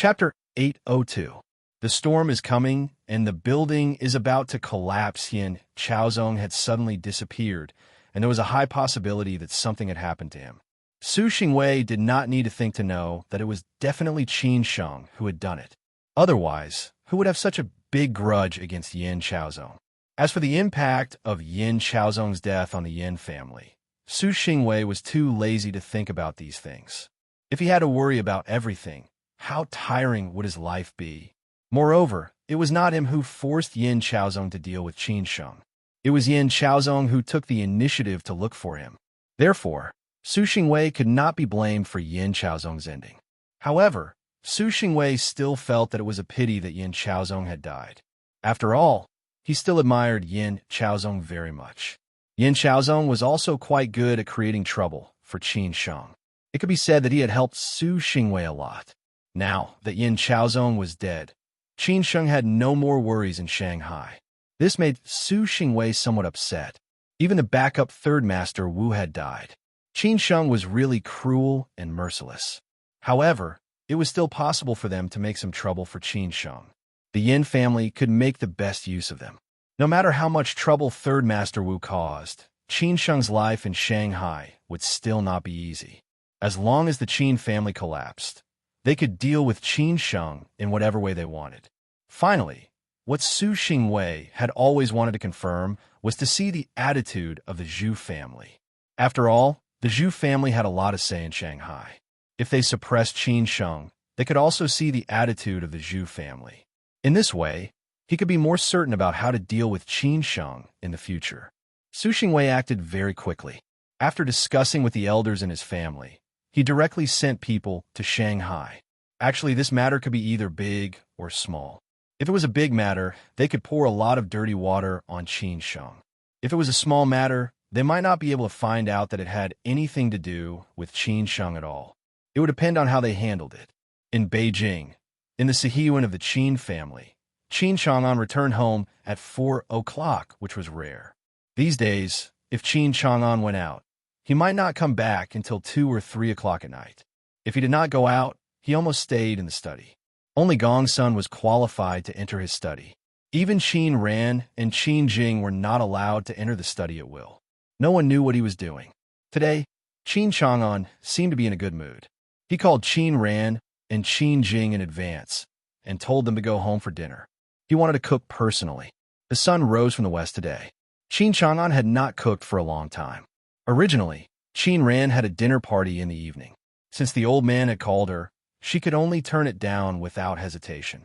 Chapter 802. The storm is coming, and the building is about to collapse. Yin Chaozong had suddenly disappeared, and there was a high possibility that something had happened to him. Su Xingwei did not need to think to know that it was definitely Qin Sheng who had done it. Otherwise, who would have such a big grudge against Yin Chaozong? As for the impact of Yin Chaozong's death on the Yin family, Su Xingwei was too lazy to think about these things. If he had to worry about everything, how tiring would his life be? Moreover, it was not him who forced Yin Chaozong to deal with Qin Sheng. It was Yin Chaozong who took the initiative to look for him. Therefore, Su Xingwei could not be blamed for Yin Chaozong's ending. However, Su Xingwei still felt that it was a pity that Yin Chaozong had died. After all, he still admired Yin Chaozong very much. Yin Chaozong was also quite good at creating trouble for Qin Sheng. It could be said that he had helped Su Xingwei a lot. Now that Yin Chaozong was dead, Qin Sheng had no more worries in Shanghai. This made Su Xingwei somewhat upset. Even the backup third master Wu had died. Qin Sheng was really cruel and merciless. However, it was still possible for them to make some trouble for Qin Sheng. The Yin family could make the best use of them. No matter how much trouble third master Wu caused, Qin Sheng's life in Shanghai would still not be easy. As long as the Qin family collapsed, they could deal with Qin Sheng in whatever way they wanted. Finally, what Su Xingwei had always wanted to confirm was to see the attitude of the Zhu family. After all, the Zhu family had a lot to say in Shanghai. If they suppressed Qin Sheng, they could also see the attitude of the Zhu family. In this way, he could be more certain about how to deal with Qin Sheng in the future. Su Xingwei acted very quickly. After discussing with the elders in his family, he directly sent people to Shanghai. Actually, this matter could be either big or small. If it was a big matter, they could pour a lot of dirty water on Qin Sheng. If it was a small matter, they might not be able to find out that it had anything to do with Qin Sheng at all. It would depend on how they handled it. In Beijing, in the Sihiyuan of the Qin family, Qin Chang'an returned home at 4 o'clock, which was rare. These days, if Qin Chang'an went out, he might not come back until 2 or 3 o'clock at night. If he did not go out, he almost stayed in the study. Only Gongsun was qualified to enter his study. Even Qin Ran and Qin Jing were not allowed to enter the study at will. No one knew what he was doing. Today, Qin Chang'an seemed to be in a good mood. He called Qin Ran and Qin Jing in advance and told them to go home for dinner. He wanted to cook personally. The sun rose from the west today. Qin Chang'an had not cooked for a long time. Originally, Qin Ran had a dinner party in the evening. Since the old man had called her, she could only turn it down without hesitation.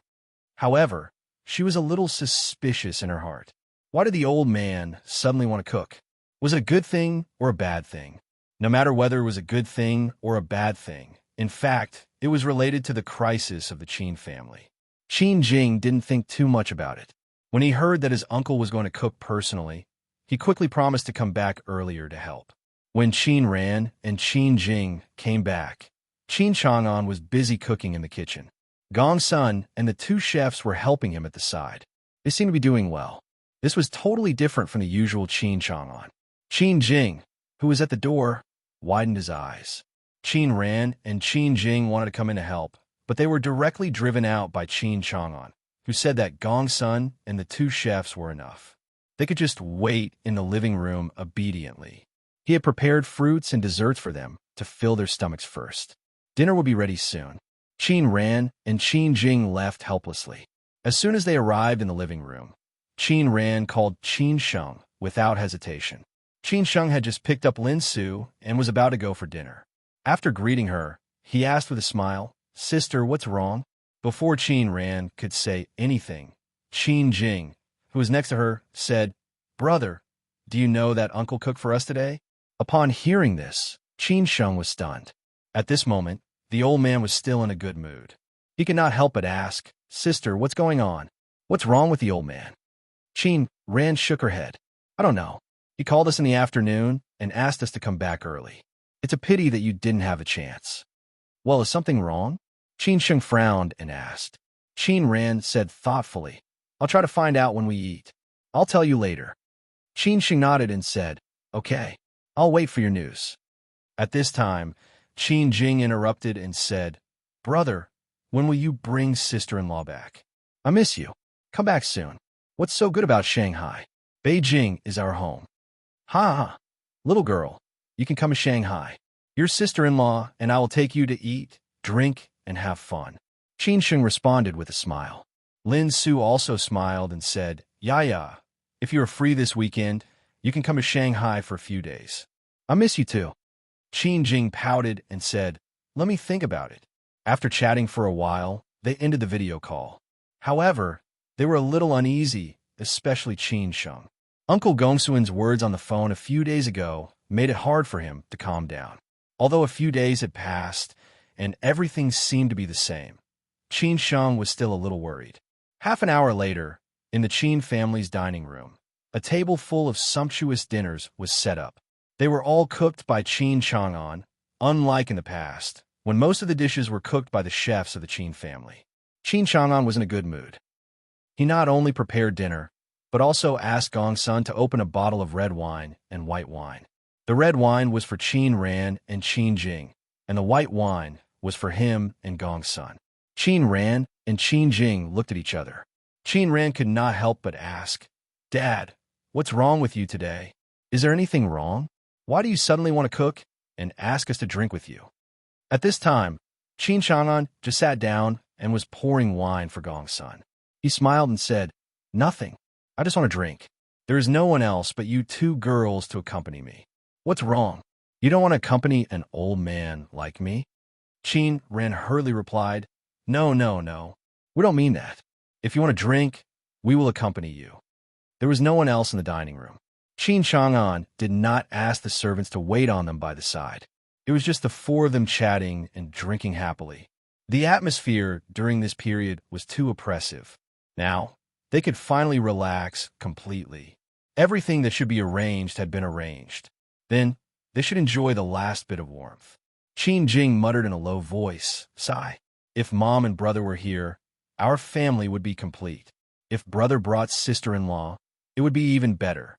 However, she was a little suspicious in her heart. Why did the old man suddenly want to cook? Was it a good thing or a bad thing? No matter whether it was a good thing or a bad thing, in fact, it was related to the crisis of the Qin family. Qin Jing didn't think too much about it. When he heard that his uncle was going to cook personally, he quickly promised to come back earlier to help. When Qin Ran and Qin Jing came back, Qin Chang'an was busy cooking in the kitchen. Gong Sun and the two chefs were helping him at the side. They seemed to be doing well. This was totally different from the usual Qin Chang'an. Qin Jing, who was at the door, widened his eyes. Qin Ran and Qin Jing wanted to come in to help, but they were directly driven out by Qin Chang'an, who said that Gong Sun and the two chefs were enough. They could just wait in the living room obediently. He had prepared fruits and desserts for them to fill their stomachs first. Dinner would be ready soon. Qin Ran and Qin Jing left helplessly. As soon as they arrived in the living room, Qin Ran called Qin Sheng without hesitation. Qin Sheng had just picked up Lin Su and was about to go for dinner. After greeting her, he asked with a smile, "Sister, what's wrong?" Before Qin Ran could say anything, Qin Jing, who was next to her, said, "Brother, do you know that uncle cooked for us today?" Upon hearing this, Qin Sheng was stunned. At this moment, the old man was still in a good mood. He could not help but ask, "Sister, what's going on? What's wrong with the old man?" Qin Ran shook her head. "I don't know. He called us in the afternoon and asked us to come back early. It's a pity that you didn't have a chance." "Well, is something wrong?" Qin Sheng frowned and asked. Qin Ran said thoughtfully, "I'll try to find out when we eat. I'll tell you later." Qin Sheng nodded and said, "Okay, I'll wait for your news." At this time, Qin Jing interrupted and said, "Brother, When will you bring sister-in-law back? I miss you. Come back soon. What's so good about Shanghai? Beijing is our home. Ha ha. Little girl, you can come to Shanghai. Your sister-in-law and I will take you to eat, drink, and have fun. Qin Sheng responded with a smile. Lin Su also smiled and said, Yeah, if you are free this weekend, you can come to Shanghai for a few days. I miss you too. Qin Jing pouted and said, Let me think about it. After chatting for a while, they ended the video call. However, they were a little uneasy, especially Qin Sheng. Uncle Gongsuan's words on the phone a few days ago made it hard for him to calm down. Although a few days had passed and everything seemed to be the same, Qin Sheng was still a little worried. Half an hour later, in the Qin family's dining room, a table full of sumptuous dinners was set up. They were all cooked by Qin Chang'an, unlike in the past, when most of the dishes were cooked by the chefs of the Qin family. Qin Chang'an was in a good mood. He not only prepared dinner, but also asked Gongsun to open a bottle of red wine and white wine. The red wine was for Qin Ran and Qin Jing, and the white wine was for him and Gongsun. Qin Ran and Qin Jing looked at each other. Qin Ran could not help but ask, Dad, what's wrong with you today? Is there anything wrong? Why do you suddenly want to cook and ask us to drink with you? At this time, Qin Chang'an just sat down and was pouring wine for Gongsun. He smiled and said, Nothing. I just want to drink. There is no one else but you two girls to accompany me. What's wrong? You don't want to accompany an old man like me? Qin Ran hurriedly replied, No. We don't mean that. If you want to drink, we will accompany you. There was no one else in the dining room. Qin Chang'an did not ask the servants to wait on them by the side. It was just the four of them chatting and drinking happily. The atmosphere during this period was too oppressive. Now, they could finally relax completely. Everything that should be arranged had been arranged. Then, they should enjoy the last bit of warmth. Qin Jing muttered in a low voice, Sigh. If Mom and brother were here, our family would be complete. If brother brought sister-in-law, it would be even better.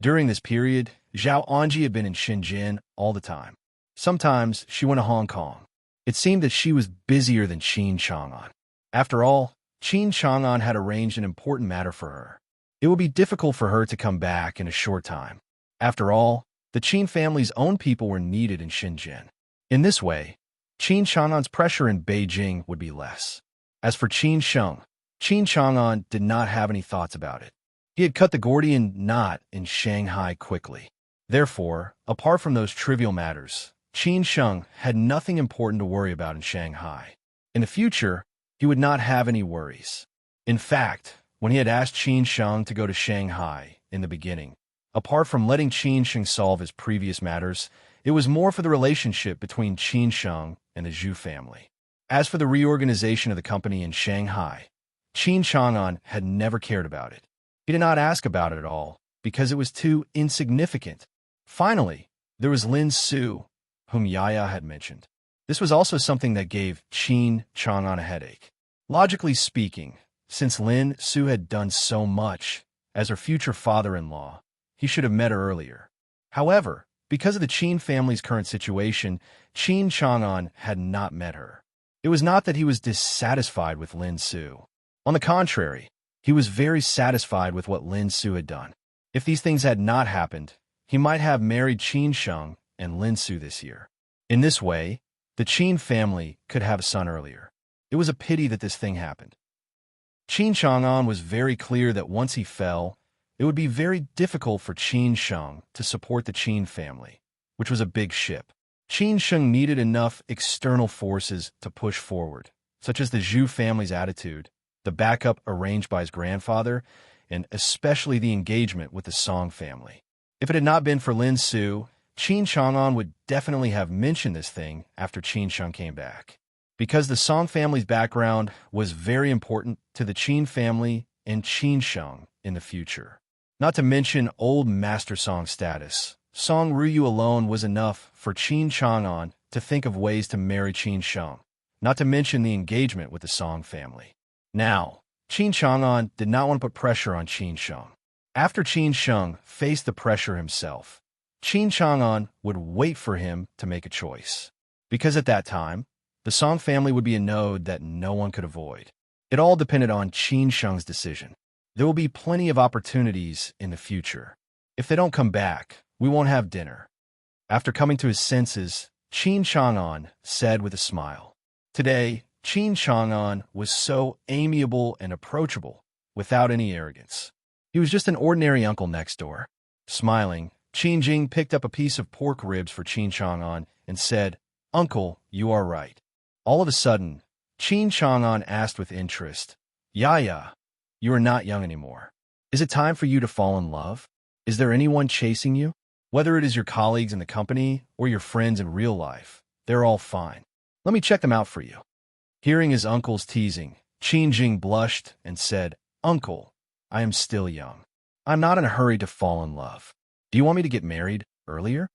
During this period, Zhao Anji had been in Shenzhen all the time. Sometimes she went to Hong Kong. It seemed that she was busier than Qin Chang'an. After all, Qin Chang'an had arranged an important matter for her. It would be difficult for her to come back in a short time. After all, the Qin family's own people were needed in Shenzhen. In this way, Qin Chang'an's pressure in Beijing would be less. As for Qin Sheng, Qin Chang'an did not have any thoughts about it. He had cut the Gordian knot in Shanghai quickly. Therefore, apart from those trivial matters, Qin Sheng had nothing important to worry about in Shanghai. In the future, he would not have any worries. In fact, when he had asked Qin Sheng to go to Shanghai in the beginning, apart from letting Qin Sheng solve his previous matters, it was more for the relationship between Qin Sheng and the Zhu family. As for the reorganization of the company in Shanghai, Qin Chang'an had never cared about it. He did not ask about it at all, because it was too insignificant. Finally, there was Lin Su, whom Yaya had mentioned. This was also something that gave Qin Chang'an a headache. Logically speaking, since Lin Su had done so much as her future father-in-law, he should have met her earlier. However, because of the Qin family's current situation, Qin Chang'an had not met her. It was not that he was dissatisfied with Lin Su. On the contrary, he was very satisfied with what Lin Su had done. If these things had not happened, he might have married Qin Sheng and Lin Su this year. In this way, the Qin family could have a son earlier. It was a pity that this thing happened. Qin Chang'an was very clear that once he fell, it would be very difficult for Qin Sheng to support the Qin family, which was a big ship. Qin Sheng needed enough external forces to push forward, such as the Zhu family's attitude, the backup arranged by his grandfather, and especially the engagement with the Song family. If it had not been for Lin Su, Qin Chang'an would definitely have mentioned this thing after Qin Sheng came back. Because the Song family's background was very important to the Qin family and Qin Sheng in the future. Not to mention old Master Song status, Song Ruyu alone was enough for Qin Chang'an to think of ways to marry Qin Sheng, not to mention the engagement with the Song family. Now, Qin Chang'an did not want to put pressure on Qin Sheng. After Qin Sheng faced the pressure himself, Qin Chang'an would wait for him to make a choice. Because at that time, The Song family would be a node that no one could avoid. It all depended on Qin Sheng's decision. There will be plenty of opportunities in the future. If they don't come back, we won't have dinner. After coming to his senses, Qin Chang'an said with a smile. Today, Qin Chang'an was so amiable and approachable, without any arrogance. He was just an ordinary uncle next door. Smiling, Qin Jing picked up a piece of pork ribs for Qin Chang'an and said, "Uncle, you are right." All of a sudden, Qin Chang'an asked with interest, "Yaya, you are not young anymore. Is it time for you to fall in love? Is there anyone chasing you? Whether it is your colleagues in the company or your friends in real life, they're all fine. Let me check them out for you." Hearing his uncle's teasing, Qin Jing blushed and said, "Uncle, I am still young. I'm not in a hurry to fall in love. Do you want me to get married earlier?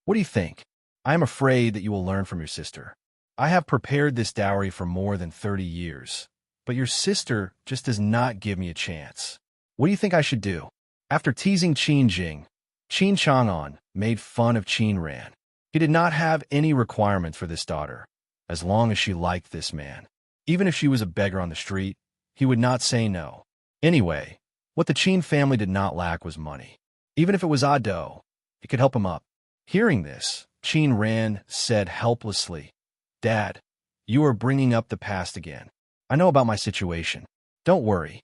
What do you think? I am afraid that you will learn from your sister. I have prepared this dowry for more than 30 years, but your sister just does not give me a chance. What do you think I should do?" After teasing Qin Jing, Qin Chang'an made fun of Qin Ran. He did not have any requirement for this daughter, as long as she liked this man. Even if she was a beggar on the street, he would not say no. Anyway, what the Qin family did not lack was money. Even if it was Ado, it could help him up. Hearing this, Qin Ran said helplessly, "Dad, you are bringing up the past again. I know about my situation. Don't worry."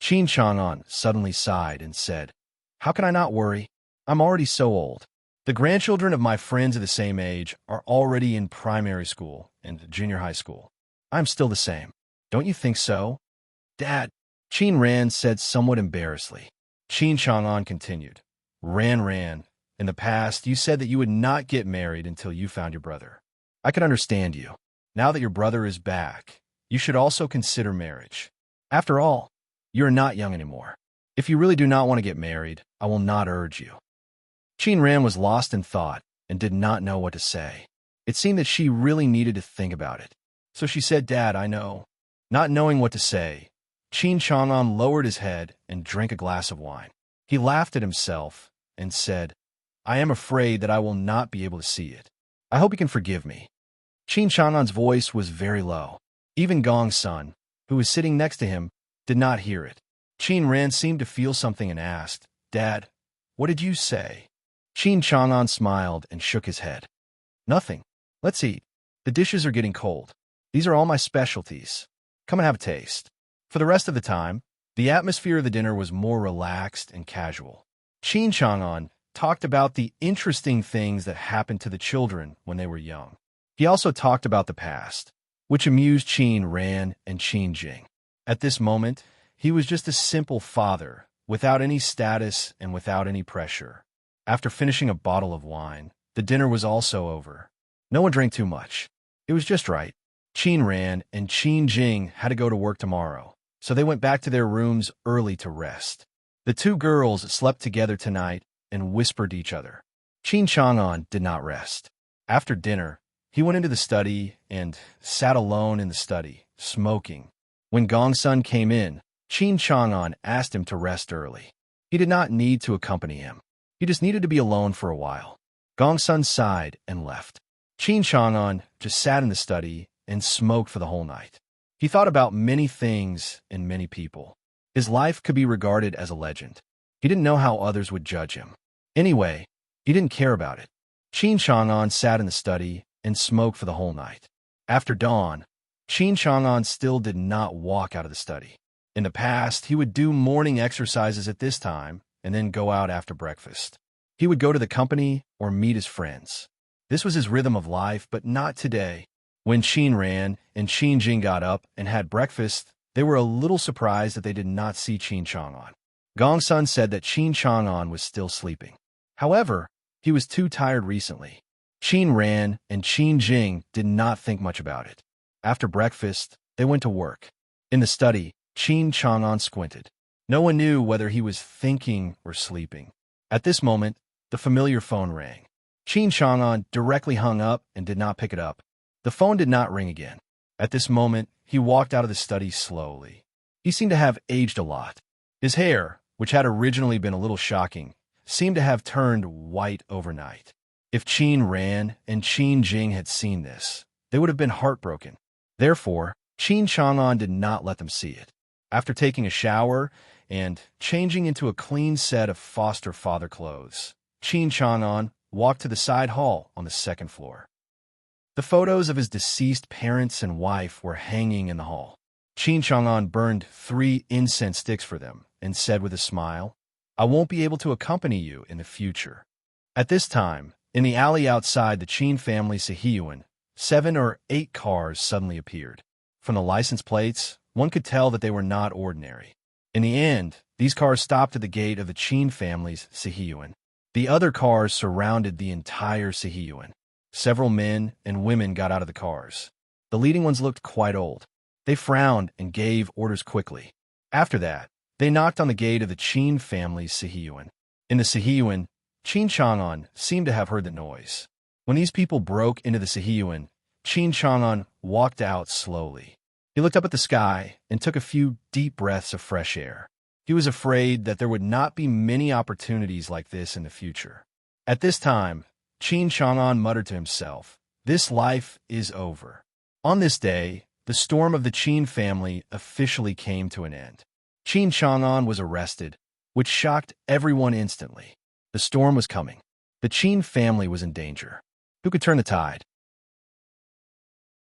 Qin Chang'an suddenly sighed and said, "How can I not worry? I'm already so old. The grandchildren of my friends of the same age are already in primary school and junior high school. I'm still the same. Don't you think so?" "Dad," Qin Ran said somewhat embarrassedly. Qin Chang'an continued, Ran, in the past you said that you would not get married until you found your brother. I can understand you. Now that your brother is back, you should also consider marriage. After all, you are not young anymore. If you really do not want to get married, I will not urge you." Qin Ran was lost in thought and did not know what to say. It seemed that she really needed to think about it. So she said, "Dad, I know." Not knowing what to say, Qin Chang'an lowered his head and drank a glass of wine. He laughed at himself and said, "I am afraid that I will not be able to see it. I hope you can forgive me." Qin Chang'an's voice was very low. Even Gong's son, who was sitting next to him, did not hear it. Qin Ran seemed to feel something and asked, "Dad, what did you say?" Qin Chang'an smiled and shook his head. "Nothing. Let's eat. The dishes are getting cold. These are all my specialties. Come and have a taste." For the rest of the time, the atmosphere of the dinner was more relaxed and casual. Qin Chang'an talked about the interesting things that happened to the children when they were young. He also talked about the past, which amused Qin Ran and Qin Jing. At this moment, he was just a simple father, without any status and without any pressure. After finishing a bottle of wine, the dinner was also over. No one drank too much. It was just right. Qin Ran and Qin Jing had to go to work tomorrow, so they went back to their rooms early to rest. The two girls slept together tonight and whispered to each other. Qin Chang'an did not rest. After dinner, he went into the study and sat alone in the study, smoking. When Gong's son came in, Qin Chang'an asked him to rest early. He did not need to accompany him. He just needed to be alone for a while. Gong's son sighed and left. Qin Chang'an just sat in the study and smoked for the whole night. He thought about many things and many people. His life could be regarded as a legend. He didn't know how others would judge him. Anyway, he didn't care about it. Qin Chang'an sat in the study and smoked for the whole night. After dawn, Qin Chang'an still did not walk out of the study. In the past, he would do morning exercises at this time and then go out after breakfast. He would go to the company or meet his friends. This was his rhythm of life, but not today. When Qin Ran and Qin Jing got up and had breakfast, they were a little surprised that they did not see Qin Chang'an. Gong's son said that Qin Chang'an was still sleeping. However, he was too tired recently. Qin Ran and Qin Jing did not think much about it. After breakfast, they went to work. In the study, Qin Chang'an squinted. No one knew whether he was thinking or sleeping. At this moment, the familiar phone rang. Qin Chang'an directly hung up and did not pick it up. The phone did not ring again. At this moment, he walked out of the study slowly. He seemed to have aged a lot. His hair, which had originally been a little shocking, seemed to have turned white overnight. If Qin Ran and Qin Jing had seen this, they would have been heartbroken. Therefore, Qin Chang'an did not let them see it. After taking a shower and changing into a clean set of foster father clothes, Qin Chang'an walked to the side hall on the second floor. The photos of his deceased parents and wife were hanging in the hall. Qin Chang'an burned 3 incense sticks for them and said with a smile, "I won't be able to accompany you in the future." At this time, in the alley outside the Qin family Sihiyuan, 7 or 8 cars suddenly appeared. From the license plates, one could tell that they were not ordinary. In the end, these cars stopped at the gate of the Qin family's Sihiyuan. The other cars surrounded the entire Sihiyuan. Several men and women got out of the cars. The leading ones looked quite old. They frowned and gave orders quickly. After that, they knocked on the gate of the Qin family's Sihiyuan. In the Sihiyuan, Qin Chang'an seemed to have heard the noise. When these people broke into the Sihiyuan, Qin Chang'an walked out slowly. He looked up at the sky and took a few deep breaths of fresh air. He was afraid that there would not be many opportunities like this in the future. At this time, Qin Chang'an muttered to himself, "This life is over." On this day, the storm of the Qin family officially came to an end. Qin Chang'an was arrested, which shocked everyone instantly. The storm was coming. The Qin family was in danger. Who could turn the tide?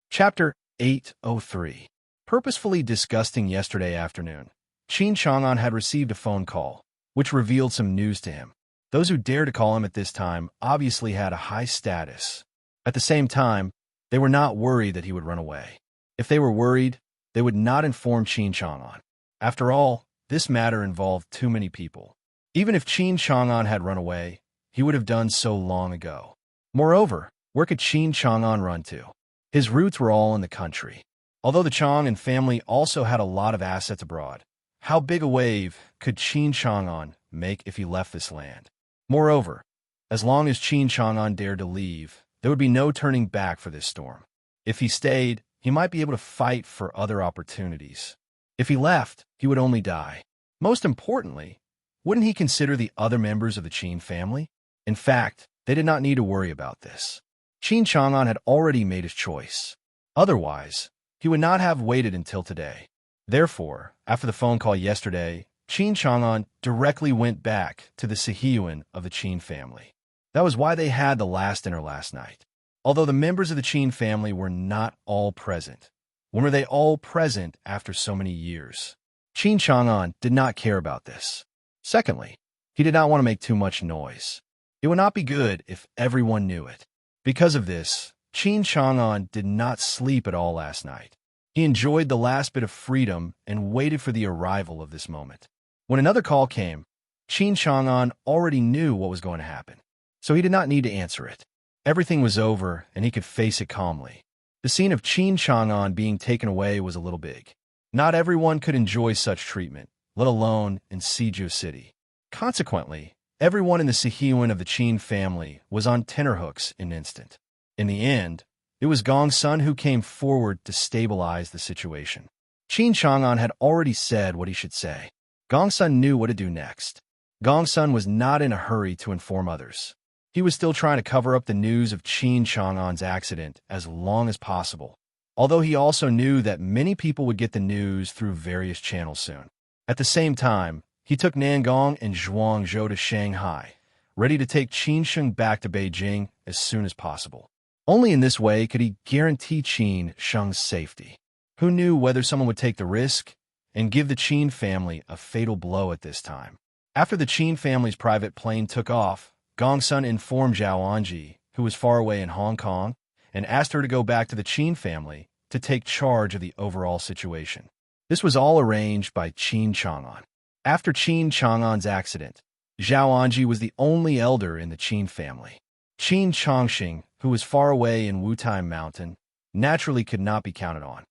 Chapter 803. Purposefully disgusting yesterday afternoon, Qin Chang'an had received a phone call, which revealed some news to him. Those who dared to call him at this time obviously had a high status. At the same time, they were not worried that he would run away. If they were worried, they would not inform Qin Chang'an. After all, this matter involved too many people. Even if Qin Chang'an had run away, he would have done so long ago. Moreover, where could Qin Chang'an run to? His roots were all in the country. Although the Chang'an family also had a lot of assets abroad, how big a wave could Qin Chang'an make if he left this land? Moreover, as long as Qin Chang'an dared to leave, there would be no turning back for this storm. If he stayed, he might be able to fight for other opportunities. If he left, he would only die. Most importantly, wouldn't he consider the other members of the Qin family? In fact, they did not need to worry about this. Qin Chang'an had already made his choice. Otherwise, he would not have waited until today. Therefore, after the phone call yesterday, Qin Chang'an directly went back to the Sihiyuan of the Qin family. That was why they had the last dinner last night. Although the members of the Qin family were not all present. When were they all present after so many years? Qin Chang'an did not care about this. Secondly, he did not want to make too much noise. It would not be good if everyone knew it. Because of this, Qin Chang'an did not sleep at all last night. He enjoyed the last bit of freedom and waited for the arrival of this moment. When another call came, Qin Chang'an already knew what was going to happen, so he did not need to answer it. Everything was over, and he could face it calmly. The scene of Qin Chang'an being taken away was a little big. Not everyone could enjoy such treatment, let alone in Siju City. Consequently, everyone in the Sihiyuan of the Qin family was on tenterhooks in an instant. In the end, it was Gongsun who came forward to stabilize the situation. Qin Chang'an had already said what he should say. Gongsun knew what to do next. Gongsun was not in a hurry to inform others. He was still trying to cover up the news of Qin Chang'an's accident as long as possible, although he also knew that many people would get the news through various channels soon. At the same time, he took Nangong and Zhuangzhou to Shanghai, ready to take Qin Sheng back to Beijing as soon as possible. Only in this way could he guarantee Qin Sheng's safety. Who knew whether someone would take the risk and give the Qin family a fatal blow at this time? After the Qin family's private plane took off, Gongsun informed Zhao Anji, who was far away in Hong Kong, and asked her to go back to the Qin family to take charge of the overall situation. This was all arranged by Qin Chang'an. After Qin Chang'an's accident, Zhao Anji was the only elder in the Qin family. Qin Changxing, who was far away in Wutai Mountain, naturally could not be counted on.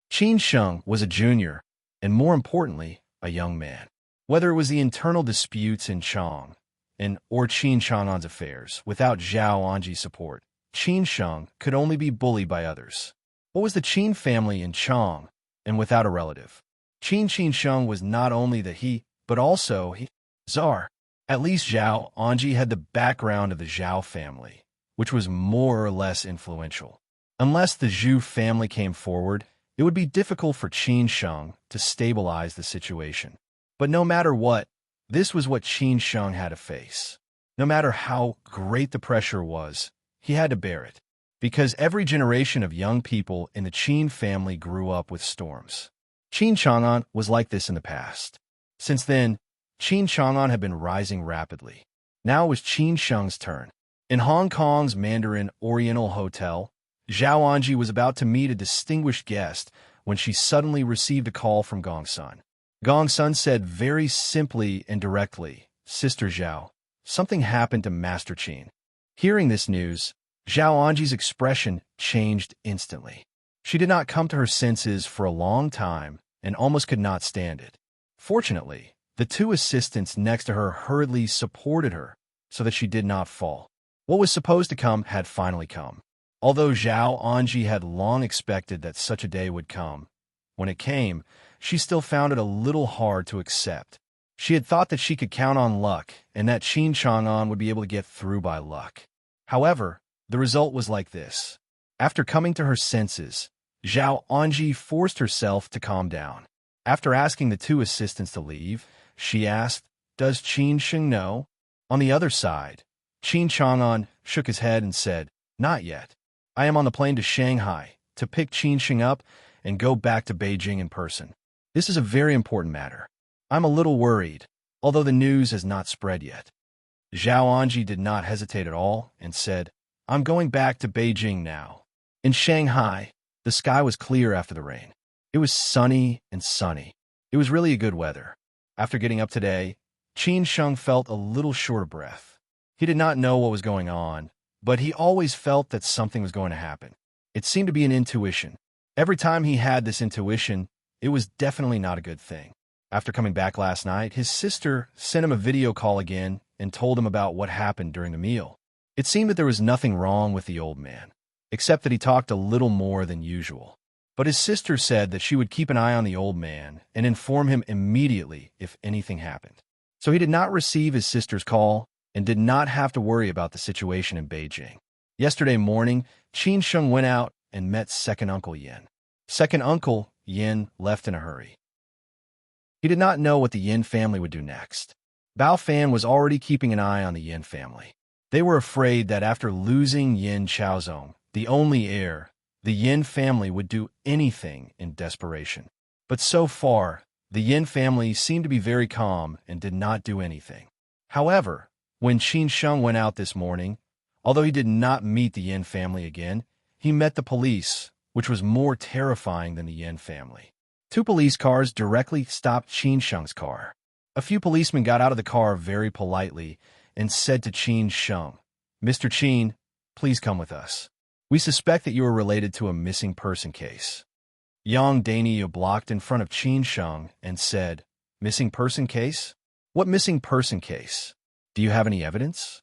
Qin Sheng was a junior, and more importantly, a young man. Whether it was the internal disputes in Chang or Qin Chang'an's affairs, without Zhao Anji's support, Qin Sheng could only be bullied by others. What was the Qin family in Chang, and without a relative? Qin Sheng was not only but also czar. At least Zhao Anji had the background of the Zhao family, which was more or less influential. Unless the Zhu family came forward, it would be difficult for Qin Sheng to stabilize the situation. But no matter what, this was what Qin Sheng had to face. No matter how great the pressure was, he had to bear it. Because every generation of young people in the Qin family grew up with storms. Qin Chang'an was like this in the past. Since then, Qin Chang'an had been rising rapidly. Now it was Qin Sheng's turn. In Hong Kong's Mandarin Oriental Hotel, Zhao Anji was about to meet a distinguished guest when she suddenly received a call from Gong Sun. Gong Sun said very simply and directly, "Sister Zhao, something happened to Master Qin." Hearing this news, Zhao Anji's expression changed instantly. She did not come to her senses for a long time and almost could not stand it. Fortunately, the two assistants next to her hurriedly supported her so that she did not fall. What was supposed to come had finally come. Although Zhao Anji had long expected that such a day would come, when it came, she still found it a little hard to accept. She had thought that she could count on luck and that Qin Chang'an would be able to get through by luck. However, the result was like this. After coming to her senses, Zhao Anji forced herself to calm down. After asking the two assistants to leave, she asked, "Does Qin Sheng know?" On the other side, Qin Chang'an shook his head and said, "Not yet. I am on the plane to Shanghai to pick Qin Sheng up and go back to Beijing in person. This is a very important matter. I'm a little worried, although the news has not spread yet." Zhao Anji did not hesitate at all and said, "I'm going back to Beijing now." In Shanghai, the sky was clear after the rain. It was sunny and sunny. It was really a good weather. After getting up today, Qin Sheng felt a little short of breath. He did not know what was going on, but he always felt that something was going to happen. It seemed to be an intuition. Every time he had this intuition, it was definitely not a good thing. After coming back last night, his sister sent him a video call again and told him about what happened during the meal. It seemed that there was nothing wrong with the old man, except that he talked a little more than usual. But his sister said that she would keep an eye on the old man and inform him immediately if anything happened. So he did not receive his sister's call and did not have to worry about the situation in Beijing. Yesterday morning, Qin Sheng went out and met second uncle Yin. Second uncle Yin left in a hurry. He did not know what the Yin family would do next. Bao Fan was already keeping an eye on the Yin family. They were afraid that after losing Yin Chaozong, the only heir, the Yin family would do anything in desperation. But so far, the Yin family seemed to be very calm and did not do anything. However, when Qin Sheng went out this morning, although he did not meet the Yin family again, he met the police, which was more terrifying than the Yin family. Two police cars directly stopped Qin Sheng's car. A few policemen got out of the car very politely and said to Qin Sheng, "Mr. Qin, please come with us. We suspect that you are related to a missing person case." Yang Daniel blocked in front of Qin Sheng and said, "Missing person case? What missing person case? Do you have any evidence?"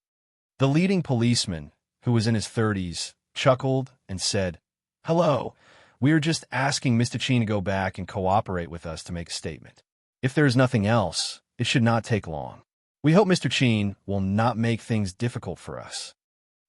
The leading policeman, who was in his 30s, chuckled and said, "Hello, we are just asking Mr. Qin to go back and cooperate with us to make a statement. If there is nothing else, it should not take long. We hope Mr. Qin will not make things difficult for us."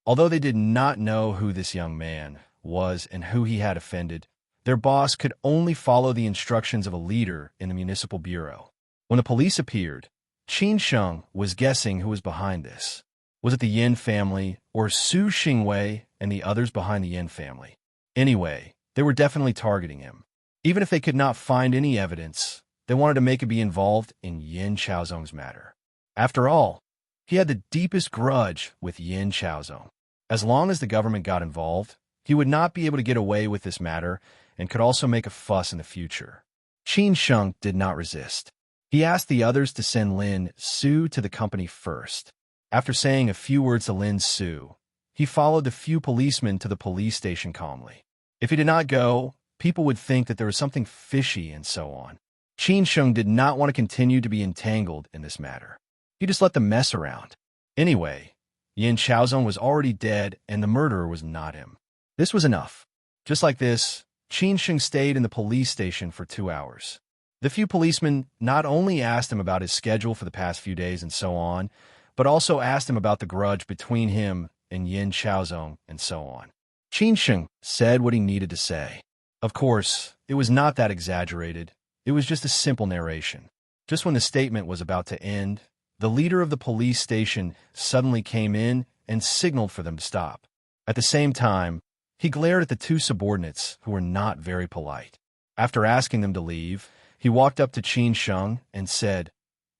Although they did not know who this young man was and who he had offended, their boss could only follow the instructions of a leader in the municipal bureau. When the police appeared, Qin Sheng was guessing who was behind this. Was it the Yin family or Su Xingwei and the others behind the Yin family? Anyway, they were definitely targeting him. Even if they could not find any evidence, they wanted to make him be involved in Yin Chaozong's matter. After all, he had the deepest grudge with Yin Chaozong. As long as the government got involved, he would not be able to get away with this matter and could also make a fuss in the future. Qin Sheng did not resist. He asked the others to send Lin Su to the company first. After saying a few words to Lin Su, he followed the few policemen to the police station calmly. If he did not go, people would think that there was something fishy and so on. Qin Sheng did not want to continue to be entangled in this matter. He just let them mess around. Anyway, Yin Chaozong was already dead and the murderer was not him. This was enough. Just like this, Qin Sheng stayed in the police station for 2 hours. The few policemen not only asked him about his schedule for the past few days and so on, but also asked him about the grudge between him and Yin Chaozong and so on. Qin Sheng said what he needed to say. Of course, it was not that exaggerated. It was just a simple narration. Just when the statement was about to end, the leader of the police station suddenly came in and signaled for them to stop. At the same time, he glared at the two subordinates who were not very polite. After asking them to leave, he walked up to Qin Sheng and said,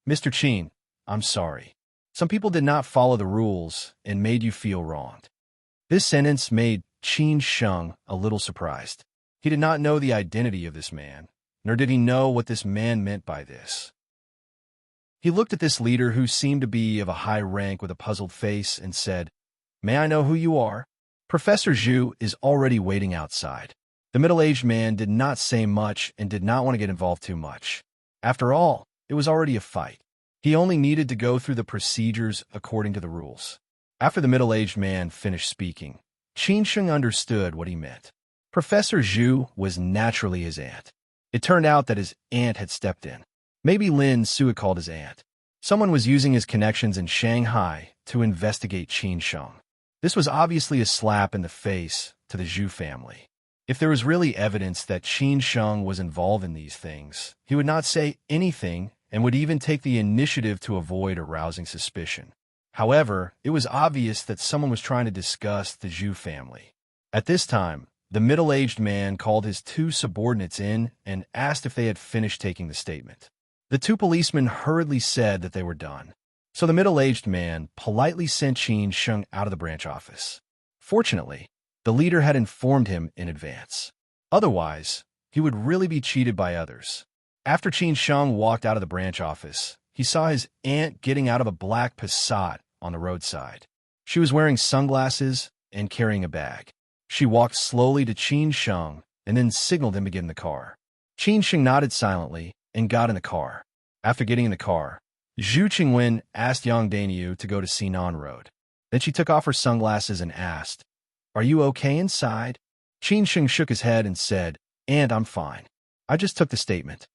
"Mr. Qin, I'm sorry. Some people did not follow the rules and made you feel wronged." This sentence made Qin Sheng a little surprised. He did not know the identity of this man, nor did he know what this man meant by this. He looked at this leader who seemed to be of a high rank with a puzzled face and said, "May I know who you are? Professor Zhu is already waiting outside." The middle-aged man did not say much and did not want to get involved too much. After all, it was already a fight. He only needed to go through the procedures according to the rules. After the middle-aged man finished speaking, Qin Sheng understood what he meant. Professor Zhu was naturally his aunt. It turned out that his aunt had stepped in. Maybe Lin Su had called his aunt. Someone was using his connections in Shanghai to investigate Qin Sheng. This was obviously a slap in the face to the Zhu family. If there was really evidence that Qin Sheng was involved in these things, he would not say anything and would even take the initiative to avoid arousing suspicion. However, it was obvious that someone was trying to discuss the Zhu family. At this time, the middle-aged man called his two subordinates in and asked if they had finished taking the statement. The two policemen hurriedly said that they were done. So the middle-aged man politely sent Qin Sheng out of the branch office. Fortunately, the leader had informed him in advance. Otherwise, he would really be cheated by others. After Qin Sheng walked out of the branch office, he saw his aunt getting out of a black Passat on the roadside. She was wearing sunglasses and carrying a bag. She walked slowly to Qin Sheng and then signaled him to get in the car. Qin Sheng nodded silently and got in the car. After getting in the car, Zhu Qingwen asked Yang Daniu to go to Sinan Road. Then she took off her sunglasses and asked, "Are you okay inside?" Qin Sheng shook his head and said, "And I'm fine. I just took the statement."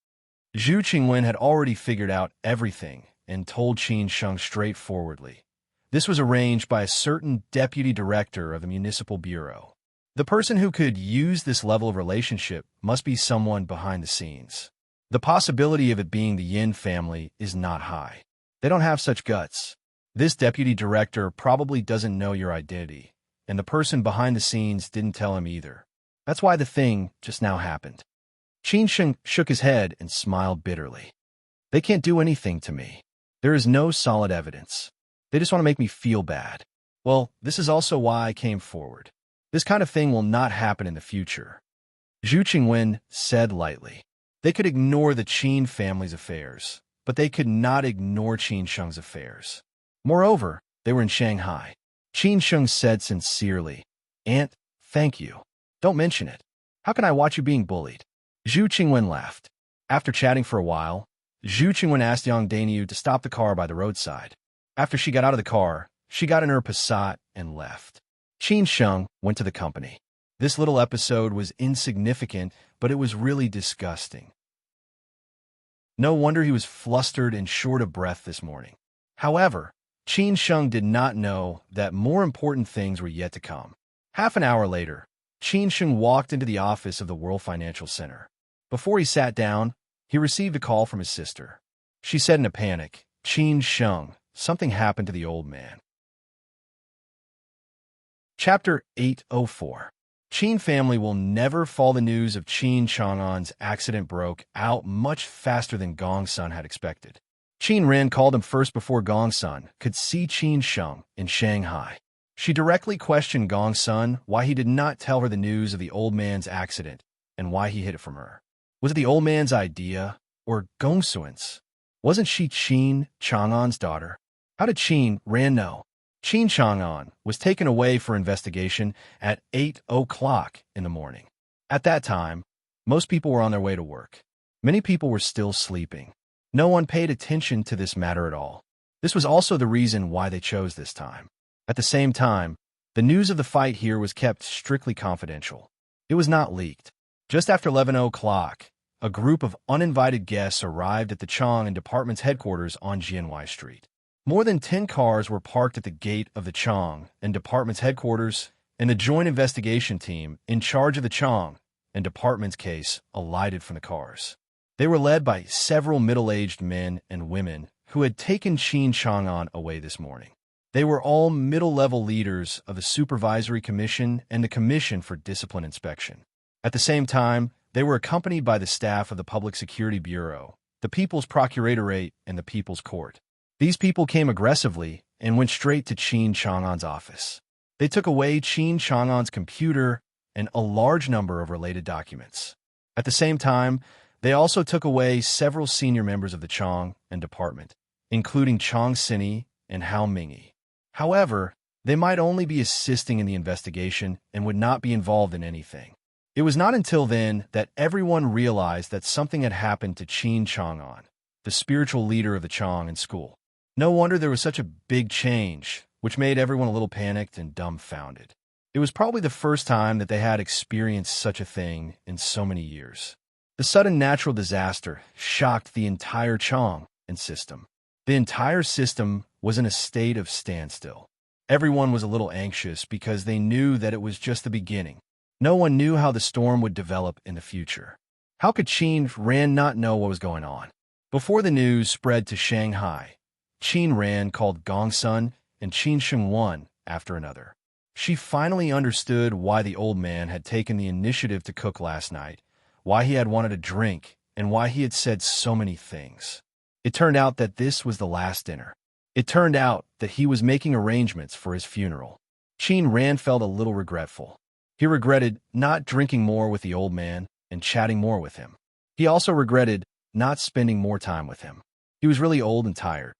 Zhu Qingwen had already figured out everything and told Qin Sheng straightforwardly. This was arranged by a certain deputy director of the municipal bureau. The person who could use this level of relationship must be someone behind the scenes. The possibility of it being the Yin family is not high. They don't have such guts. This deputy director probably doesn't know your identity, and the person behind the scenes didn't tell him either. That's why the thing just now happened. Qin Sheng shook his head and smiled bitterly. They can't do anything to me. There is no solid evidence. They just want to make me feel bad. Well, this is also why I came forward. This kind of thing will not happen in the future. Zhu Qingwen said lightly. They could ignore the Qin family's affairs, but they could not ignore Qin Sheng's affairs. Moreover, they were in Shanghai. Qin Sheng said sincerely, "Aunt, thank you. Don't mention it. How can I watch you being bullied?" Zhu Qingwen laughed. After chatting for a while, Zhu Qingwen asked Yang Daniu to stop the car by the roadside. After she got out of the car, she got in her Passat and left. Qin Sheng went to the company. This little episode was insignificant, but it was really disgusting. No wonder he was flustered and short of breath this morning. However, Qin Sheng did not know that more important things were yet to come. Half an hour later, Qin Sheng walked into the office of the World Financial Center. Before he sat down, he received a call from his sister. She said in a panic, "Qin Sheng, something happened to the old man." Chapter 804. Qin family will never fall. The news of Qin Chang'an's accident broke out much faster than Gongsun had expected. Qin Ren called him first before Gongsun could see Qin Sheng in Shanghai. She directly questioned Gongsun why he did not tell her the news of the old man's accident and why he hid it from her. Was it the old man's idea or Gongsun's? Wasn't she Qin Chang'an's daughter? How did Qin Ren know? Qin Chang'an was taken away for investigation at 8 o'clock in the morning. At that time, most people were on their way to work. Many people were still sleeping. No one paid attention to this matter at all. This was also the reason why they chose this time. At the same time, the news of the fight here was kept strictly confidential. It was not leaked. Just after 11 o'clock, a group of uninvited guests arrived at the Chang and Department's headquarters on Jianwei Street. More than 10 cars were parked at the gate of the Chang and Department's headquarters, and the joint investigation team in charge of the Chong and department's case alighted from the cars. They were led by several middle-aged men and women who had taken Qin Chang'an away this morning. They were all middle-level leaders of the Supervisory Commission and the Commission for Discipline Inspection. At the same time, they were accompanied by the staff of the Public Security Bureau, the People's Procuratorate, and the People's Court. These people came aggressively and went straight to Qin Chang'an's office. They took away Qin Chang'an's computer and a large number of related documents. At the same time, they also took away several senior members of the Chong and department, including Chong Sini and Hao Mingyi. However, they might only be assisting in the investigation and would not be involved in anything. It was not until then that everyone realized that something had happened to Qin Chang'an, the spiritual leader of the Chong in school. No wonder there was such a big change, which made everyone a little panicked and dumbfounded. It was probably the first time that they had experienced such a thing in so many years. The sudden natural disaster shocked the entire Chong and system. The entire system was in a state of standstill. Everyone was a little anxious because they knew that it was just the beginning. No one knew how the storm would develop in the future. How could Qin Ran not know what was going on? Before the news spread to Shanghai, Qin Ran called Gongsun and Qin Sheng one after another. She finally understood why the old man had taken the initiative to cook last night, why he had wanted a drink, and why he had said so many things. It turned out that this was the last dinner. It turned out that he was making arrangements for his funeral. Qin Ran felt a little regretful. He regretted not drinking more with the old man and chatting more with him. He also regretted not spending more time with him. He was really old and tired.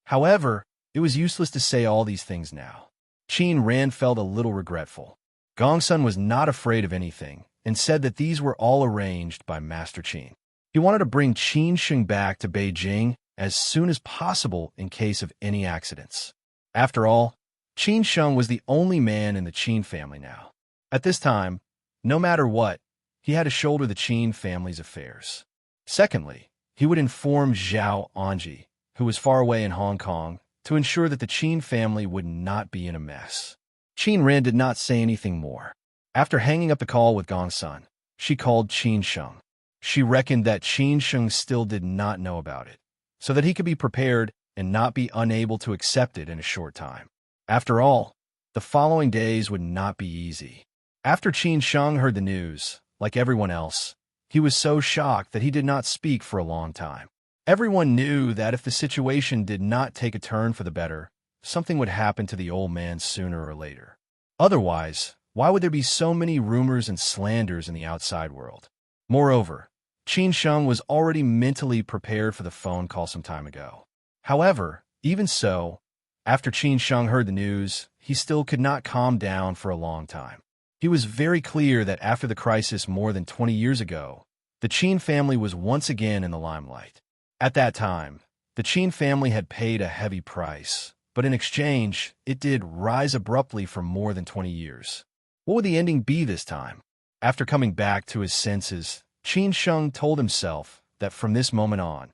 However, it was useless to say all these things now. Qin Ran felt a little regretful. Gongsun was not afraid of anything and said that these were all arranged by Master Qin. He wanted to bring Qin Sheng back to Beijing as soon as possible in case of any accidents. After all, Qin Sheng was the only man in the Qin family now. At this time, no matter what, he had to shoulder the Qin family's affairs. Secondly, he would inform Zhao Anji, who was far away in Hong Kong, to ensure that the Qin family would not be in a mess. Qin Ran did not say anything more. After hanging up the call with Gongsun, she called Qin Sheng. She reckoned that Qin Sheng still did not know about it, so that he could be prepared and not be unable to accept it in a short time. After all, the following days would not be easy. After Qin Sheng heard the news, like everyone else, he was so shocked that he did not speak for a long time. Everyone knew that if the situation did not take a turn for the better, something would happen to the old man sooner or later. Otherwise, why would there be so many rumors and slanders in the outside world? Moreover, Qin Sheng was already mentally prepared for the phone call some time ago. However, even so, after Qin Sheng heard the news, he still could not calm down for a long time. He was very clear that after the crisis more than 20 years ago, the Qin family was once again in the limelight. At that time, the Qin family had paid a heavy price, but in exchange, it did rise abruptly for more than 20 years. What would the ending be this time? After coming back to his senses, Qin Sheng told himself that from this moment on,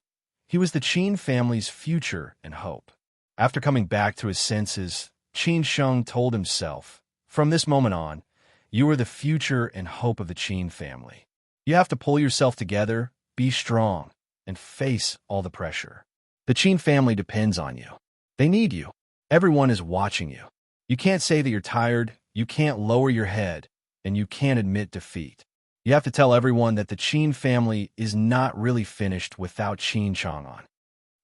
he was the Qin family's future and hope. After coming back to his senses, Qin Sheng told himself, from this moment on, you are the future and hope of the Qin family. You have to pull yourself together, be strong, and face all the pressure. The Qin family depends on you. They need you. Everyone is watching you. You can't say that you're tired, you can't lower your head, and you can't admit defeat. You have to tell everyone that the Qin family is not really finished without Qin Chang'an.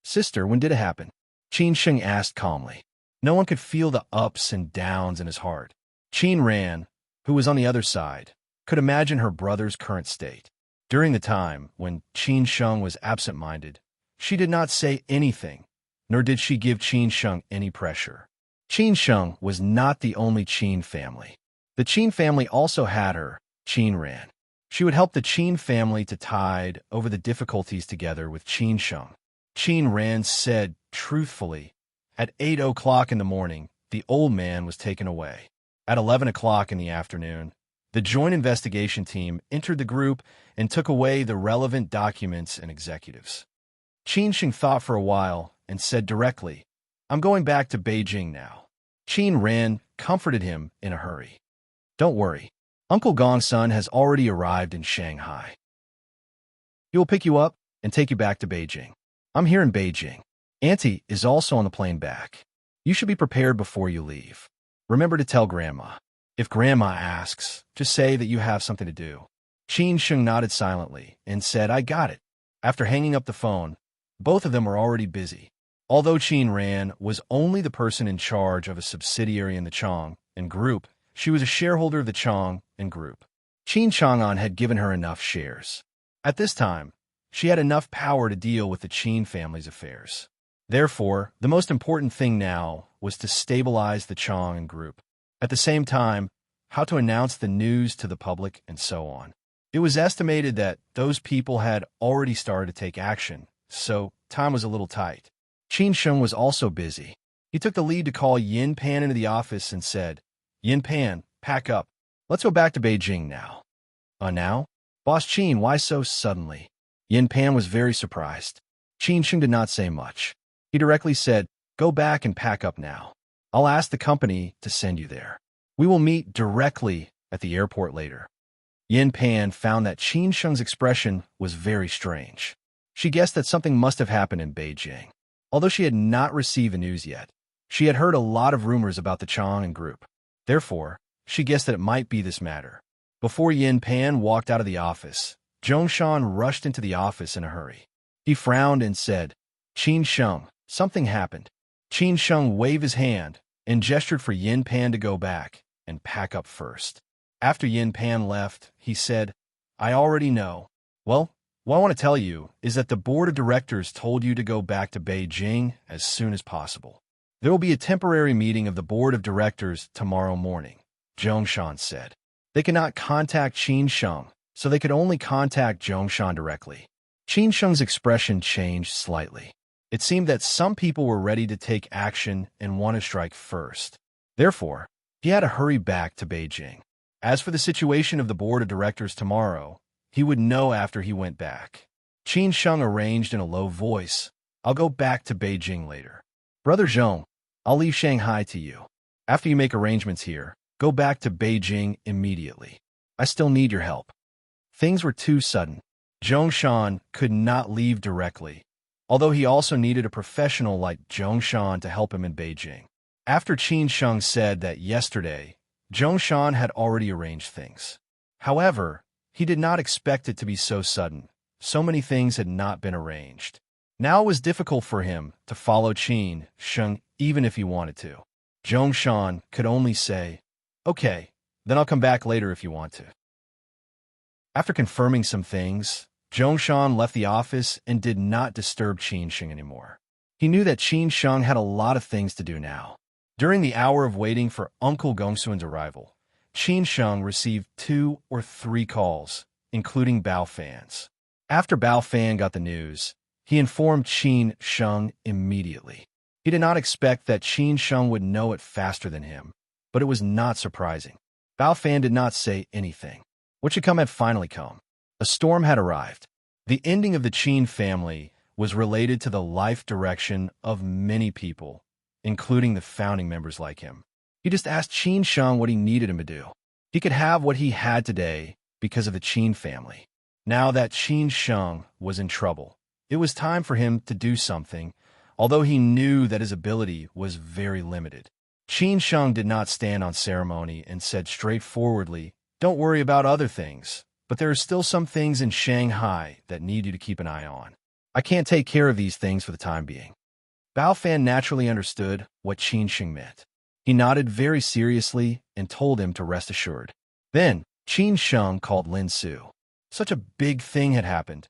Sister, when did it happen? Qin Sheng asked calmly. No one could feel the ups and downs in his heart. Qin Ran, who was on the other side, could imagine her brother's current state. During the time when Qin Sheng was absent-minded, she did not say anything, nor did she give Qin Sheng any pressure. Qin Sheng was not the only Qin family. The Qin family also had her, Qin Ran. She would help the Qin family to tide over the difficulties together with Qin Sheng. Qin Ran said truthfully, at 8 o'clock in the morning, the old man was taken away. At 11 o'clock in the afternoon, the joint investigation team entered the group and took away the relevant documents and executives. Qin Sheng thought for a while and said directly, I'm going back to Beijing now. Qin ran, comforted him in a hurry. Don't worry. Uncle Gong's son has already arrived in Shanghai. He will pick you up and take you back to Beijing. I'm here in Beijing. Auntie is also on the plane back. You should be prepared before you leave. Remember to tell Grandma. If Grandma asks, just say that you have something to do. Qin Sheng nodded silently and said, I got it. After hanging up the phone, both of them were already busy. Although Qin Ran was only the person in charge of a subsidiary in the Chong and Group, she was a shareholder of the Chong and Group. Qin Chang'an had given her enough shares. At this time, she had enough power to deal with the Qin family's affairs. Therefore, the most important thing now was to stabilize the Chong and Group. At the same time, how to announce the news to the public and so on. It was estimated that those people had already started to take action, so time was a little tight. Qin Sheng was also busy. He took the lead to call Yin Pan into the office and said, Yin Pan, pack up. Let's go back to Beijing now. Now? Boss Qin, why so suddenly? Yin Pan was very surprised. Qin Sheng did not say much. He directly said, go back and pack up now. I'll ask the company to send you there. We will meet directly at the airport later. Yin Pan found that Qin Sheng's expression was very strange. She guessed that something must have happened in Beijing. Although she had not received the news yet, she had heard a lot of rumors about the Chong and Group. Therefore, she guessed that it might be this matter. Before Yin Pan walked out of the office, Zhongshan rushed into the office in a hurry. He frowned and said, Qin Sheng, something happened. Qin Sheng waved his hand and gestured for Yin Pan to go back and pack up first. After Yin Pan left, he said, I already know. Well, what I want to tell you is that the board of directors told you to go back to Beijing as soon as possible. There will be a temporary meeting of the board of directors tomorrow morning, Zhongshan said. They cannot contact Qin Sheng, so they could only contact Zhongshan directly. Qin Sheng's expression changed slightly. It seemed that some people were ready to take action and want to strike first. Therefore, he had to hurry back to Beijing. As for the situation of the board of directors tomorrow, he would know after he went back. Qin Sheng arranged in a low voice, I'll go back to Beijing later. Brother Zhong, I'll leave Shanghai to you. After you make arrangements here, go back to Beijing immediately. I still need your help. Things were too sudden. Zhongshan could not leave directly, although he also needed a professional like Zhongshan to help him in Beijing. After Qin Sheng said that yesterday, Zhongshan had already arranged things. However, he did not expect it to be so sudden. So many things had not been arranged. Now it was difficult for him to follow Qin Sheng even if he wanted to. Zhongshan could only say, okay, then I'll come back later if you want to. After confirming some things, Zhongshan left the office and did not disturb Qin Sheng anymore. He knew that Qin Sheng had a lot of things to do now. During the hour of waiting for Uncle Gongsun's arrival, Qin Sheng received 2 or 3 calls, including Bao Fan's. After Bao Fan got the news, he informed Qin Sheng immediately. He did not expect that Qin Sheng would know it faster than him, but it was not surprising. Bao Fan did not say anything. What should come had finally come. A storm had arrived. The ending of the Qin family was related to the life direction of many people, including the founding members like him. He just asked Qin Sheng what he needed him to do. He could have what he had today because of the Qin family. Now that Qin Sheng was in trouble, it was time for him to do something, although he knew that his ability was very limited. Qin Sheng did not stand on ceremony and said straightforwardly, don't worry about other things, but there are still some things in Shanghai that need you to keep an eye on. I can't take care of these things for the time being. Bao Fan naturally understood what Qin Sheng meant. He nodded very seriously and told him to rest assured. Then, Qin Sheng called Lin Su. Such a big thing had happened,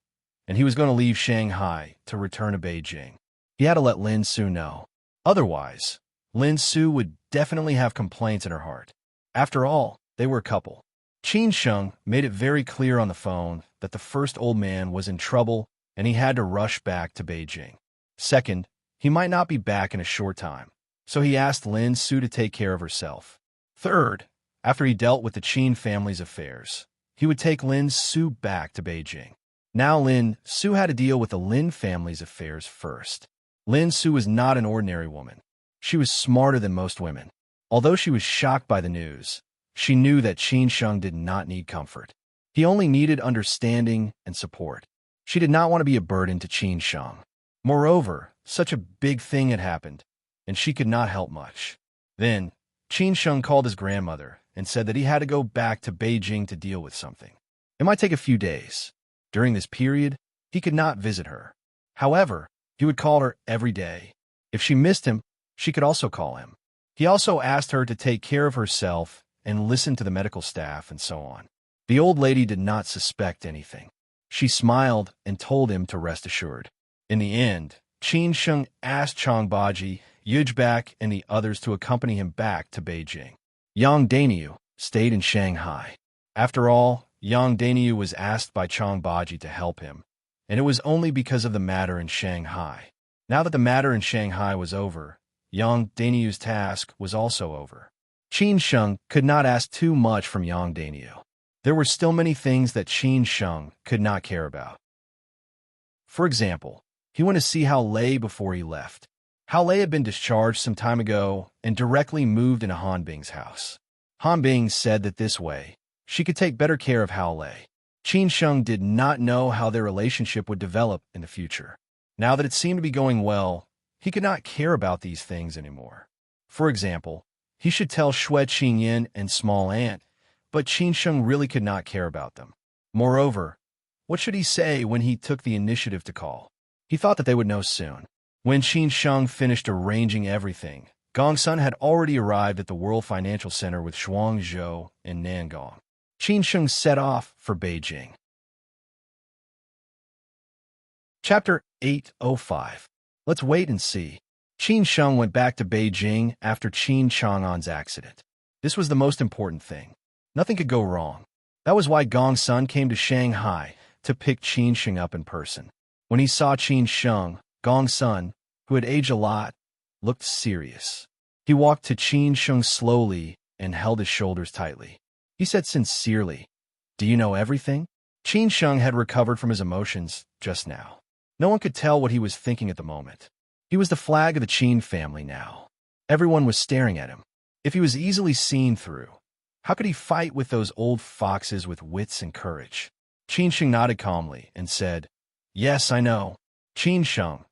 and he was going to leave Shanghai to return to Beijing. He had to let Lin Su know. Otherwise, Lin Su would definitely have complaints in her heart. After all, they were a couple. Qin Sheng made it very clear on the phone that the first old man was in trouble and he had to rush back to Beijing. Second, he might not be back in a short time, so he asked Lin Su to take care of herself. Third, after he dealt with the Qin family's affairs, he would take Lin Su back to Beijing. Now Lin Su had to deal with the Lin family's affairs first. Lin Su was not an ordinary woman. She was smarter than most women. Although she was shocked by the news, she knew that Qin Sheng did not need comfort. He only needed understanding and support. She did not want to be a burden to Qin Sheng. Moreover, such a big thing had happened, and she could not help much. Then, Qin Sheng called his grandmother and said that he had to go back to Beijing to deal with something. It might take a few days. During this period, he could not visit her. However, he would call her every day. If she missed him, she could also call him. He also asked her to take care of herself and listen to the medical staff and so on. The old lady did not suspect anything. She smiled and told him to rest assured. In the end, Qin Sheng asked Changbaji, Yujbak, and the others to accompany him back to Beijing. Yang Dainyu stayed in Shanghai. After all, Yang Dainyu was asked by Changbaji to help him, and it was only because of the matter in Shanghai. Now that the matter in Shanghai was over, Yang Dainyu's task was also over. Qin Sheng could not ask too much from Yang Dainyu. There were still many things that Qin Sheng could not care about. For example, he went to see Hao Lei before he left. Hao Lei had been discharged some time ago and directly moved into Han Bing's house. Han Bing said that this way, she could take better care of Hao Lei. Qin Sheng did not know how their relationship would develop in the future. Now that it seemed to be going well, he could not care about these things anymore. For example, he should tell Xue Qingyan and Small Ant, but Qin Sheng really could not care about them. Moreover, what should he say when he took the initiative to call? He thought that they would know soon. When Qin Sheng finished arranging everything, Gong Sun had already arrived at the World Financial Center with Zhuangzhou and Nangong. Qin Sheng set off for Beijing. Chapter 805. Let's wait and see. Qin Sheng went back to Beijing after Qin Chang'an's accident. This was the most important thing. Nothing could go wrong. That was why Gong Sun came to Shanghai to pick Qin Sheng up in person. When he saw Qin Sheng, Gong Sun, who had aged a lot, looked serious. He walked to Qin Sheng slowly and held his shoulders tightly. He said sincerely, "Do you know everything?" Qin Sheng had recovered from his emotions just now. No one could tell what he was thinking at the moment. He was the flag of the Qin family now. Everyone was staring at him. If he was easily seen through, how could he fight with those old foxes with wits and courage? Qin Sheng nodded calmly and said, "Yes, I know. Qin Sheng,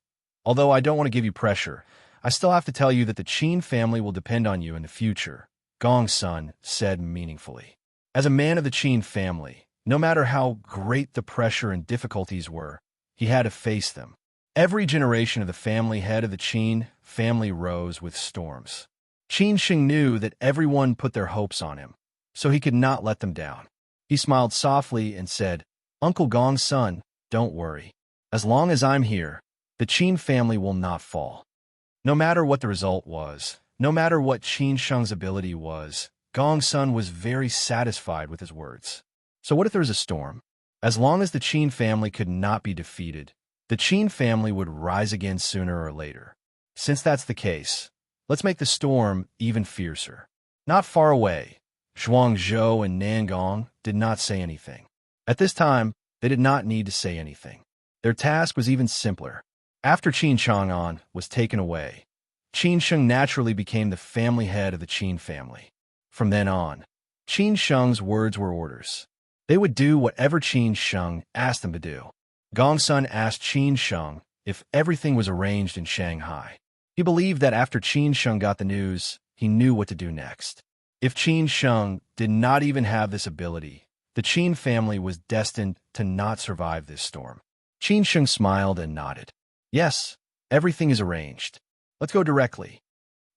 although I don't want to give you pressure, I still have to tell you that the Qin family will depend on you in the future," Gong Sun said meaningfully. As a man of the Qin family, no matter how great the pressure and difficulties were, he had to face them. Every generation of the family head of the Qin family rose with storms. Qin Sheng knew that everyone put their hopes on him, so he could not let them down. He smiled softly and said, "Uncle Gong Sun, don't worry. As long as I'm here, the Qin family will not fall." No matter what the result was, no matter what Qin Sheng's ability was, Gong Sun was very satisfied with his words. So what if there was a storm? As long as the Qin family could not be defeated, the Qin family would rise again sooner or later. Since that's the case, let's make the storm even fiercer. Not far away, Zhuangzhou and Nangong did not say anything. At this time, they did not need to say anything. Their task was even simpler. After Qin Chang'an was taken away, Qin Sheng naturally became the family head of the Qin family. From then on, Qin Sheng's words were orders. They would do whatever Qin Sheng asked them to do. Gong Sun asked Qin Sheng if everything was arranged in Shanghai. He believed that after Qin Sheng got the news, he knew what to do next. If Qin Sheng did not even have this ability, the Qin family was destined to not survive this storm. Qin Sheng smiled and nodded. "Yes, everything is arranged. Let's go directly."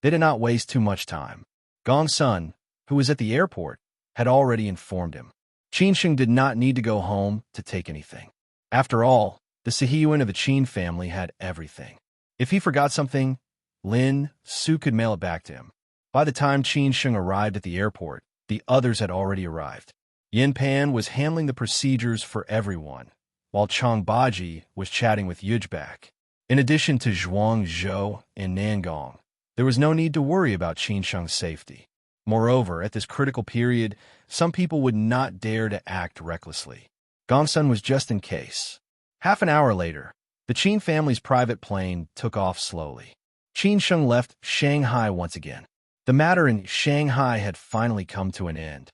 They did not waste too much time. Gong Sun, who was at the airport, had already informed him. Qin Sheng did not need to go home to take anything. After all, the Sihiyuan of the Qin family had everything. If he forgot something, Lin Su could mail it back to him. By the time Qin Sheng arrived at the airport, the others had already arrived. Yin Pan was handling the procedures for everyone, while Changbaji was chatting with Yujbak. In addition to Zhuangzhou and Nangong, there was no need to worry about Qin Sheng's safety. Moreover, at this critical period, some people would not dare to act recklessly. Gong Sun was just in case. Half an hour later, the Qin family's private plane took off slowly. Qin Sheng left Shanghai once again. The matter in Shanghai had finally come to an end.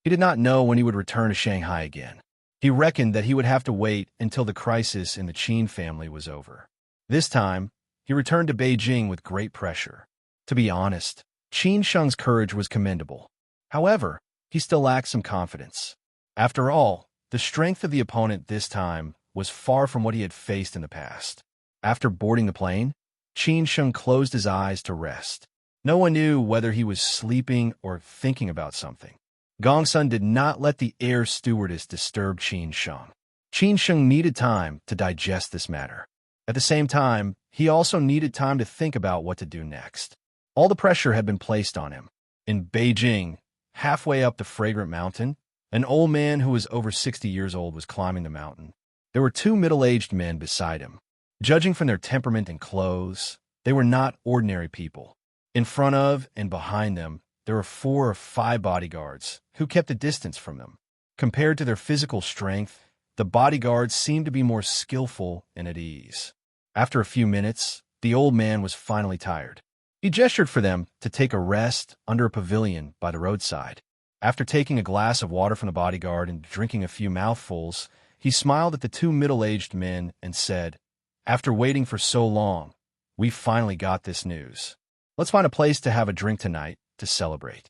He did not know when he would return to Shanghai again. He reckoned that he would have to wait until the crisis in the Qin family was over. This time, he returned to Beijing with great pressure. To be honest, Qin Sheng's courage was commendable. However, he still lacked some confidence. After all, the strength of the opponent this time was far from what he had faced in the past. After boarding the plane, Qin Sheng closed his eyes to rest. No one knew whether he was sleeping or thinking about something. Gongsun did not let the air stewardess disturb Qin Sheng. Qin Sheng needed time to digest this matter. At the same time, he also needed time to think about what to do next. All the pressure had been placed on him. In Beijing, halfway up the fragrant mountain, an old man who was over 60 years old was climbing the mountain. There were two middle-aged men beside him. Judging from their temperament and clothes, they were not ordinary people. In front of and behind them, there were 4 or 5 bodyguards who kept a distance from them. Compared to their physical strength, the bodyguards seemed to be more skillful and at ease. After a few minutes, the old man was finally tired. He gestured for them to take a rest under a pavilion by the roadside. After taking a glass of water from the bodyguard and drinking a few mouthfuls, he smiled at the two middle-aged men and said, "After waiting for so long, we finally got this news. Let's find a place to have a drink tonight to celebrate."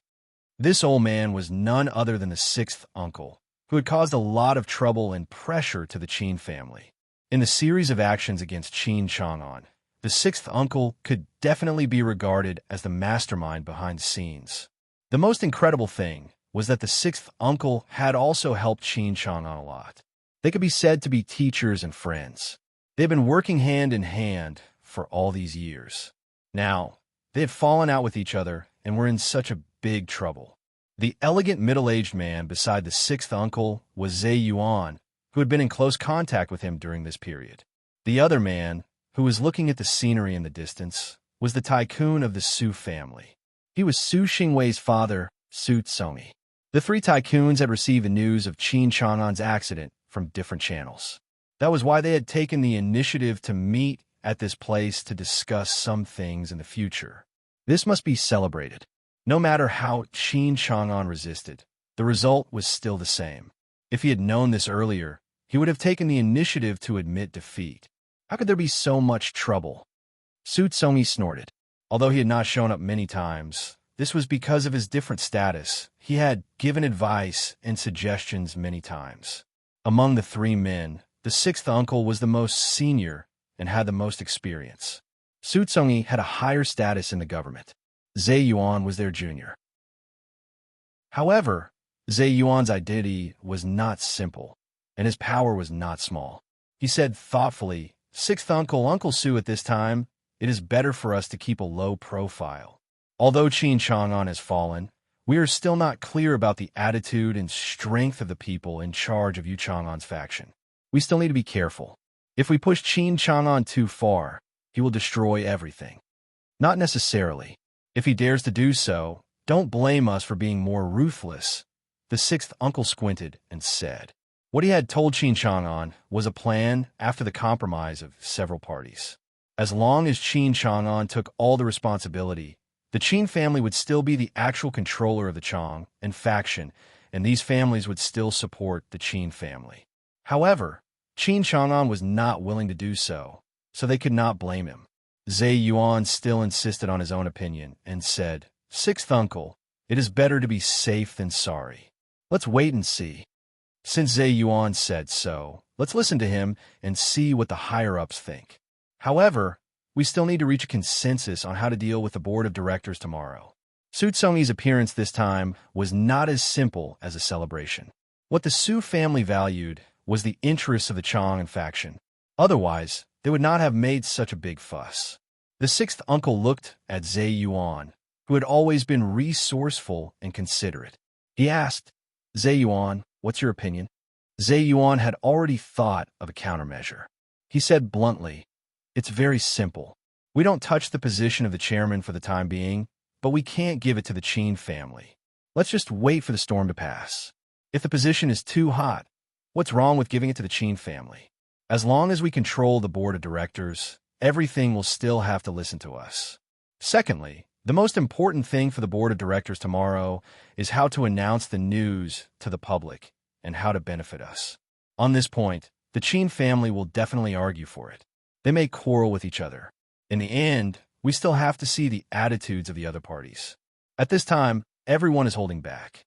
This old man was none other than the 6th uncle, who had caused a lot of trouble and pressure to the Qin family. In the series of actions against Qin Chang'an, the 6th uncle could definitely be regarded as the mastermind behind the scenes. The most incredible thing was that the 6th uncle had also helped Qin Chang'an a lot. They could be said to be teachers and friends. They had been working hand in hand for all these years. Now, they had fallen out with each other and were in such a big trouble. The elegant middle-aged man beside the 6th uncle was Zhe Yuan, who had been in close contact with him during this period. The other man, who was looking at the scenery in the distance, was the tycoon of the Su family. He was Su Xingwei's father, Su Tsongi. The 3 tycoons had received the news of Qin Chang'an's accident from different channels. That was why they had taken the initiative to meet at this place to discuss some things in the future. This must be celebrated. No matter how Qin Chang'an resisted, the result was still the same. If he had known this earlier, he would have taken the initiative to admit defeat. How could there be so much trouble? Su Tsongi snorted. Although he had not shown up many times, this was because of his different status. He had given advice and suggestions many times. Among the 3 men, the 6th uncle was the most senior and had the most experience. Su Tsongi had a higher status in the government. Zhe Yuan was their junior. However, Zhe Yuan's identity was not simple, and his power was not small. He said thoughtfully, "6th uncle, Uncle Su, at this time, it is better for us to keep a low profile. Although Qin Chang'an has fallen, we are still not clear about the attitude and strength of the people in charge of Yu Chang'an's faction. We still need to be careful. If we push Qin Chang'an too far, he will destroy everything." "Not necessarily. If he dares to do so, don't blame us for being more ruthless," the 6th uncle squinted and said. What he had told Qin Chang'an was a plan after the compromise of several parties. As long as Qin Chang'an took all the responsibility, the Qin family would still be the actual controller of the Chang and faction, and these families would still support the Qin family. However, Qin Chang'an was not willing to do so, so they could not blame him. Zhe Yuan still insisted on his own opinion and said, "6th uncle, it is better to be safe than sorry. Let's wait and see." Since Zhe Yuan said so, let's listen to him and see what the higher-ups think. However, we still need to reach a consensus on how to deal with the board of directors tomorrow. Su Tsongi's appearance this time was not as simple as a celebration. What the Su family valued was the interests of the Chang and faction. Otherwise, they would not have made such a big fuss. The 6th uncle looked at Zhe Yuan, who had always been resourceful and considerate. He asked, "Zhe Yuan, what's your opinion?" Zhe Yuan had already thought of a countermeasure. He said bluntly, "It's very simple. We don't touch the position of the chairman for the time being, but we can't give it to the Qin family. Let's just wait for the storm to pass. If the position is too hot, what's wrong with giving it to the Qin family? As long as we control the board of directors, everything will still have to listen to us. Secondly, The most important thing for the board of directors tomorrow is how to announce the news to the public and how to benefit us. On this point, the Qin family will definitely argue for it. They may quarrel with each other. In the end, we still have to see the attitudes of the other parties. At this time, everyone is holding back.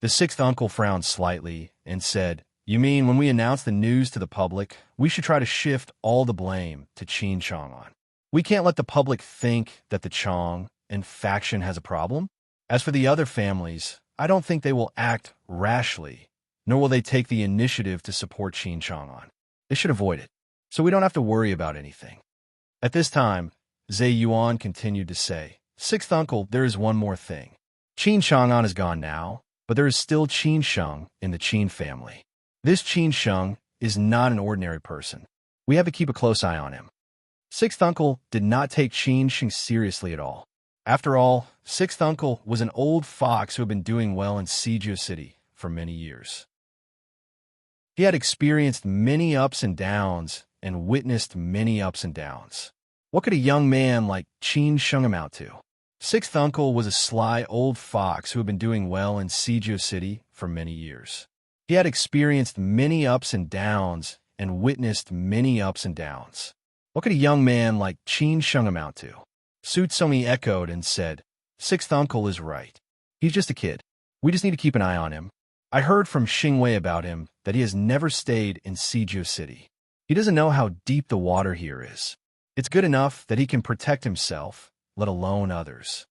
The sixth uncle frowned slightly and said, "You mean when we announce the news to the public, we should try to shift all the blame to Qin Chang'an? We can't let the public think that the Chang and faction has a problem? As for the other families, I don't think they will act rashly, nor will they take the initiative to support Qin Chang'an. They should avoid it, so we don't have to worry about anything." At this time, Zhe Yuan continued to say, "Sixth uncle, there is one more thing. Qin Chang'an is gone now, but there is still Qin Sheng in the Qin family. This Qin Sheng is not an ordinary person. We have to keep a close eye on him." Sixth uncle did not take Qin Sheng seriously at all. After all, sixth uncle was an old fox who had been doing well in Sijia City for many years. He had experienced many ups and downs and witnessed many ups and downs. What could a young man like Qin Sheng amount to? Sixth uncle was a sly old fox who had been doing well in Sijia City for many years. He had experienced many ups and downs and witnessed many ups and downs. What could a young man like Qin Sheng amount to? Su Tsomi echoed and said, "Sixth uncle is right. He's just a kid. We just need to keep an eye on him. I heard from Xingwei about him that he has never stayed in Sijia City. He doesn't know how deep the water here is. It's good enough that he can protect himself, let alone others."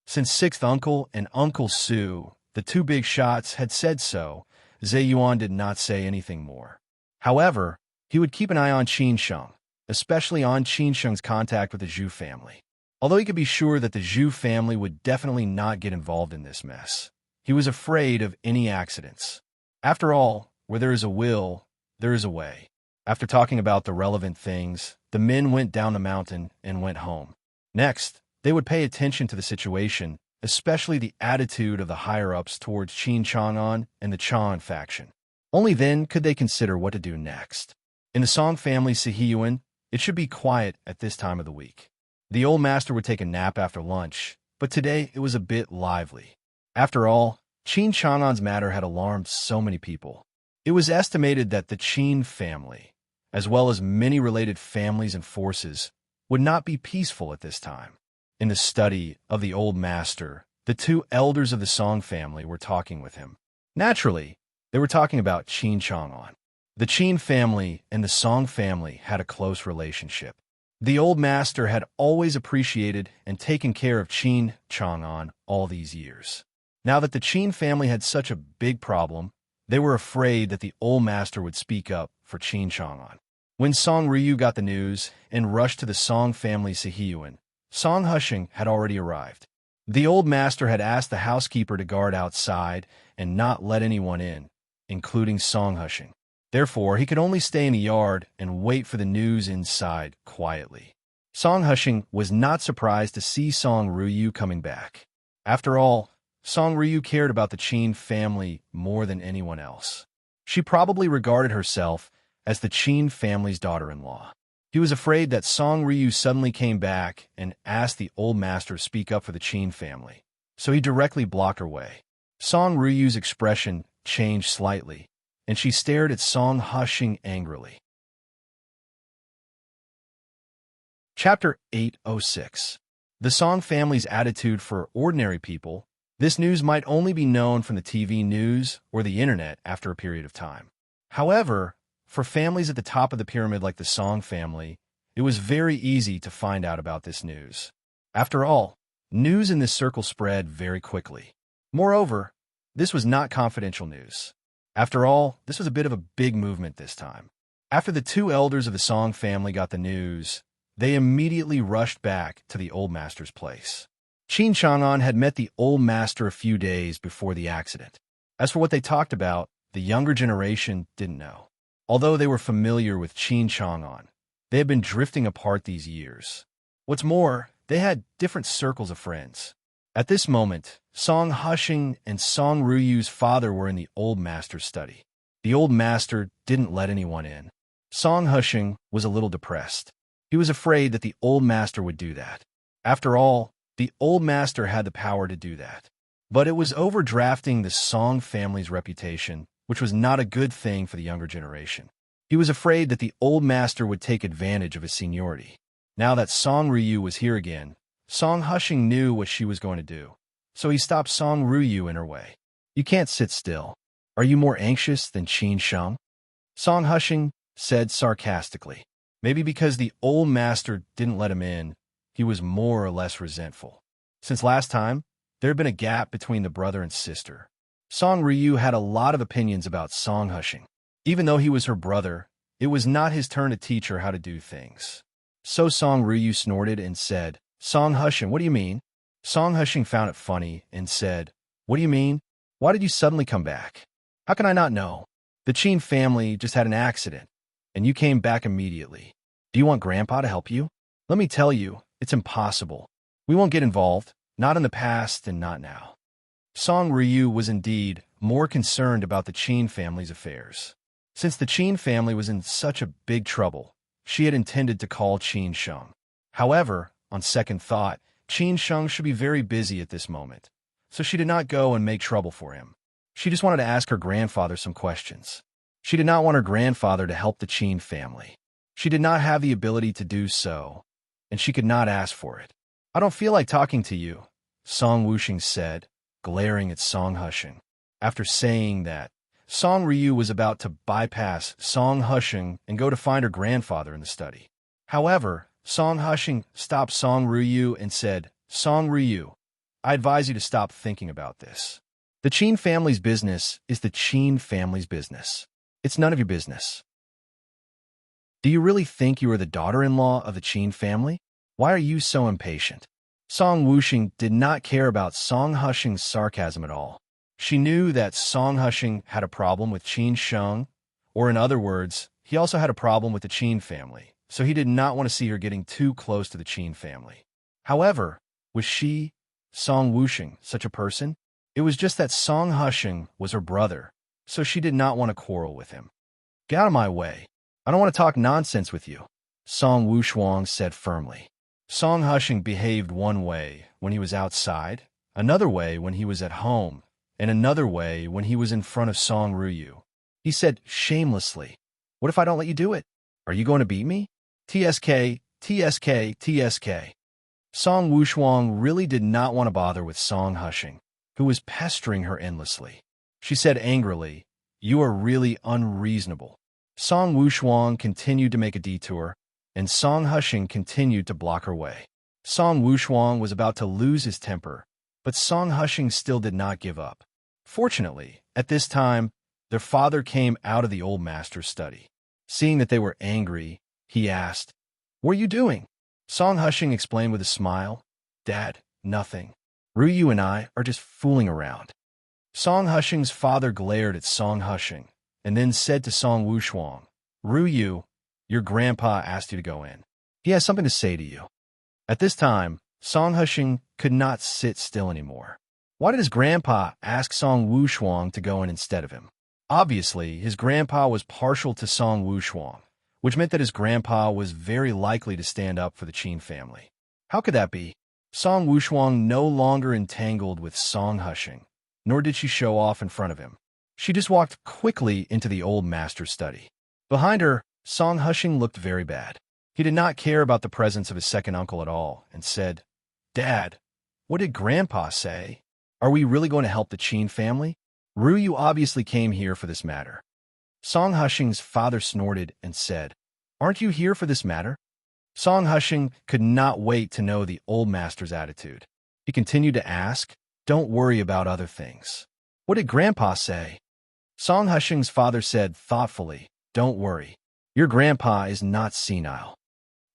Since sixth uncle and Uncle Su, the two big shots, had said so, Zhe Yuan did not say anything more. However, he would keep an eye on Qin Sheng, especially on Qin Sheng's contact with the Zhu family. Although he could be sure that the Zhu family would definitely not get involved in this mess, he was afraid of any accidents. After all, where there is a will, there is a way. After talking about the relevant things, the men went down the mountain and went home. Next, they would pay attention to the situation, especially the attitude of the higher-ups towards Qin Chang'an and the Chang'an faction. Only then could they consider what to do next. In the Song family Sihiyuan, it should be quiet at this time of the week. The old master would take a nap after lunch, but today it was a bit lively. After all, Qin Chang'an's matter had alarmed so many people. It was estimated that the Qin family, as well as many related families and forces, would not be peaceful at this time. In the study of the old master, the two elders of the Song family were talking with him. Naturally, they were talking about Qin Chang'an. The Qin family and the Song family had a close relationship. The old master had always appreciated and taken care of Qin Chang'an all these years. Now that the Qin family had such a big problem, they were afraid that the old master would speak up for Qin Chang'an. When Song Ryu got the news and rushed to the Song family Sihiyuan, Song Husheng had already arrived. The old master had asked the housekeeper to guard outside and not let anyone in, including Song Husheng. Therefore, he could only stay in the yard and wait for the news inside quietly. Song Husheng was not surprised to see Song Ryu coming back. After all, Song Ryu cared about the Qin family more than anyone else. She probably regarded herself as the Qin family's daughter-in-law. He was afraid that Song Ryu suddenly came back and asked the old master to speak up for the Qin family, so he directly blocked her way. Song Ryu's expression changed slightly, and she stared at Song Husheng angrily. Chapter 806. The Song family's attitude for ordinary people. This news might only be known from the TV news or the internet after a period of time. However, for families at the top of the pyramid like the Song family, it was very easy to find out about this news. After all, news in this circle spread very quickly. Moreover, this was not confidential news. After all, this was a bit of a big movement this time. After the two elders of the Song family got the news, they immediately rushed back to the old master's place. Qin Chang'an had met the old master a few days before the accident. As for what they talked about, the younger generation didn't know. Although they were familiar with Qin Chang'an, they had been drifting apart these years. What's more, they had different circles of friends. At this moment, Song Husheng and Song Ryu's father were in the old master's study. The old master didn't let anyone in. Song Husheng was a little depressed. He was afraid that the old master would do that. After all, The old master had the power to do that. But it was overdrafting the Song family's reputation, which was not a good thing for the younger generation. He was afraid that the old master would take advantage of his seniority. Now that Song Ryu was here again, Song Hushing knew what she was going to do. So he stopped Song Ryu in her way. You can't sit still. Are you more anxious than Qin Sheng? Song Hushing said sarcastically. Maybe because the old master didn't let him in, he was more or less resentful. Since last time, there had been a gap between the brother and sister. Song Ryu had a lot of opinions about Song Hushing. Even though he was her brother, it was not his turn to teach her how to do things. So Song Ryu snorted and said, Song Hushing, what do you mean? Song Hushing found it funny and said, What do you mean? Why did you suddenly come back? How can I not know? The Qin family just had an accident, and you came back immediately. Do you want Grandpa to help you? Let me tell you, it's impossible. We won't get involved, not in the past and not now. Song Ryu was indeed more concerned about the Qin family's affairs. Since the Qin family was in such a big trouble, she had intended to call Qin Sheng. However, on second thought, Qin Sheng should be very busy at this moment, so she did not go and make trouble for him. She just wanted to ask her grandfather some questions. She did not want her grandfather to help the Qin family. She did not have the ability to do so, and she could not ask for it. I don't feel like talking to you, Song Wuxing said, glaring at Song Hushing. After saying that, Song Ryu was about to bypass Song Hushing and go to find her grandfather in the study. However, Song Hushing stopped Song Ryu and said, Song Ryu, I advise you to stop thinking about this. The Qin family's business is the Qin family's business. It's none of your business. Do you really think you are the daughter-in-law of the Qin family? Why are you so impatient? Song Wuxing did not care about Song Hushing's sarcasm at all. She knew that Song Hushing had a problem with Qin Sheng, or in other words, he also had a problem with the Qin family, so he did not want to see her getting too close to the Qin family. However, was she, Song Wuxing, such a person? It was just that Song Hushing was her brother, so she did not want to quarrel with him. Get out of my way. I don't want to talk nonsense with you, Song Wuxuang said firmly. Song Hushing behaved one way when he was outside, another way when he was at home, and another way when he was in front of Song Ryu. He said shamelessly, What if I don't let you do it? Are you going to beat me? TSK, TSK, TSK. Song Wuxuang really did not want to bother with Song Hushing, who was pestering her endlessly. She said angrily, You are really unreasonable. Song Wuxuang continued to make a detour, and Song Hushing continued to block her way. Song Wuxuang was about to lose his temper, but Song Hushing still did not give up. Fortunately, at this time, their father came out of the old master's study. Seeing that they were angry, he asked, What are you doing? Song Hushing explained with a smile, Dad, nothing. Ryu and I are just fooling around. Song Hushing's father glared at Song Hushing, and then said to Song Wuxuang, Ryu, your grandpa asked you to go in. He has something to say to you. At this time, Song Hushing could not sit still anymore. Why did his grandpa ask Song Wuxuang to go in instead of him? Obviously, his grandpa was partial to Song Wuxuang, which meant that his grandpa was very likely to stand up for the Qin family. How could that be? Song Wuxuang no longer entangled with Song Hushing, nor did she show off in front of him. She just walked quickly into the old master's study. Behind her, Song Hushing looked very bad. He did not care about the presence of his second uncle at all, and said, Dad, what did Grandpa say? Are we really going to help the Qin family? Ryu obviously came here for this matter. Song Hushing's father snorted and said, Aren't you here for this matter? Song Hushing could not wait to know the old master's attitude. He continued to ask, Don't worry about other things. What did Grandpa say? Song Hushing's father said thoughtfully, Don't worry. Your grandpa is not senile.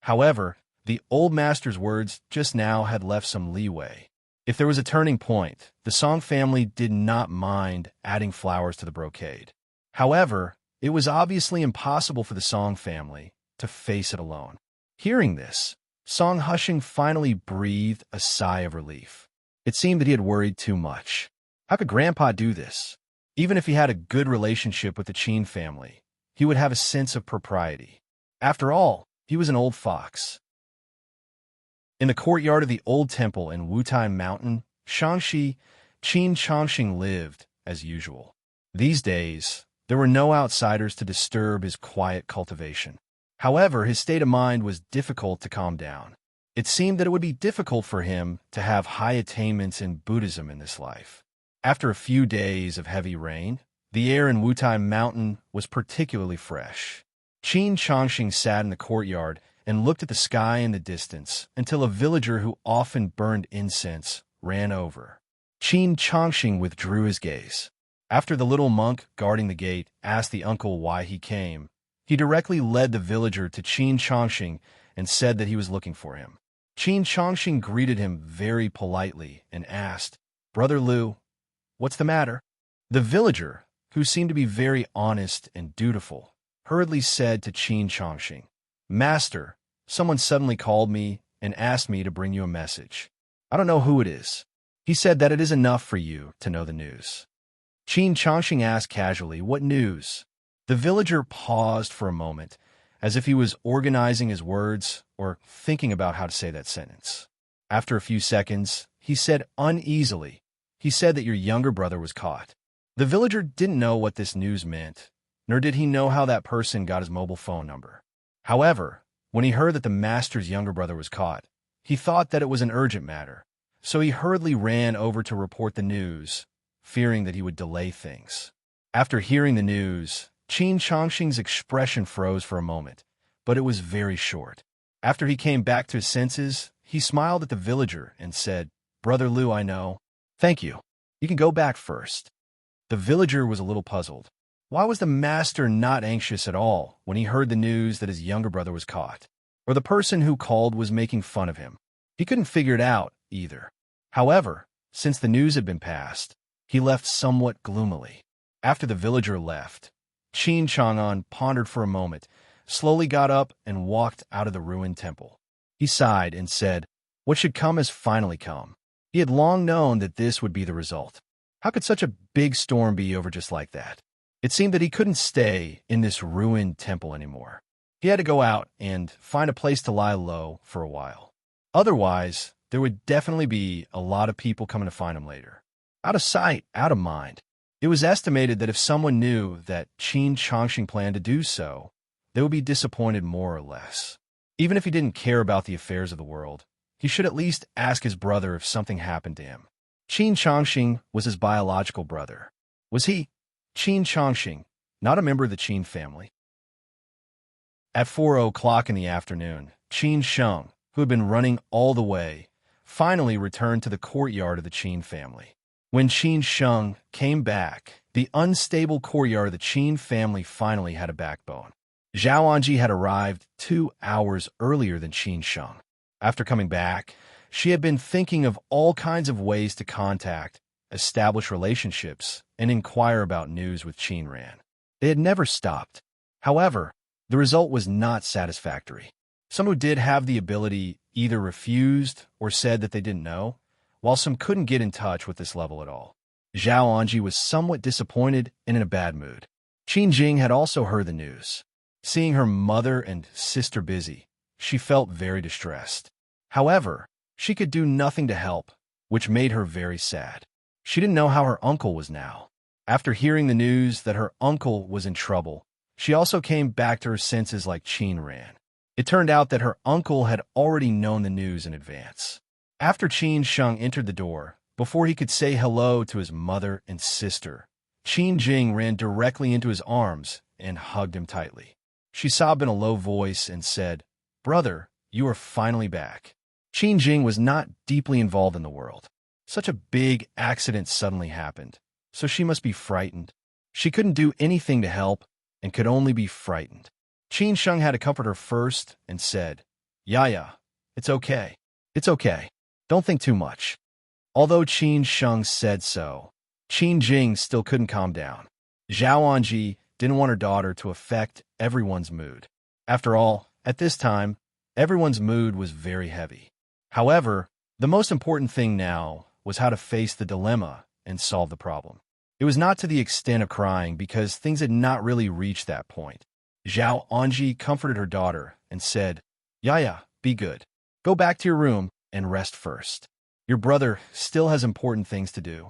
However, the old master's words just now had left some leeway. If there was a turning point, the Song family did not mind adding flowers to the brocade. However, it was obviously impossible for the Song family to face it alone. Hearing this, Song Hushing finally breathed a sigh of relief. It seemed that he had worried too much. How could Grandpa do this? Even if he had a good relationship with the Qin family, he would have a sense of propriety. After all, he was an old fox. In the courtyard of the old temple in Wutai Mountain, Shangxi, Qin Changxing lived as usual. These days, there were no outsiders to disturb his quiet cultivation. However, his state of mind was difficult to calm down. It seemed that it would be difficult for him to have high attainments in Buddhism in this life. After a few days of heavy rain, the air in Wutai Mountain was particularly fresh. Qin Changxing sat in the courtyard and looked at the sky in the distance until a villager who often burned incense ran over. Qin Changxing withdrew his gaze. After the little monk guarding the gate asked the uncle why he came, he directly led the villager to Qin Changxing and said that he was looking for him. Qin Changxing greeted him very politely and asked, "Brother Liu, what's the matter?" The villager, who seemed to be very honest and dutiful, hurriedly said to Qin Changxing, "Master, someone suddenly called me and asked me to bring you a message. I don't know who it is. He said that it is enough for you to know the news." Qin Changxing asked casually, "What news?" The villager paused for a moment, as if he was organizing his words or thinking about how to say that sentence. After a few seconds, he said uneasily, "He said that your younger brother was caught." The villager didn't know what this news meant, nor did he know how that person got his mobile phone number. However, when he heard that the master's younger brother was caught, he thought that it was an urgent matter, so he hurriedly ran over to report the news, fearing that he would delay things. After hearing the news, Qin Changxing's expression froze for a moment, but it was very short. After he came back to his senses, he smiled at the villager and said, "Brother Liu, I know. Thank you. You can go back first." The villager was a little puzzled. Why was the master not anxious at all when he heard the news that his younger brother was caught? Or the person who called was making fun of him? He couldn't figure it out either. However, since the news had been passed, he left somewhat gloomily. After the villager left, Qin Chang'an pondered for a moment, slowly got up and walked out of the ruined temple. He sighed and said, "What should come has finally come." He had long known that this would be the result. How could such a big storm be over just like that? It seemed that he couldn't stay in this ruined temple anymore. He had to go out and find a place to lie low for a while. Otherwise, there would definitely be a lot of people coming to find him later. Out of sight, out of mind. It was estimated that if someone knew that Qin Changxing planned to do so, they would be disappointed more or less. Even if he didn't care about the affairs of the world, he should at least ask his brother if something happened to him. Qin Changxing was his biological brother. Was he, Qin Changxing, not a member of the Qin family? At 4:00 in the afternoon, Qin Sheng, who had been running all the way, finally returned to the courtyard of the Qin family. When Qin Sheng came back, the unstable courtyard of the Qin family finally had a backbone. Zhao Anji had arrived 2 hours earlier than Qin Sheng. After coming back, she had been thinking of all kinds of ways to contact, establish relationships, and inquire about news with Qin Ran. They had never stopped. However, the result was not satisfactory. Some who did have the ability either refused or said that they didn't know, while some couldn't get in touch with this level at all. Zhao Anji was somewhat disappointed and in a bad mood. Qin Jing had also heard the news. Seeing her mother and sister busy, she felt very distressed. However, she could do nothing to help, which made her very sad. She didn't know how her uncle was now. After hearing the news that her uncle was in trouble, she also came back to her senses like Qin Ran. It turned out that her uncle had already known the news in advance. After Qin Sheng entered the door, before he could say hello to his mother and sister, Qin Jing ran directly into his arms and hugged him tightly. She sobbed in a low voice and said, "Brother, you are finally back." Qin Jing was not deeply involved in the world. Such a big accident suddenly happened, so she must be frightened. She couldn't do anything to help and could only be frightened. Qin Sheng had to comfort her first and said, "Yaya, it's okay. It's okay. Don't think too much." Although Qin Sheng said so, Qin Jing still couldn't calm down. Zhao Anji didn't want her daughter to affect everyone's mood. After all, at this time, everyone's mood was very heavy. However, the most important thing now was how to face the dilemma and solve the problem. It was not to the extent of crying because things had not really reached that point. Zhao Anji comforted her daughter and said, "Yaya, be good. Go back to your room and rest first. Your brother still has important things to do."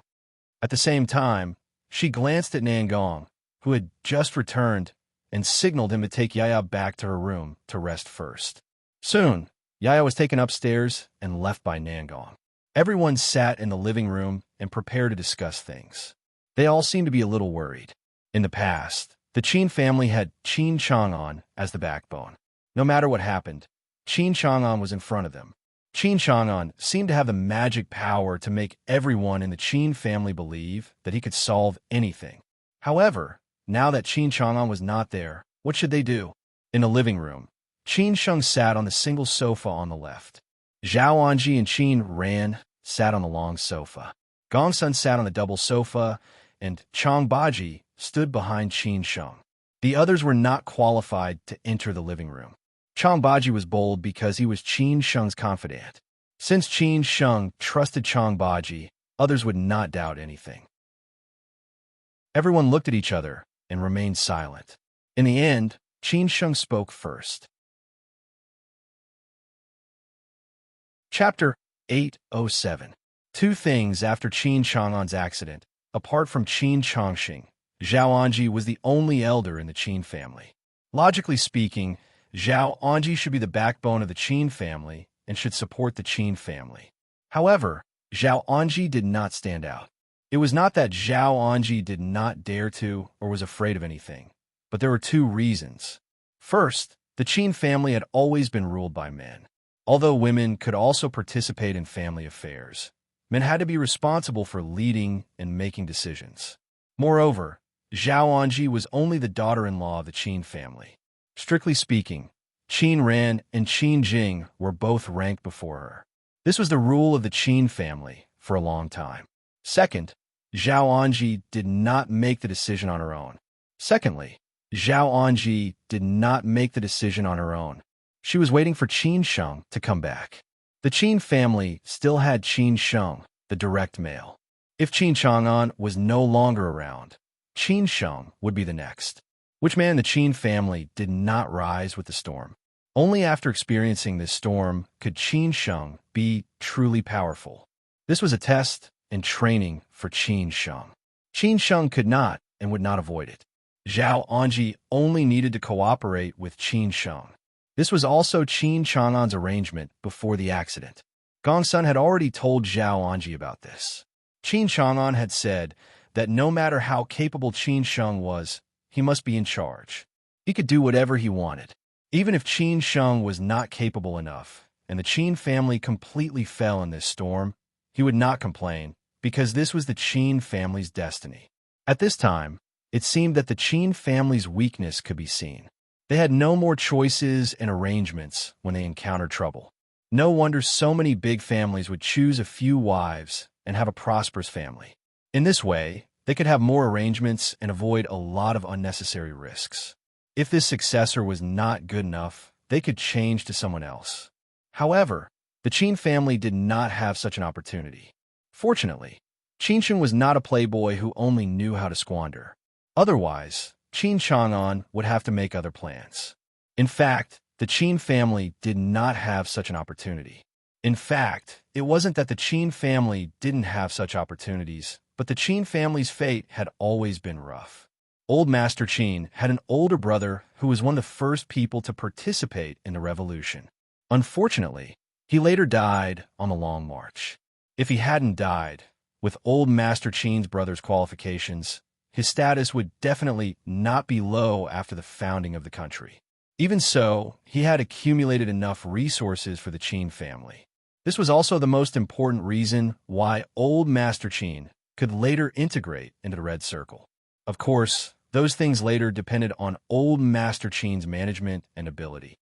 At the same time, she glanced at Nangong, who had just returned, and signaled him to take Yaya back to her room to rest first. Soon, Yaya was taken upstairs and left by Nangong. Everyone sat in the living room and prepared to discuss things. They all seemed to be a little worried. In the past, the Qin family had Qin Chang'an as the backbone. No matter what happened, Qin Chang'an was in front of them. Qin Chang'an seemed to have the magic power to make everyone in the Qin family believe that he could solve anything. However, now that Qin Chang'an was not there, what should they do? In the living room, Qin Sheng sat on the single sofa on the left. Zhao Anji and Qin Ran sat on the long sofa. Gongsun sat on the double sofa, and Chang Baji stood behind Qin Sheng. The others were not qualified to enter the living room. Chang Baji was bold because he was Qin Sheng's confidant. Since Qin Sheng trusted Chang Baji, others would not doubt anything. Everyone looked at each other and remained silent. In the end, Qin Sheng spoke first. Chapter 807. 2 things after Qin Chang'an's accident. Apart from Qin Changxing, Zhao Anji was the only elder in the Qin family. Logically speaking, Zhao Anji should be the backbone of the Qin family and should support the Qin family. However, Zhao Anji did not stand out. It was not that Zhao Anji did not dare to or was afraid of anything, but there were 2 reasons. First, the Qin family had always been ruled by men. Although women could also participate in family affairs, men had to be responsible for leading and making decisions. Moreover, Zhao Anji was only the daughter-in-law of the Qin family. Strictly speaking, Qin Ran and Qin Jing were both ranked before her. This was the rule of the Qin family for a long time. Second, Zhao Anji did not make the decision on her own. She was waiting for Qin Sheng to come back. The Qin family still had Qin Sheng, the direct male. If Qin Chang'an was no longer around, Qin Sheng would be the next. Which man in the Qin family did not rise with the storm? Only after experiencing this storm could Qin Sheng be truly powerful. This was a test and training for Qin Sheng. Qin Sheng could not and would not avoid it. Zhao Anji only needed to cooperate with Qin Sheng. This was also Qin Chang'an's arrangement before the accident. Gongsun had already told Zhao Anji about this. Qin Chang'an had said that no matter how capable Qin Sheng was, he must be in charge. He could do whatever he wanted. Even if Qin Sheng was not capable enough, and the Qin family completely fell in this storm, he would not complain, because this was the Qin family's destiny. At this time, it seemed that the Qin family's weakness could be seen. They had no more choices and arrangements when they encountered trouble. No wonder so many big families would choose a few wives and have a prosperous family. In this way, they could have more arrangements and avoid a lot of unnecessary risks. If this successor was not good enough, they could change to someone else. However, the Qin family did not have such an opportunity. Fortunately, Qin Sheng was not a playboy who only knew how to squander. Otherwise, Qin Chang'an would have to make other plans. In fact, the Qin family did not have such an opportunity. In fact, it wasn't that the Qin family didn't have such opportunities, but the Qin family's fate had always been rough. Old Master Qin had an older brother who was one of the first people to participate in the revolution. Unfortunately, he later died on the Long March. If he hadn't died, with Old Master Qin's brother's qualifications, his status would definitely not be low after the founding of the country. Even so, he had accumulated enough resources for the Qin family. This was also the most important reason why Old Master Qin could later integrate into the Red Circle. Of course, those things later depended on Old Master Qin's management and ability.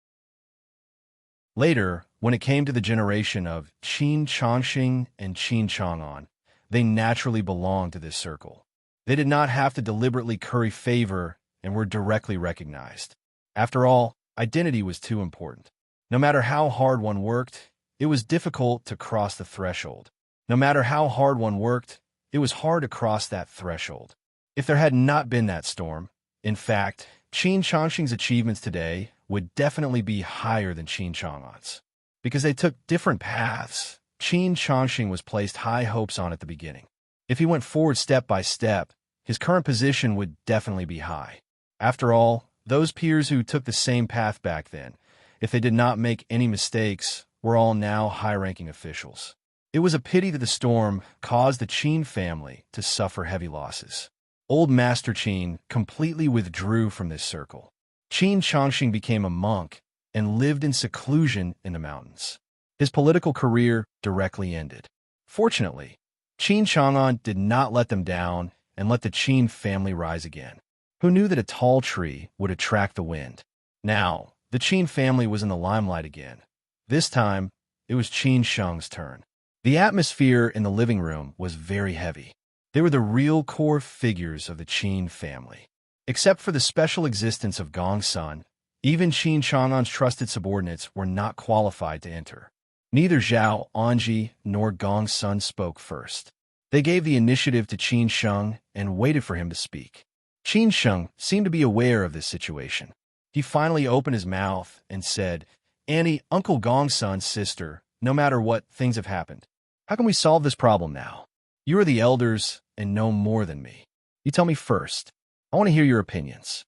Later, when it came to the generation of Qin Changxing and Qin Chang'an, they naturally belonged to this circle. They did not have to deliberately curry favor and were directly recognized. After all, identity was too important. No matter how hard one worked, it was difficult to cross the threshold. No matter how hard one worked, it was hard to cross that threshold. If there had not been that storm, in fact, Qin Changxing's achievements today would definitely be higher than Qin Chang'an's. because they took different paths. Qin Changxing was placed high hopes on at the beginning. If he went forward step by step, his current position would definitely be high. After all, those peers who took the same path back then, if they did not make any mistakes, were all now high-ranking officials. It was a pity that the storm caused the Qin family to suffer heavy losses. Old Master Qin completely withdrew from this circle. Qin Changxing became a monk and lived in seclusion in the mountains. His political career directly ended. Fortunately, Qin Chang'an did not let them down and let the Qin family rise again. Who knew that a tall tree would attract the wind? Now, the Qin family was in the limelight again. This time, it was Qin Sheng's turn. The atmosphere in the living room was very heavy. They were the real core figures of the Qin family. Except for the special existence of Gongsun, even Qin Chang'an's trusted subordinates were not qualified to enter. Neither Zhao Anji nor Gongsun spoke first. They gave the initiative to Qin Sheng and waited for him to speak. Qin Sheng seemed to be aware of this situation. He finally opened his mouth and said, "Annie, Uncle Gongsun's sister, no matter what, things have happened. How can we solve this problem now? You are the elders and know more than me. You tell me first. I want to hear your opinions."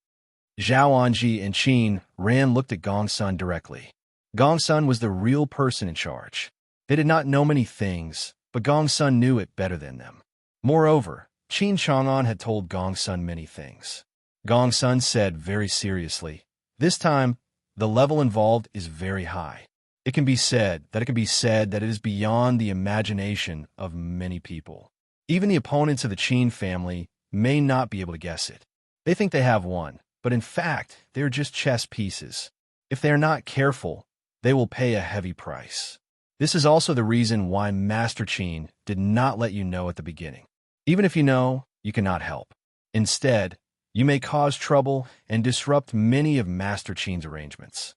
Zhao Anji and Qin Ran looked at Gongsun directly. Gongsun was the real person in charge. They did not know many things, but Gongsun knew it better than them. Moreover, Qin Chang'an had told Gongsun many things. Gongsun said very seriously, "This time, the level involved is very high. It can be said that it is beyond the imagination of many people. Even the opponents of the Qin family may not be able to guess it. They think they have won, but in fact, they are just chess pieces. If they are not careful, they will pay a heavy price. This is also the reason why Master Qin did not let you know at the beginning. Even if you know, you cannot help. Instead, you may cause trouble and disrupt many of Master Qin's arrangements."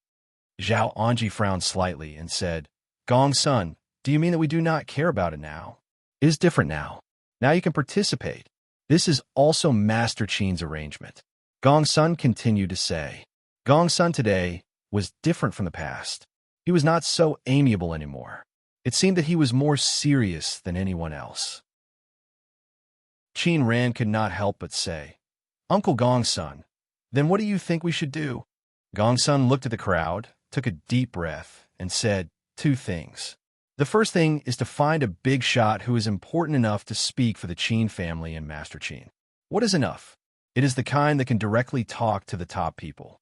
Zhao Anji frowned slightly and said, "Gongsun, do you mean that we do not care about it now? It is different now. Now you can participate. This is also Master Qin's arrangement." Gongsun continued to say, "Gongsun today was different from the past. He was not so amiable anymore. It seemed that he was more serious than anyone else." Qin Ran could not help but say, "Uncle Gongsun, then what do you think we should do?" Gongsun looked at the crowd, took a deep breath, and said, "Two things. The first thing is to find a big shot who is important enough to speak for the Qin family and Master Qin. What is enough? It is the kind that can directly talk to the top people."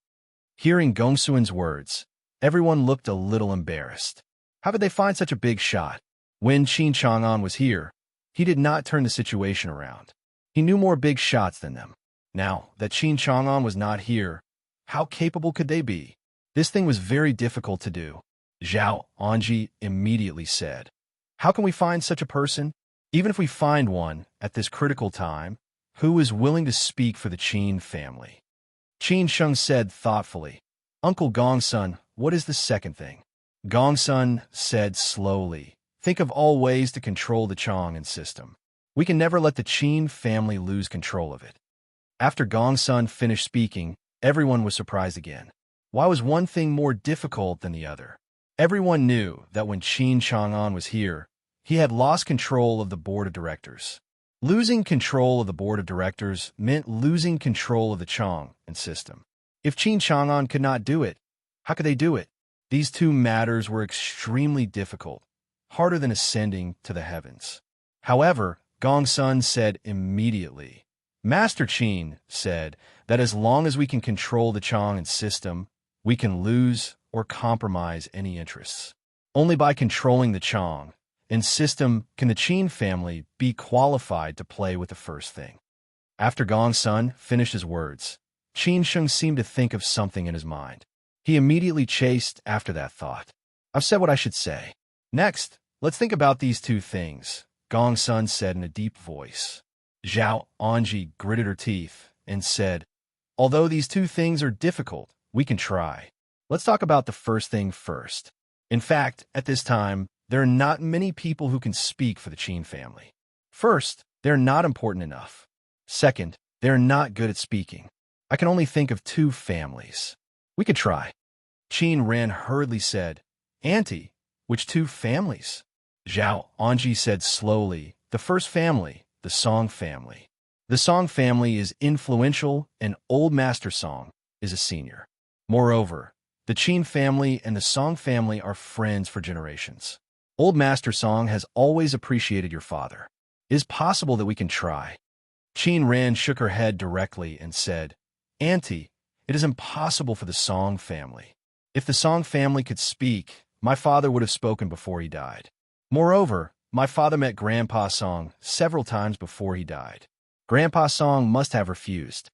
Hearing Gongsun's words, everyone looked a little embarrassed. How could they find such a big shot? When Qin Chang'an was here, he did not turn the situation around. He knew more big shots than them. Now that Qin Chang'an was not here, how capable could they be? This thing was very difficult to do. Zhao Anji immediately said, "How can we find such a person? Even if we find one at this critical time, who is willing to speak for the Qin family?" Qin Sheng said thoughtfully, "Uncle Gongsun, what is the second thing?" Gongsun said slowly, "Think of all ways to control the Chang'an system. We can never let the Qin family lose control of it." After Gongsun finished speaking, everyone was surprised again. Why was one thing more difficult than the other? Everyone knew that when Qin Chang'an was here, he had lost control of the board of directors. Losing control of the board of directors meant losing control of the Chang'an system. If Qin Chang'an could not do it, how could they do it? These two matters were extremely difficult, harder than ascending to the heavens. However, Gongsun said immediately, "Master Qin said that as long as we can control the Chang'an system, we can lose or compromise any interests. Only by controlling the Chang'an system can the Qin family be qualified to play with the first thing." After Gongsun finished his words, Qin Sheng seemed to think of something in his mind. He immediately chased after that thought. "I've said what I should say. Next, let's think about these two things," Gongsun said in a deep voice. Zhao Anji gritted her teeth and said, "Although these two things are difficult, we can try. Let's talk about the first thing first. In fact, at this time, there are not many people who can speak for the Qin family. First, they're not important enough. Second, they're not good at speaking. I can only think of two families. We could try." Qin Ran hurriedly said, "Auntie, Which two families? Zhao Anji said slowly. The first family, the Song family. The Song family is influential, and Old Master Song is a senior. Moreover, the Qin family and the Song family are friends for generations. Old Master Song has always appreciated your father. It is possible that we can try. Qin Ran shook her head directly and said, Auntie, it is impossible for the Song family. If the Song family could speak, my father would have spoken before he died. Moreover, my father met Grandpa Song several times before he died. Grandpa Song must have refused.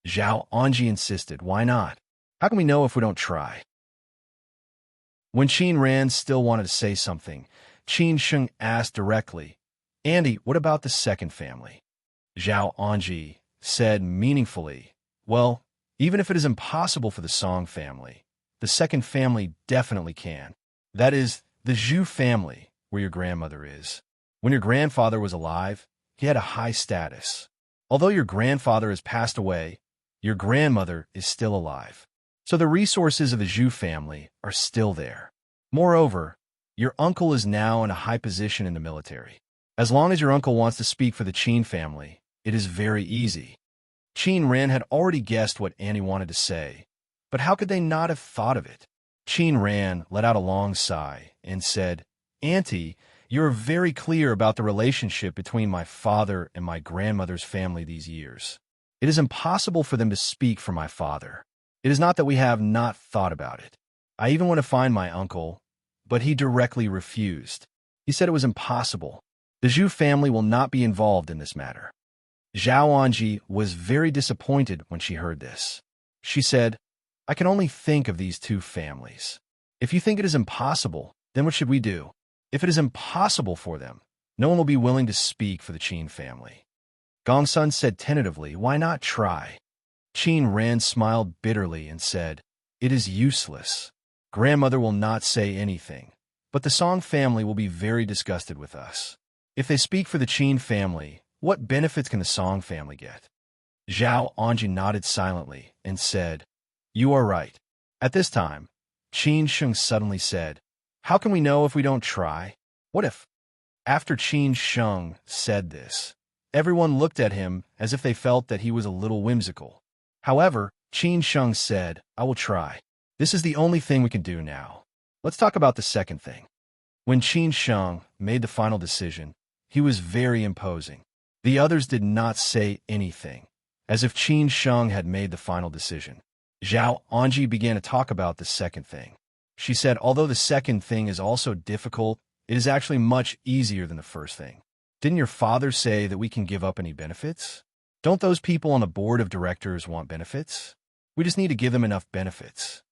Zhao Anji insisted, why not? How can we know if we don't try? When Qin Ran still wanted to say something, Qin Sheng asked directly, Andy, what about the second family? Zhao Anji said meaningfully, well, even if it is impossible for the Song family, the second family definitely can. That is, the Zhu family, where your grandmother is. When your grandfather was alive, he had a high status. Although your grandfather has passed away, your grandmother is still alive. So the resources of the Zhu family are still there. Moreover, your uncle is now in a high position in the military. As long as your uncle wants to speak for the Qin family, it is very easy. Qin Ran had already guessed what Annie wanted to say, but how could they not have thought of it? Qin Ran let out a long sigh and said, Auntie, you are very clear about the relationship between my father and my grandmother's family these years. It is impossible for them to speak for my father. It is not that we have not thought about it. I even went to find my uncle, but he directly refused. He said it was impossible. The Zhu family will not be involved in this matter. Zhao Anji was very disappointed when she heard this. She said, I can only think of these two families. If you think it is impossible, then what should we do? If it is impossible for them, no one will be willing to speak for the Qin family. Gongsun said tentatively, why not try? Qin Ran smiled bitterly and said, it is useless. Grandmother will not say anything, but the Song family will be very disgusted with us. If they speak for the Qin family, what benefits can the Song family get? Zhao Anji nodded silently and said, you are right. At this time, Qin Sheng suddenly said, how can we know if we don't try? What if? After Qin Sheng said this, everyone looked at him as if they felt that he was a little whimsical. However, Qin Sheng said, I will try. This is the only thing we can do now. Let's talk about the second thing. When Qin Sheng made the final decision, he was very imposing. The others did not say anything, as if Qin Sheng had made the final decision. Zhao Anji began to talk about the second thing. She said, although the second thing is also difficult, it is actually much easier than the first thing. Didn't your father say that we can give up any benefits? Don't those people on the board of directors want benefits? We just need to give them enough benefits.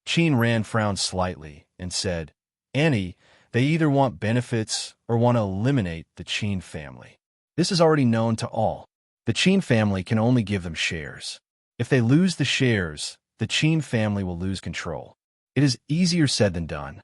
Qin Ran frowned slightly and said, Annie, they either want benefits or want to eliminate the Qin family. This is already known to all. The Qin family can only give them shares. If they lose the shares, the Qin family will lose control. It is easier said than done.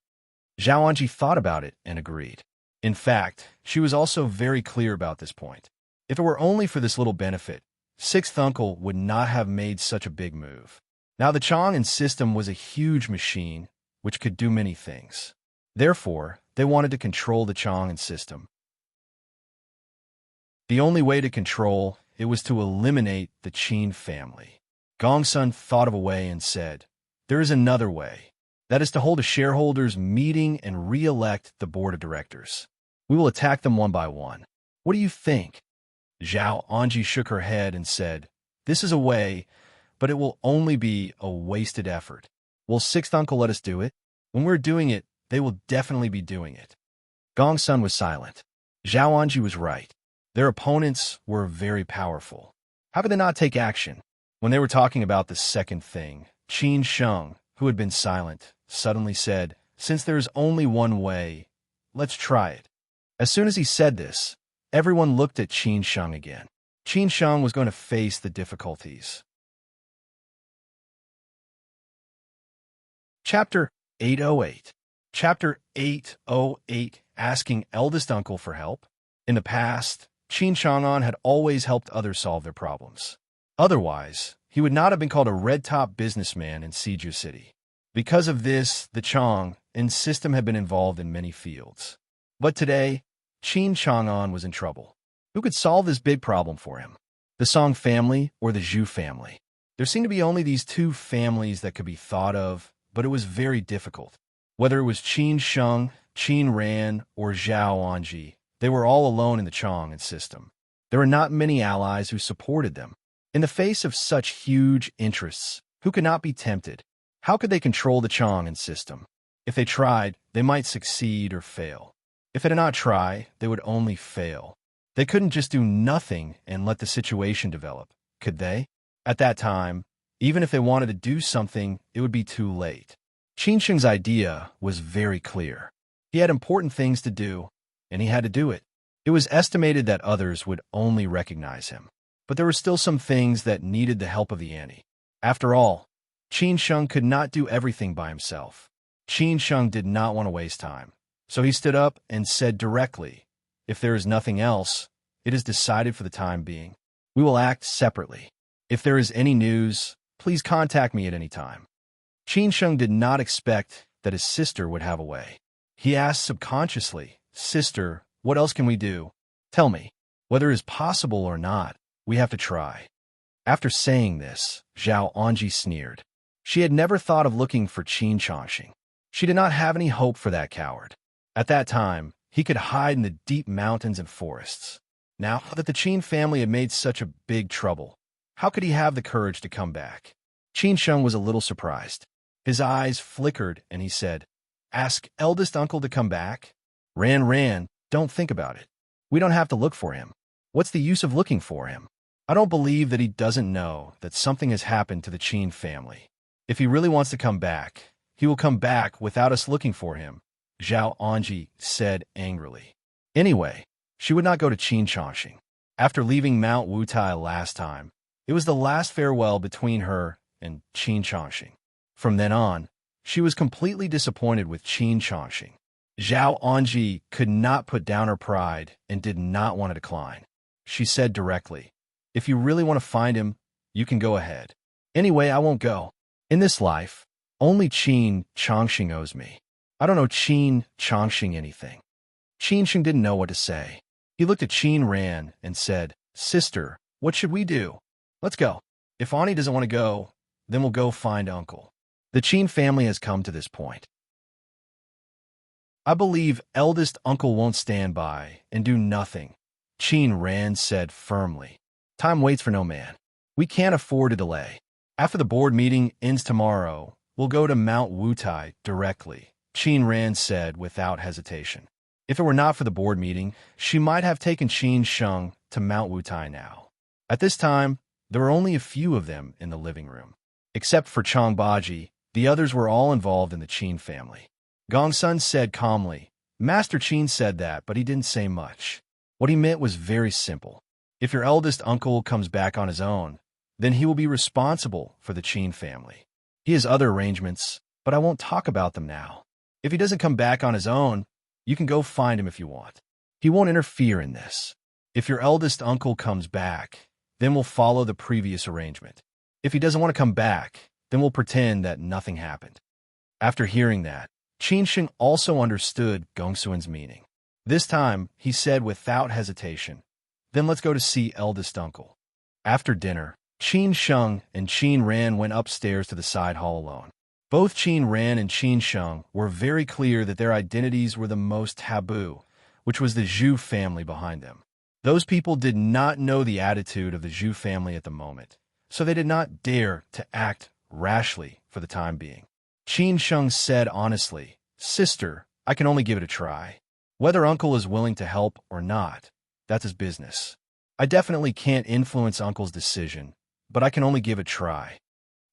Zhao Anji thought about it and agreed. In fact, she was also very clear about this point. If it were only for this little benefit, Sixth Uncle would not have made such a big move. Now the Chang'an system was a huge machine which could do many things. Therefore, they wanted to control the Chang'an system. The only way to control it was to eliminate the Qin family. Gongsun thought of a way and said, there is another way. That is to hold a shareholders' meeting and re-elect the board of directors. We will attack them one by one. What do you think? Zhao Anji shook her head and said, this is a way, but it will only be a wasted effort. Will Sixth Uncle let us do it? When we're doing it, they will definitely be doing it. Gongsun was silent. Zhao Anji was right. Their opponents were very powerful. How could they not take action? When they were talking about the second thing, Qin Sheng, who had been silent, suddenly said, since there is only one way, let's try it. As soon as he said this, everyone looked at Qin Sheng again. Qin Sheng was going to face the difficulties. Chapter 808. Chapter 808, Asking Eldest Uncle for Help. In the past, Qin Chang'an had always helped others solve their problems. Otherwise, he would not have been called a red-top businessman in Siju City. Because of this, the Chong and system had been involved in many fields. But today, Qin Chang'an was in trouble. Who could solve this big problem for him? The Song family or the Zhu family? There seemed to be only these two families that could be thought of, but it was very difficult. Whether it was Qin Sheng, Qin Ran, or Zhao Anji, they were all alone in the Chong and system. There were not many allies who supported them. In the face of such huge interests, who could not be tempted? How could they control the Chong and system? If they tried, they might succeed or fail. If they did not try, they would only fail. They couldn't just do nothing and let the situation develop, could they? At that time, even if they wanted to do something, it would be too late. Qin Sheng's idea was very clear. He had important things to do, and he had to do it. It was estimated that others would only recognize him. But there were still some things that needed the help of the ante. After all, Qin Sheng could not do everything by himself. Qin Sheng did not want to waste time. So he stood up and said directly, "If there is nothing else, it is decided for the time being. We will act separately. If there is any news, please contact me at any time." Qin Sheng did not expect that his sister would have a way. He asked subconsciously, "Sister, what else can we do? Tell me. Whether it is possible or not, we have to try." After saying this, Zhao Anji sneered. She had never thought of looking for Qin Changxing. She did not have any hope for that coward. At that time, he could hide in the deep mountains and forests. Now that the Qin family had made such a big trouble, how could he have the courage to come back? Qin Sheng was a little surprised. His eyes flickered and he said, "Ask eldest uncle to come back? Ran, don't think about it. We don't have to look for him. What's the use of looking for him? I don't believe that he doesn't know that something has happened to the Qin family. If he really wants to come back, he will come back without us looking for him," Zhao Anji said angrily. Anyway, she would not go to Qin Changxing. After leaving Mount Wutai last time, it was the last farewell between her and Qin Changxing. From then on, she was completely disappointed with Qin Changxing. Zhao Anji could not put down her pride and did not want to decline. She said directly, "If you really want to find him, you can go ahead. Anyway, I won't go. In this life, only Qin Changxing owes me. I don't know Qin Changxing anything." Qin Sheng didn't know what to say. He looked at Qin Ran and said, "Sister, what should we do? Let's go. If Ani doesn't want to go, then we'll go find uncle." The Qin family has come to this point. "I believe eldest uncle won't stand by and do nothing," Qin Ran said firmly. "Time waits for no man. We can't afford to delay. After the board meeting ends tomorrow, we'll go to Mount Wutai directly," Qin Ran said without hesitation. If it were not for the board meeting, she might have taken Qin Sheng to Mount Wutai now. At this time, there were only a few of them in the living room. Except for Chang Baji, the others were all involved in the Qin family. Gong Sun said calmly, "Master Qin said that, but he didn't say much. What he meant was very simple. If your eldest uncle comes back on his own, then he will be responsible for the Qin family. He has other arrangements, but I won't talk about them now. If he doesn't come back on his own, you can go find him if you want. He won't interfere in this. If your eldest uncle comes back, then we'll follow the previous arrangement. If he doesn't want to come back, then we'll pretend that nothing happened." After hearing that, Qin Sheng also understood Gong Sun's meaning. This time, he said without hesitation, "Then let's go to see eldest uncle." After dinner, Qin Sheng and Qin Ran went upstairs to the side hall alone. Both Qin Ran and Qin Sheng were very clear that their identities were the most taboo, which was the Zhu family behind them. Those people did not know the attitude of the Zhu family at the moment, so they did not dare to act rashly for the time being. Qin Sheng said honestly, "Sister, I can only give it a try. Whether uncle is willing to help or not, that's his business. I definitely can't influence uncle's decision, but I can only give it a try."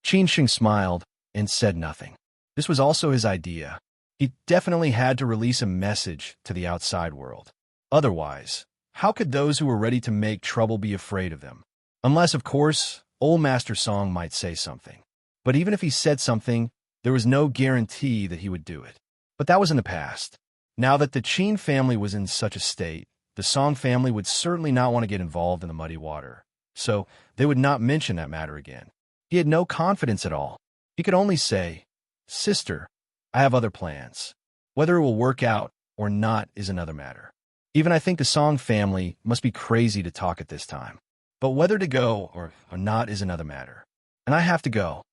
Qin Sheng smiled and said nothing. This was also his idea. He definitely had to release a message to the outside world. Otherwise, how could those who were ready to make trouble be afraid of them? Unless, of course, old Master Song might say something. But even if he said something, there was no guarantee that he would do it. But that was in the past. Now that the Qin family was in such a state, the Song family would certainly not want to get involved in the muddy water. So they would not mention that matter again. He had no confidence at all. He could only say, Sister, I have other plans. Whether it will work out or not is another matter. Even I think the Song family must be crazy to talk at this time. But whether to go or not is another matter. And I have to go.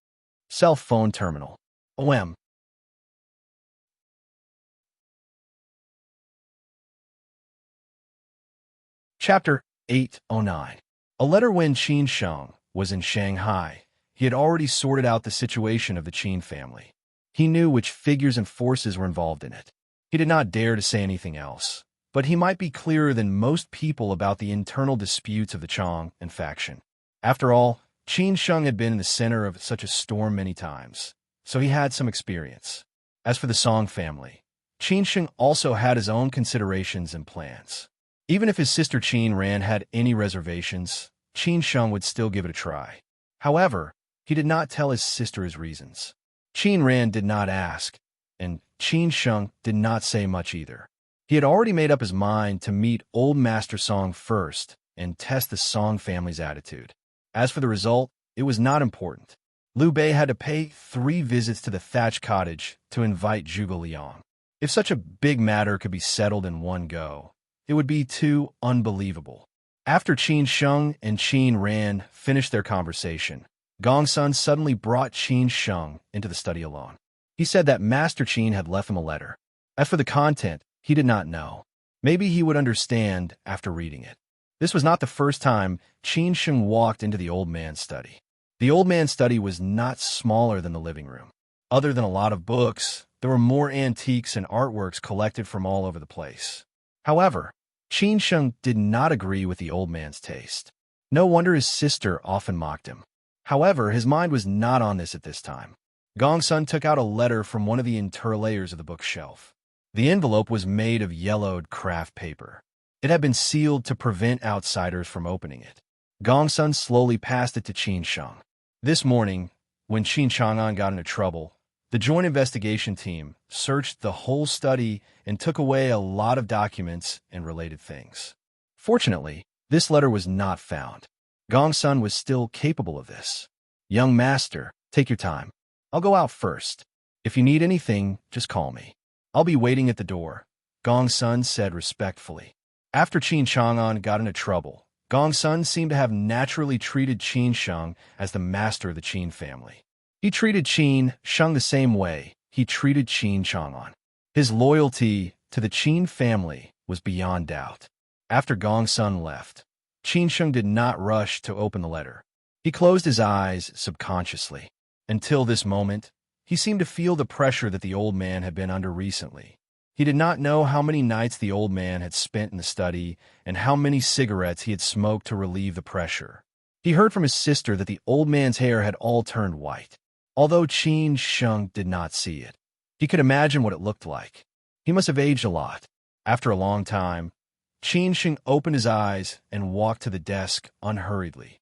Cell phone terminal. OM. Chapter 809. A letter when Qin Sheng was in Shanghai. He had already sorted out the situation of the Qin family. He knew which figures and forces were involved in it. He did not dare to say anything else, but he might be clearer than most people about the internal disputes of the Chong and faction. After all, Qin Sheng had been in the center of such a storm many times, so he had some experience. As for the Song family, Qin Sheng also had his own considerations and plans. Even if his sister Qin Ran had any reservations, Qin Sheng would still give it a try. However, he did not tell his sister his reasons. Qin Ran did not ask, and Qin Sheng did not say much either. He had already made up his mind to meet Old Master Song first and test the Song family's attitude. As for the result, it was not important. Liu Bei had to pay 3 visits to the thatched cottage to invite Zhuge Liang. If such a big matter could be settled in one go, it would be too unbelievable. After Qin Sheng and Qin Ran finished their conversation, Gong Sun suddenly brought Qin Sheng into the study alone. He said that Master Qin had left him a letter. As for the content, he did not know. Maybe he would understand after reading it. This was not the first time Qin Sheng walked into the old man's study. The old man's study was not smaller than the living room. Other than a lot of books, there were more antiques and artworks collected from all over the place. However, Qin Sheng did not agree with the old man's taste. No wonder his sister often mocked him. However, his mind was not on this at this time. Gong Sun took out a letter from one of the interlayers of the bookshelf. The envelope was made of yellowed craft paper. It had been sealed to prevent outsiders from opening it. Gong Sun slowly passed it to Qin Sheng. This morning, when Qin Chang'an got into trouble, the joint investigation team searched the whole study and took away a lot of documents and related things. Fortunately, this letter was not found. Gong Sun was still capable of this. Young master, take your time. I'll go out first. If you need anything, just call me. I'll be waiting at the door, Gong Sun said respectfully. After Qin Chang'an got into trouble, Gong Sun seemed to have naturally treated Qin Sheng as the master of the Qin family. He treated Qin Sheng the same way he treated Qin Chang'an. His loyalty to the Qin family was beyond doubt. After Gong Sun left, Qin Sheng did not rush to open the letter. He closed his eyes subconsciously. Until this moment, he seemed to feel the pressure that the old man had been under recently. He did not know how many nights the old man had spent in the study and how many cigarettes he had smoked to relieve the pressure. He heard from his sister that the old man's hair had all turned white. Although Qin Sheng did not see it, he could imagine what it looked like. He must have aged a lot. After a long time, Qin Sheng opened his eyes and walked to the desk unhurriedly.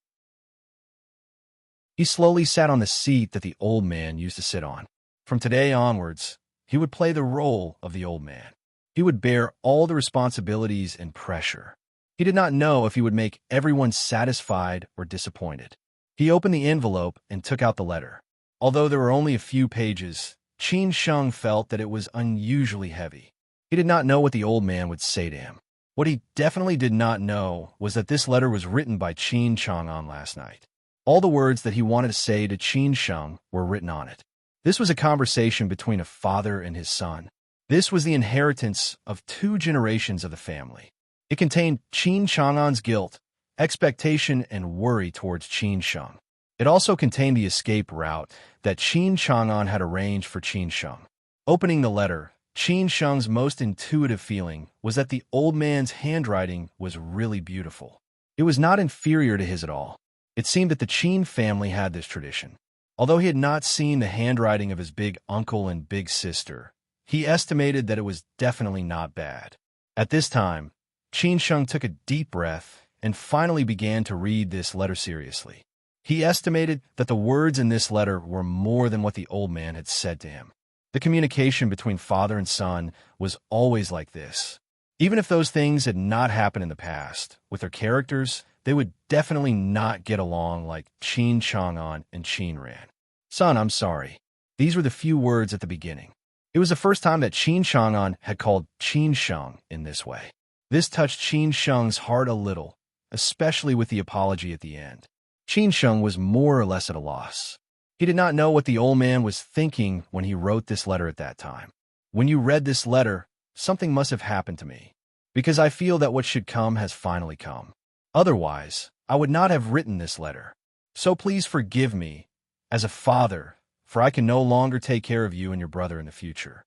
He slowly sat on the seat that the old man used to sit on. From today onwards, he would play the role of the old man. He would bear all the responsibilities and pressure. He did not know if he would make everyone satisfied or disappointed. He opened the envelope and took out the letter. Although there were only a few pages, Qin Sheng felt that it was unusually heavy. He did not know what the old man would say to him. What he definitely did not know was that this letter was written by Qin Chang'an last night. All the words that he wanted to say to Qin Sheng were written on it. This was a conversation between a father and his son. This was the inheritance of 2 generations of the family. It contained Qin Chang'an's guilt, expectation, and worry towards Qin Sheng. It also contained the escape route that Qin Chang'an had arranged for Qin Sheng. Opening the letter, Qin Sheng's most intuitive feeling was that the old man's handwriting was really beautiful. It was not inferior to his at all. It seemed that the Qin family had this tradition. Although he had not seen the handwriting of his big uncle and big sister, he estimated that it was definitely not bad. At this time, Qin Sheng took a deep breath and finally began to read this letter seriously. He estimated that the words in this letter were more than what the old man had said to him. The communication between father and son was always like this. Even if those things had not happened in the past, with their characters, they would definitely not get along like Qin Chang'an and Qin Ran. Son, I'm sorry. These were the few words at the beginning. It was the first time that Qin Chang'an had called Qin Sheng in this way. This touched Qin Sheng's heart a little, especially with the apology at the end. Qin Sheng was more or less at a loss. He did not know what the old man was thinking when he wrote this letter at that time. When you read this letter, something must have happened to me, because I feel that what should come has finally come. Otherwise, I would not have written this letter. So please forgive me, as a father, for I can no longer take care of you and your brother in the future.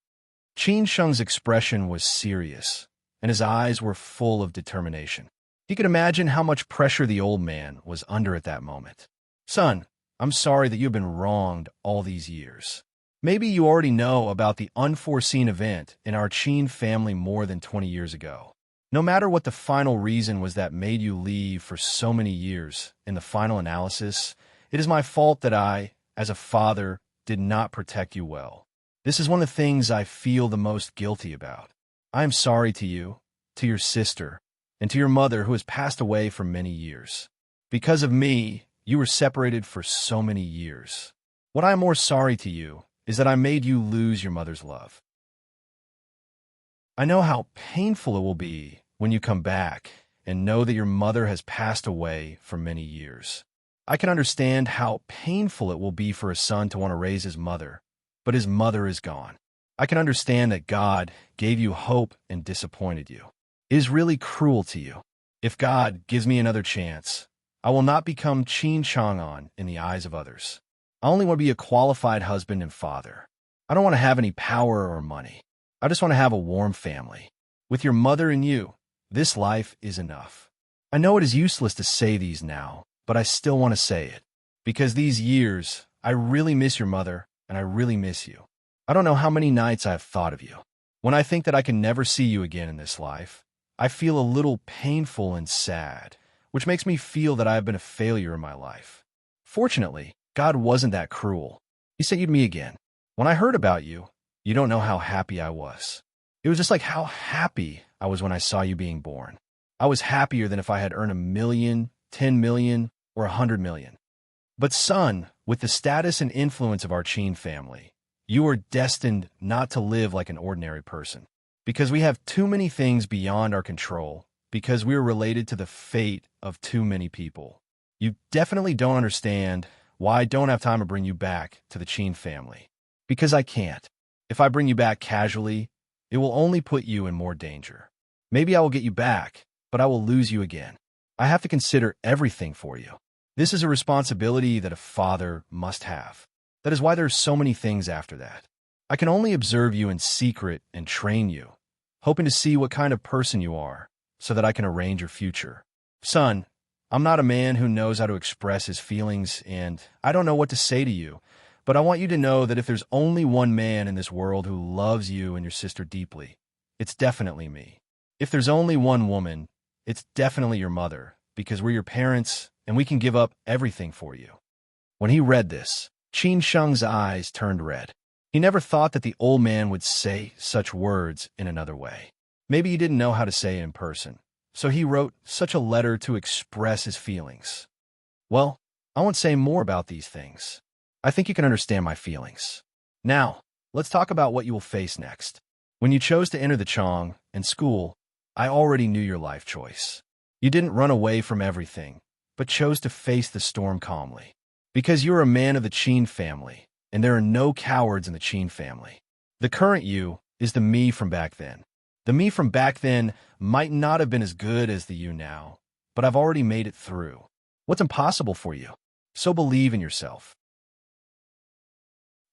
Qin Sheng's expression was serious, and his eyes were full of determination. He could imagine how much pressure the old man was under at that moment. Son, I'm sorry that you've been wronged all these years. Maybe you already know about the unforeseen event in our Qin family more than 20 years ago. No matter what the final reason was that made you leave for so many years, in the final analysis, it is my fault that I, as a father, did not protect you well. This is one of the things I feel the most guilty about. I am sorry to you, to your sister, and to your mother who has passed away for many years. Because of me, you were separated for so many years. What I am more sorry to you is that I made you lose your mother's love. I know how painful it will be when you come back and know that your mother has passed away for many years. I can understand how painful it will be for a son to want to raise his mother, but his mother is gone. I can understand that God gave you hope and disappointed you. It is really cruel to you. If God gives me another chance, I will not become Qin Chang'an in the eyes of others. I only want to be a qualified husband and father. I don't want to have any power or money. I just want to have a warm family. With your mother and you, this life is enough. I know it is useless to say these now, but I still want to say it. Because these years, I really miss your mother, and I really miss you. I don't know how many nights I have thought of you. When I think that I can never see you again in this life, I feel a little painful and sad, which makes me feel that I have been a failure in my life. Fortunately, God wasn't that cruel. He sent you to me again. When I heard about you, you don't know how happy I was. It was just like how happy I was when I saw you being born. I was happier than if I had earned 1 million, 10 million, or 100 million. But son, with the status and influence of our Qin family, you are destined not to live like an ordinary person. Because we have too many things beyond our control, because we are related to the fate of too many people. You definitely don't understand why I don't have time to bring you back to the Qin family. Because I can't. If I bring you back casually, it will only put you in more danger. Maybe I will get you back, but I will lose you again. I have to consider everything for you. This is a responsibility that a father must have. That is why there are so many things after that. I can only observe you in secret and train you, hoping to see what kind of person you are, so that I can arrange your future. Son, I'm not a man who knows how to express his feelings, and I don't know what to say to you, but I want you to know that if there's only one man in this world who loves you and your sister deeply, it's definitely me. If there's only one woman, it's definitely your mother, because we're your parents, and we can give up everything for you. When he read this, Qin Sheng's eyes turned red. He never thought that the old man would say such words in another way. Maybe he didn't know how to say it in person, so he wrote such a letter to express his feelings. Well, I won't say more about these things. I think you can understand my feelings. Now, let's talk about what you will face next. When you chose to enter the Chong and school, I already knew your life choice. You didn't run away from everything, but chose to face the storm calmly. Because you're a man of the Qin family, and there are no cowards in the Qin family. The current you is the me from back then. The me from back then might not have been as good as the you now, but I've already made it through. What's impossible for you? So believe in yourself.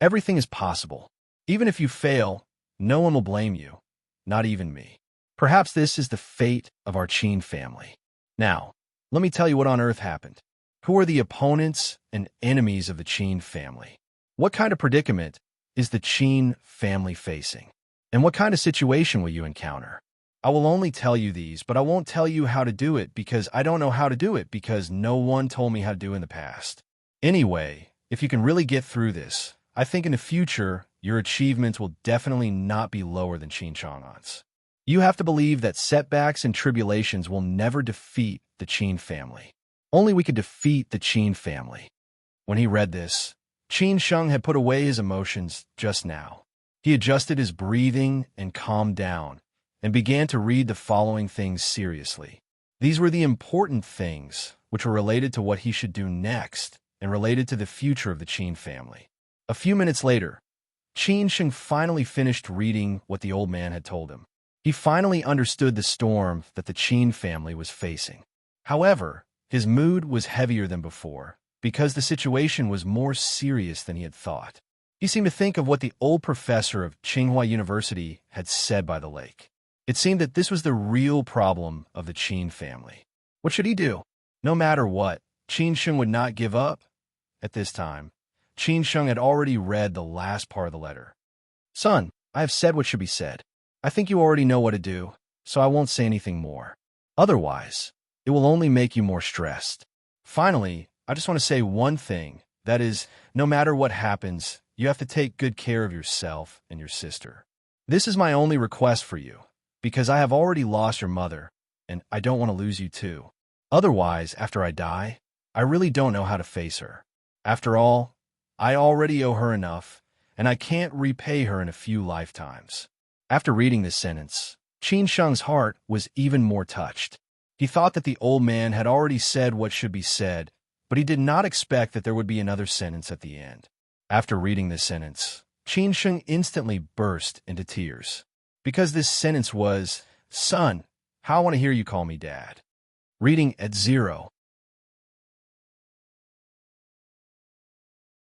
Everything is possible. Even if you fail, no one will blame you, not even me. Perhaps this is the fate of our Qin family. Now, let me tell you what on earth happened. Who are the opponents and enemies of the Qin family? What kind of predicament is the Qin family facing? And what kind of situation will you encounter? I will only tell you these, but I won't tell you how to do it because I don't know how to do it because no one told me how to do it in the past. Anyway, if you can really get through this, I think in the future, your achievements will definitely not be lower than Qin Chang'an's. You have to believe that setbacks and tribulations will never defeat the Qin family. Only we could defeat the Qin family. When he read this, Qin Sheng had put away his emotions just now. He adjusted his breathing and calmed down, and began to read the following things seriously. These were the important things, which were related to what he should do next, and related to the future of the Qin family. A few minutes later, Qin Sheng finally finished reading what the old man had told him. He finally understood the storm that the Qin family was facing. However, his mood was heavier than before, because the situation was more serious than he had thought. He seemed to think of what the old professor of Tsinghua University had said by the lake. It seemed that this was the real problem of the Qin family. What should he do? No matter what, Qin Sheng would not give up. At this time, Qin Sheng had already read the last part of the letter. Son, I have said what should be said. I think you already know what to do, so I won't say anything more. Otherwise, it will only make you more stressed. Finally, I just want to say one thing. That is, no matter what happens, you have to take good care of yourself and your sister. This is my only request for you, because I have already lost your mother, and I don't want to lose you too. Otherwise, after I die, I really don't know how to face her. After all, I already owe her enough, and I can't repay her in a few lifetimes. After reading this sentence, Qin Sheng's heart was even more touched. He thought that the old man had already said what should be said, but he did not expect that there would be another sentence at the end. After reading this sentence, Qin Sheng instantly burst into tears, because this sentence was, Son, how I want to hear you call me Dad. Reading at 0.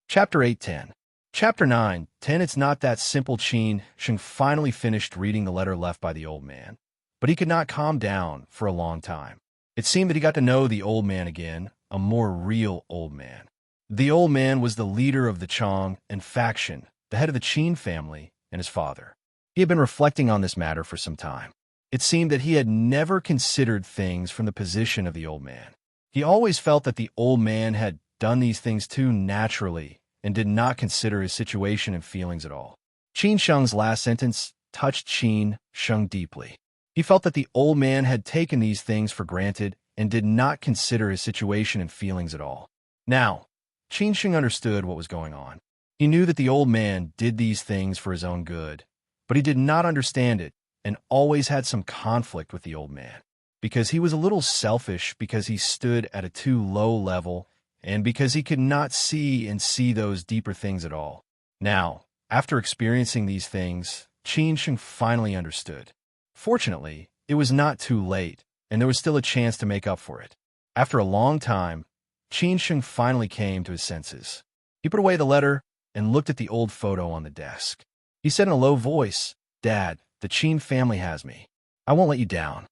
Chapter 8:10. Chapter 9:10. It's not that simple. Qin Sheng finally finished reading the letter left by the old man, but he could not calm down for a long time. It seemed that he got to know the old man again, a more real old man. The old man was the leader of the Chong and faction, the head of the Qin family, and his father. He had been reflecting on this matter for some time. It seemed that he had never considered things from the position of the old man. He always felt that the old man had done these things too naturally and did not consider his situation and feelings at all. Qin Sheng's last sentence touched Qin Sheng deeply. He felt that the old man had taken these things for granted and did not consider his situation and feelings at all. Now, Qin Sheng understood what was going on. He knew that the old man did these things for his own good, but he did not understand it and always had some conflict with the old man, because he was a little selfish, because he stood at a too low level, and because he could not see those deeper things at all. Now, after experiencing these things, Qin Sheng finally understood. Fortunately, it was not too late, and there was still a chance to make up for it. After a long time, Qin Sheng finally came to his senses. He put away the letter and looked at the old photo on the desk. He said in a low voice, Dad, the Qin family has me. I won't let you down.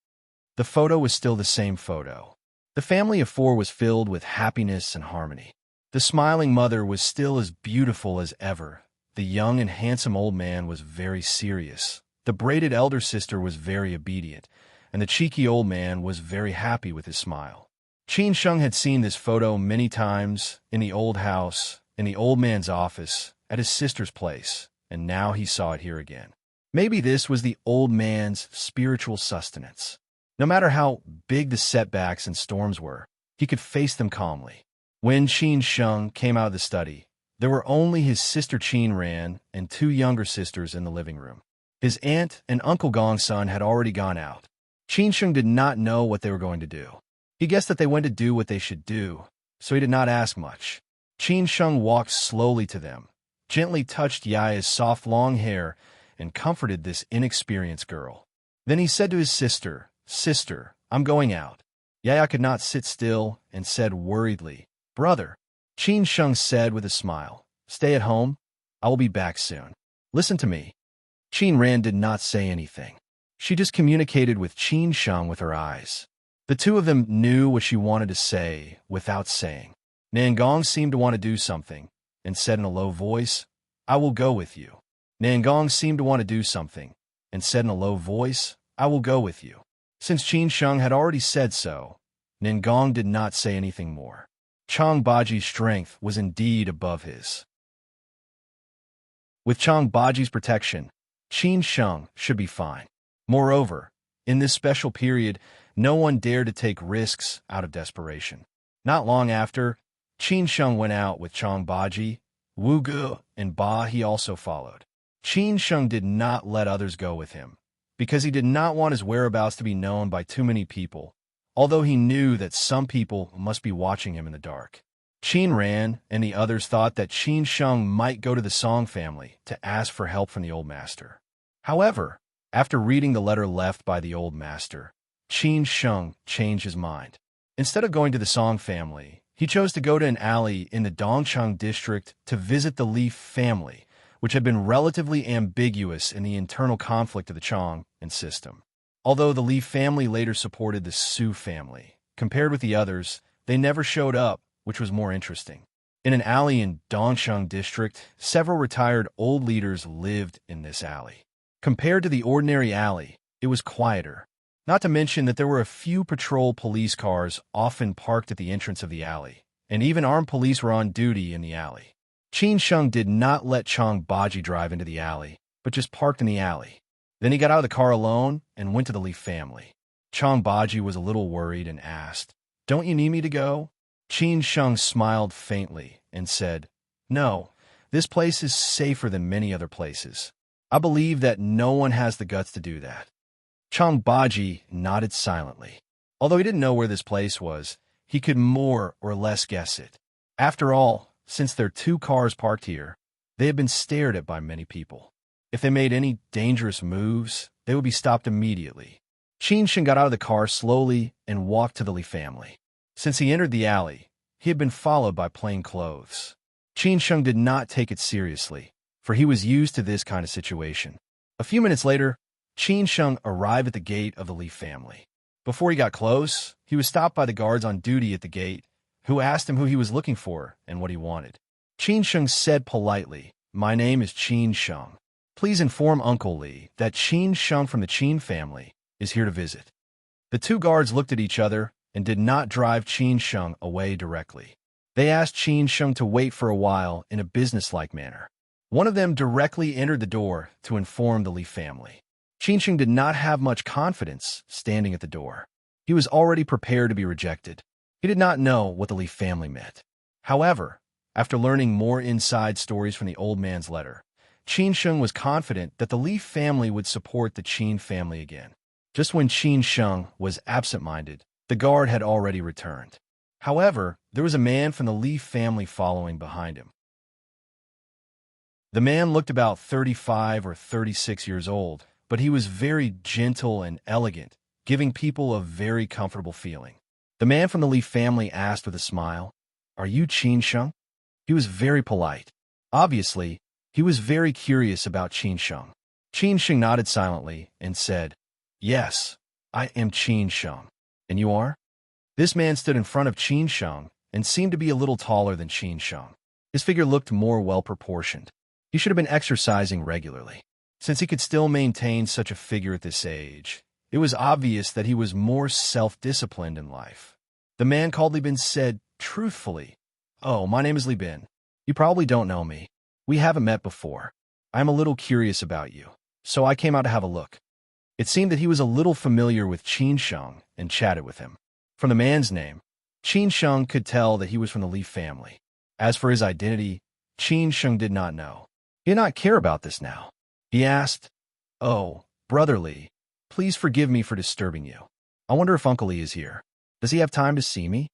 The photo was still the same photo. The family of 4 was filled with happiness and harmony. The smiling mother was still as beautiful as ever. The young and handsome old man was very serious. The braided elder sister was very obedient, and the cheeky old man was very happy with his smile. Qin Sheng had seen this photo many times, in the old house, in the old man's office, at his sister's place, and now he saw it here again. Maybe this was the old man's spiritual sustenance. No matter how big the setbacks and storms were, he could face them calmly. When Qin Sheng came out of the study, there were only his sister Qin Ran and 2 younger sisters in the living room. His aunt and Uncle Gongsun had already gone out. Qin Sheng did not know what they were going to do. He guessed that they went to do what they should do, so he did not ask much. Qin Sheng walked slowly to them, gently touched Yaya's soft long hair, and comforted this inexperienced girl. Then he said to his sister, Sister, I'm going out. Yaya could not sit still and said worriedly, Brother. Qin Sheng said with a smile, Stay at home. I will be back soon. Listen to me. Qin Ran did not say anything. She just communicated with Qin Sheng with her eyes. The two of them knew what she wanted to say without saying. Nangong seemed to want to do something and said in a low voice, I will go with you. Nangong seemed to want to do something and said in a low voice, I will go with you. Since Qin Sheng had already said so, Nangong did not say anything more. Chang Baji's strength was indeed above his. With Chang Baji's protection, Qin Sheng should be fine. Moreover, in this special period, no one dared to take risks out of desperation. Not long after, Qin Sheng went out with Chang Baji, Wu Gu and Ba he also followed. Qin Sheng did not let others go with him, because he did not want his whereabouts to be known by too many people, although he knew that some people must be watching him in the dark. Qin ran, and the others thought that Qin Sheng might go to the Song family to ask for help from the old master. However, after reading the letter left by the old master, Qin Sheng changed his mind. Instead of going to the Song family, he chose to go to an alley in the Dongcheng district to visit the Li family, which had been relatively ambiguous in the internal conflict of the Chong and system. Although the Li family later supported the Su family, compared with the others, they never showed up, which was more interesting. In an alley in Dongcheng district, several retired old leaders lived in this alley. Compared to the ordinary alley, it was quieter. Not to mention that there were a few patrol police cars often parked at the entrance of the alley, and even armed police were on duty in the alley. Qin Sheng did not let Chang Baji drive into the alley, but just parked in the alley. Then he got out of the car alone and went to the Li family. Chang Baji was a little worried and asked, "Don't you need me to go?" Qin Sheng smiled faintly and said, "No, this place is safer than many other places. I believe that no one has the guts to do that." Chang Baji nodded silently. Although he didn't know where this place was, he could more or less guess it. After all, since there are 2 cars parked here, they had been stared at by many people. If they made any dangerous moves, they would be stopped immediately. Qin Sheng got out of the car slowly and walked to the Li family. Since he entered the alley, he had been followed by plain clothes. Qin Sheng did not take it seriously, for he was used to this kind of situation. A few minutes later, Qin Sheng arrived at the gate of the Li family. Before he got close, he was stopped by the guards on duty at the gate, who asked him who he was looking for and what he wanted. Qin Sheng said politely, "My name is Qin Sheng. Please inform Uncle Li that Qin Sheng from the Qin family is here to visit." The 2 guards looked at each other and did not drive Qin Sheng away directly. They asked Qin Sheng to wait for a while in a businesslike manner. One of them directly entered the door to inform the Li family. Qin Sheng did not have much confidence standing at the door. He was already prepared to be rejected. He did not know what the Li family meant. However, after learning more inside stories from the old man's letter, Qin Sheng was confident that the Li family would support the Qin family again. Just when Qin Sheng was absent-minded, the guard had already returned. However, there was a man from the Li family following behind him. The man looked about 35 or 36 years old, but he was very gentle and elegant, giving people a very comfortable feeling. The man from the Li family asked with a smile, "Are you Qin Sheng?" He was very polite. Obviously, he was very curious about Qin Sheng. Qin Sheng nodded silently and said, "Yes, I am Qin Sheng. And you are?" This man stood in front of Qin Sheng and seemed to be a little taller than Qin Sheng. His figure looked more well-proportioned. He should have been exercising regularly. Since he could still maintain such a figure at this age, it was obvious that he was more self-disciplined in life. The man called Li Bin said, truthfully, "Oh, my name is Li Bin. You probably don't know me. We haven't met before. I'm a little curious about you, so I came out to have a look." It seemed that he was a little familiar with Qin Sheng and chatted with him. From the man's name, Qin Sheng could tell that he was from the Li family. As for his identity, Qin Sheng did not know. He did not care about this now. He asked, "Oh, Brother Li, please forgive me for disturbing you. I wonder if Uncle Li is here. Does he have time to see me?"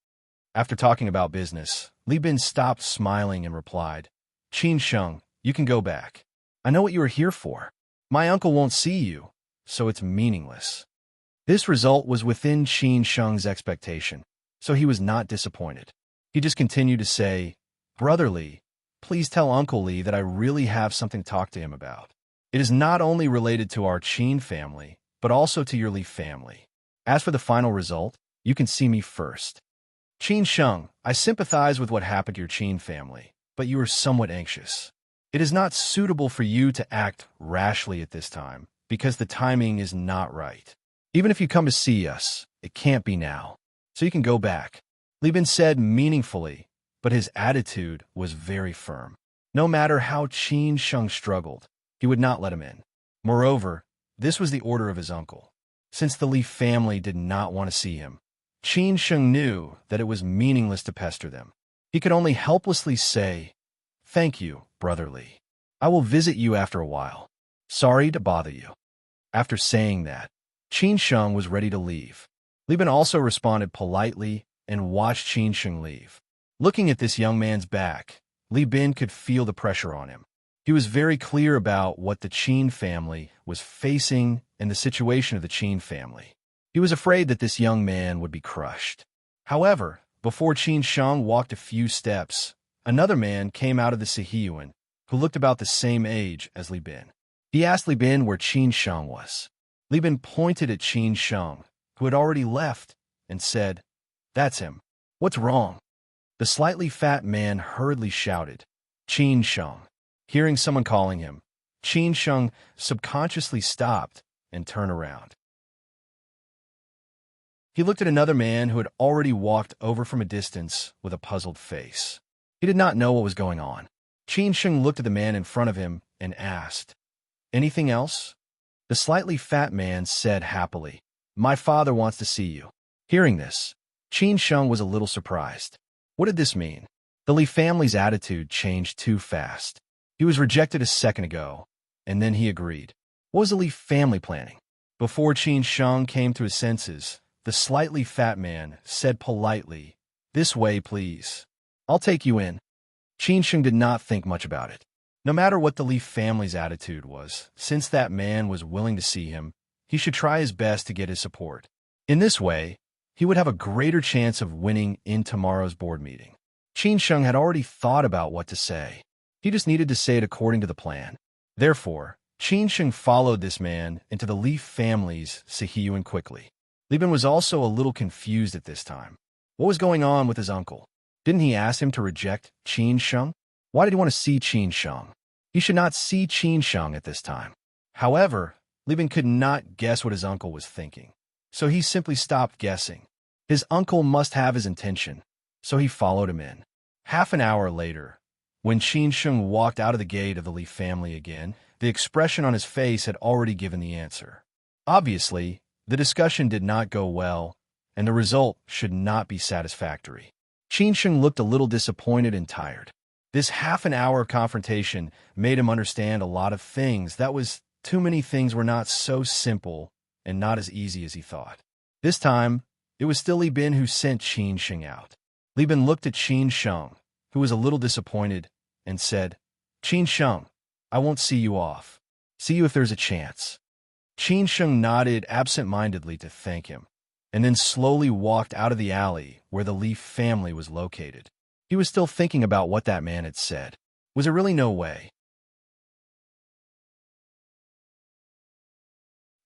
After talking about business, Li Bin stopped smiling and replied, "Qin Sheng, you can go back. I know what you are here for. My uncle won't see you, so it's meaningless." This result was within Qin Sheng's expectation, so he was not disappointed. He just continued to say, "Brother Li, please tell Uncle Li that I really have something to talk to him about. It is not only related to our Qin family, but also to your Li family. As for the final result, you can see me first. Qin Sheng, I sympathize with what happened to your Qin family, but you are somewhat anxious. It is not suitable for you to act rashly at this time, because the timing is not right. Even if you come to see us, it can't be now, so you can go back." Li Bin said meaningfully, but his attitude was very firm. No matter how Qin Sheng struggled, he would not let him in. Moreover, this was the order of his uncle. Since the Li family did not want to see him, Qin Sheng knew that it was meaningless to pester them. He could only helplessly say, Thank you, Brother Li. I will visit you after a while. Sorry to bother you. After saying that, Qin Sheng was ready to leave. Li Bin also responded politely and watched Qin Sheng leave. Looking at this young man's back, Li Bin could feel the pressure on him. He was very clear about what the Qin family was facing and the situation of the Qin family. He was afraid that this young man would be crushed. However, before Qin Sheng walked a few steps, another man came out of the Sihiyuan, who looked about the same age as Li Bin. He asked Li Bin where Qin Sheng was. Li Bin pointed at Qin Sheng, who had already left, and said, "That's him. What's wrong?" The slightly fat man hurriedly shouted, "Qin Sheng." Hearing someone calling him, Qin Sheng subconsciously stopped and turned around. He looked at another man who had already walked over from a distance with a puzzled face. He did not know what was going on. Qin Sheng looked at the man in front of him and asked, "Anything else?" The slightly fat man said happily, "My father wants to see you." Hearing this, Qin Sheng was a little surprised. What did this mean? The Li family's attitude changed too fast. He was rejected a second ago, and then he agreed. What was the Li family planning? Before Qin Sheng came to his senses, the slightly fat man said politely, "This way, please. I'll take you in." Qin Sheng did not think much about it. No matter what the Li family's attitude was, since that man was willing to see him, he should try his best to get his support. In this way, he would have a greater chance of winning in tomorrow's board meeting. Qin Sheng had already thought about what to say. He just needed to say it according to the plan. Therefore, Qin Sheng followed this man into the Li family's Sihiyuan quickly. Li Bin was also a little confused at this time. What was going on with his uncle? Didn't he ask him to reject Qin Sheng? Why did he want to see Qin Sheng? He should not see Qin Sheng at this time. However, Li Bin could not guess what his uncle was thinking, so he simply stopped guessing. His uncle must have his intention, so he followed him in. Half an hour later, when Qin Sheng walked out of the gate of the Li family again, the expression on his face had already given the answer. Obviously, the discussion did not go well, and the result should not be satisfactory. Qin Sheng looked a little disappointed and tired. This half an hour of confrontation made him understand a lot of things. Too many things were not so simple and not as easy as he thought. This time, it was still Li Bin who sent Qin Sheng out. Li Bin looked at Qin Sheng, who was a little disappointed, and said, "Qin Sheng, I won't see you off. See you if there's a chance." Qin Sheng nodded absent-mindedly to thank him, and then slowly walked out of the alley where the Li family was located. He was still thinking about what that man had said. Was there really no way?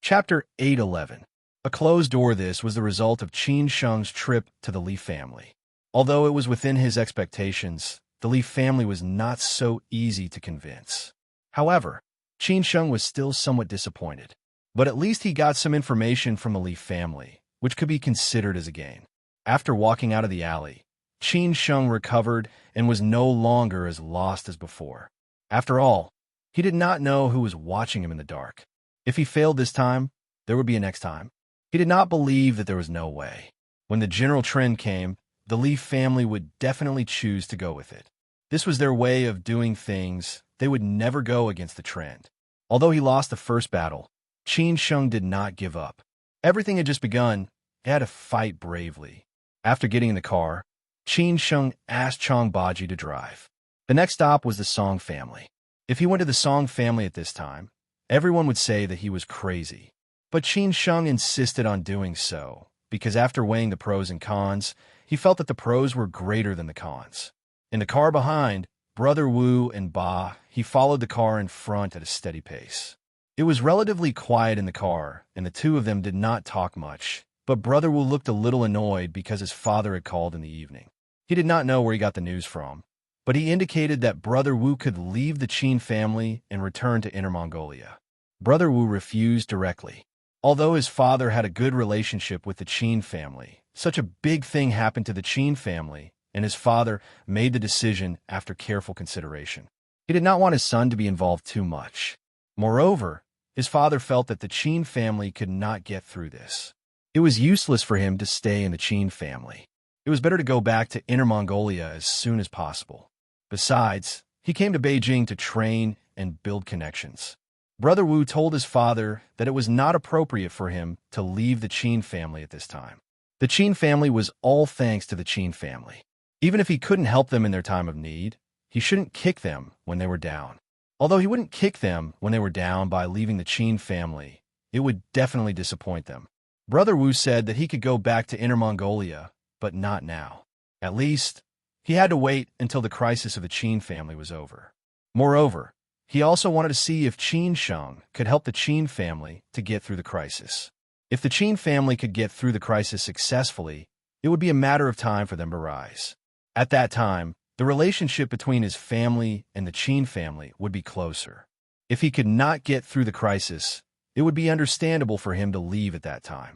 Chapter 811. A closed door. This was the result of Qin Sheng's trip to the Li family. Although it was within his expectations, the Li family was not so easy to convince. However, Qin Sheng was still somewhat disappointed. But at least he got some information from the Li family, which could be considered as a gain. After walking out of the alley, Qin Sheng recovered and was no longer as lost as before. After all, he did not know who was watching him in the dark. If he failed this time, there would be a next time. He did not believe that there was no way. When the general trend came, the Li family would definitely choose to go with it. This was their way of doing things. They would never go against the trend. Although he lost the first battle, Qin Sheng did not give up. Everything had just begun. He had to fight bravely. After getting in the car, Qin Sheng asked Chong Baji to drive. The next stop was the Song family. If he went to the Song family at this time, everyone would say that he was crazy. But Qin Sheng insisted on doing so, because after weighing the pros and cons, he felt that the pros were greater than the cons. In the car behind, Brother Wu and Ba, he followed the car in front at a steady pace. It was relatively quiet in the car, and the two of them did not talk much, but Brother Wu looked a little annoyed because his father had called in the evening. He did not know where he got the news from, but he indicated that Brother Wu could leave the Qin family and return to Inner Mongolia. Brother Wu refused directly. Although his father had a good relationship with the Qin family, such a big thing happened to the Qin family, and his father made the decision after careful consideration. He did not want his son to be involved too much. Moreover, his father felt that the Qin family could not get through this. It was useless for him to stay in the Qin family. It was better to go back to Inner Mongolia as soon as possible. Besides, He came to Beijing to train and build connections. Brother Wu told his father that it was not appropriate for him to leave the Qin family at this time. The Qin family was all thanks to the Qin family. Even if he couldn't help them in their time of need, he shouldn't kick them when they were down. Although he wouldn't kick them when they were down by leaving the Qin family, it would definitely disappoint them. Brother Wu said that he could go back to Inner Mongolia, but not now. At least, he had to wait until the crisis of the Qin family was over. Moreover, he also wanted to see if Qin Sheng could help the Qin family to get through the crisis. If the Qin family could get through the crisis successfully, it would be a matter of time for them to rise. At that time, the relationship between his family and the Qin family would be closer. If he could not get through the crisis, it would be understandable for him to leave at that time.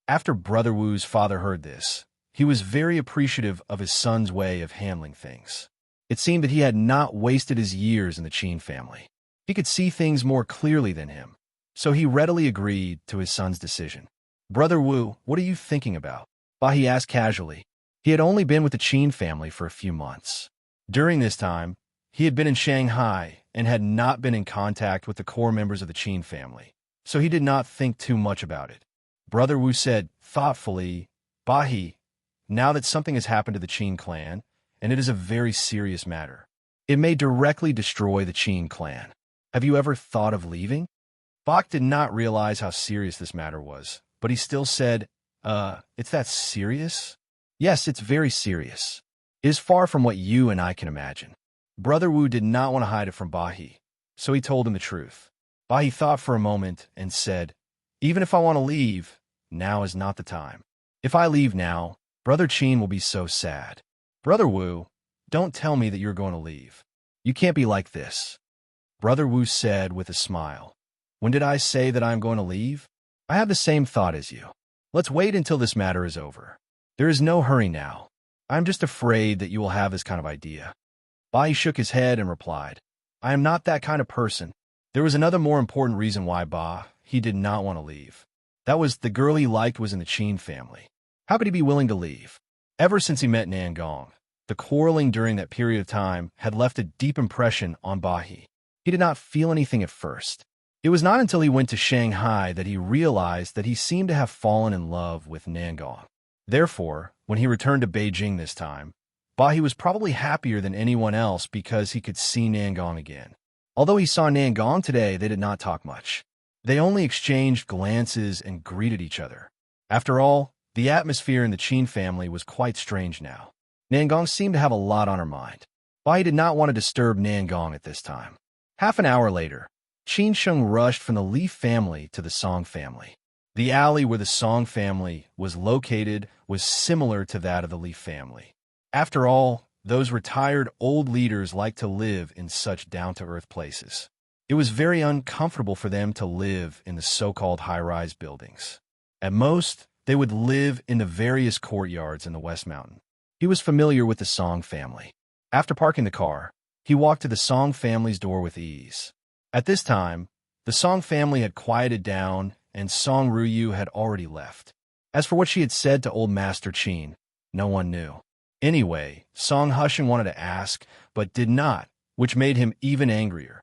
After Brother Wu's father heard this, he was very appreciative of his son's way of handling things. It seemed that he had not wasted his years in the Qin family. He could see things more clearly than him, so he readily agreed to his son's decision. "Brother Wu, what are you thinking about?" Bahi asked casually. He had only been with the Qin family for a few months. During this time, he had been in Shanghai and had not been in contact with the core members of the Qin family, so he did not think too much about it. Brother Wu said thoughtfully, "Bahi, now that something has happened to the Qin clan, and it is a very serious matter. It may directly destroy the Qin clan. Have you ever thought of leaving?" Bach did not realize how serious this matter was, but he still said, it's that serious?" "Yes, it's very serious. It is far from what you and I can imagine." Brother Wu did not want to hide it from Bahi, so he told him the truth. Bahi thought for a moment and said, "Even if I want to leave, now is not the time. If I leave now, Brother Qin will be so sad." "Brother Wu, don't tell me that you're going to leave. You can't be like this." Brother Wu said with a smile, "When did I say that I am going to leave? I have the same thought as you. Let's wait until this matter is over. There is no hurry now. I am just afraid that you will have this kind of idea." Bai shook his head and replied, "I am not that kind of person." There was another more important reason why he did not want to leave. That was the girl he liked was in the Qin family. How could he be willing to leave? Ever since he met Nangong, the quarreling during that period of time had left a deep impression on Bahi. He did not feel anything at first. It was not until he went to Shanghai that he realized that he seemed to have fallen in love with Nangong. Therefore, when he returned to Beijing this time, Bahi was probably happier than anyone else because he could see Nangong again. Although he saw Nangong today, they did not talk much. They only exchanged glances and greeted each other. After all, the atmosphere in the Qin family was quite strange now. Nangong seemed to have a lot on her mind. Bahi did not want to disturb Nangong at this time. Half an hour later, Qin Sheng rushed from the Li family to the Song family. The alley where the Song family was located was similar to that of the Li family. After all, those retired old leaders like to live in such down-to-earth places. It was very uncomfortable for them to live in the so-called high-rise buildings. At most, they would live in the various courtyards in the West Mountain. He was familiar with the Song family. After parking the car, he walked to the Song family's door with ease. At this time, the Song family had quieted down and Song Ruyu had already left. As for what she had said to old Master Qin, no one knew. Anyway, Song Husheng wanted to ask, but did not, which made him even angrier.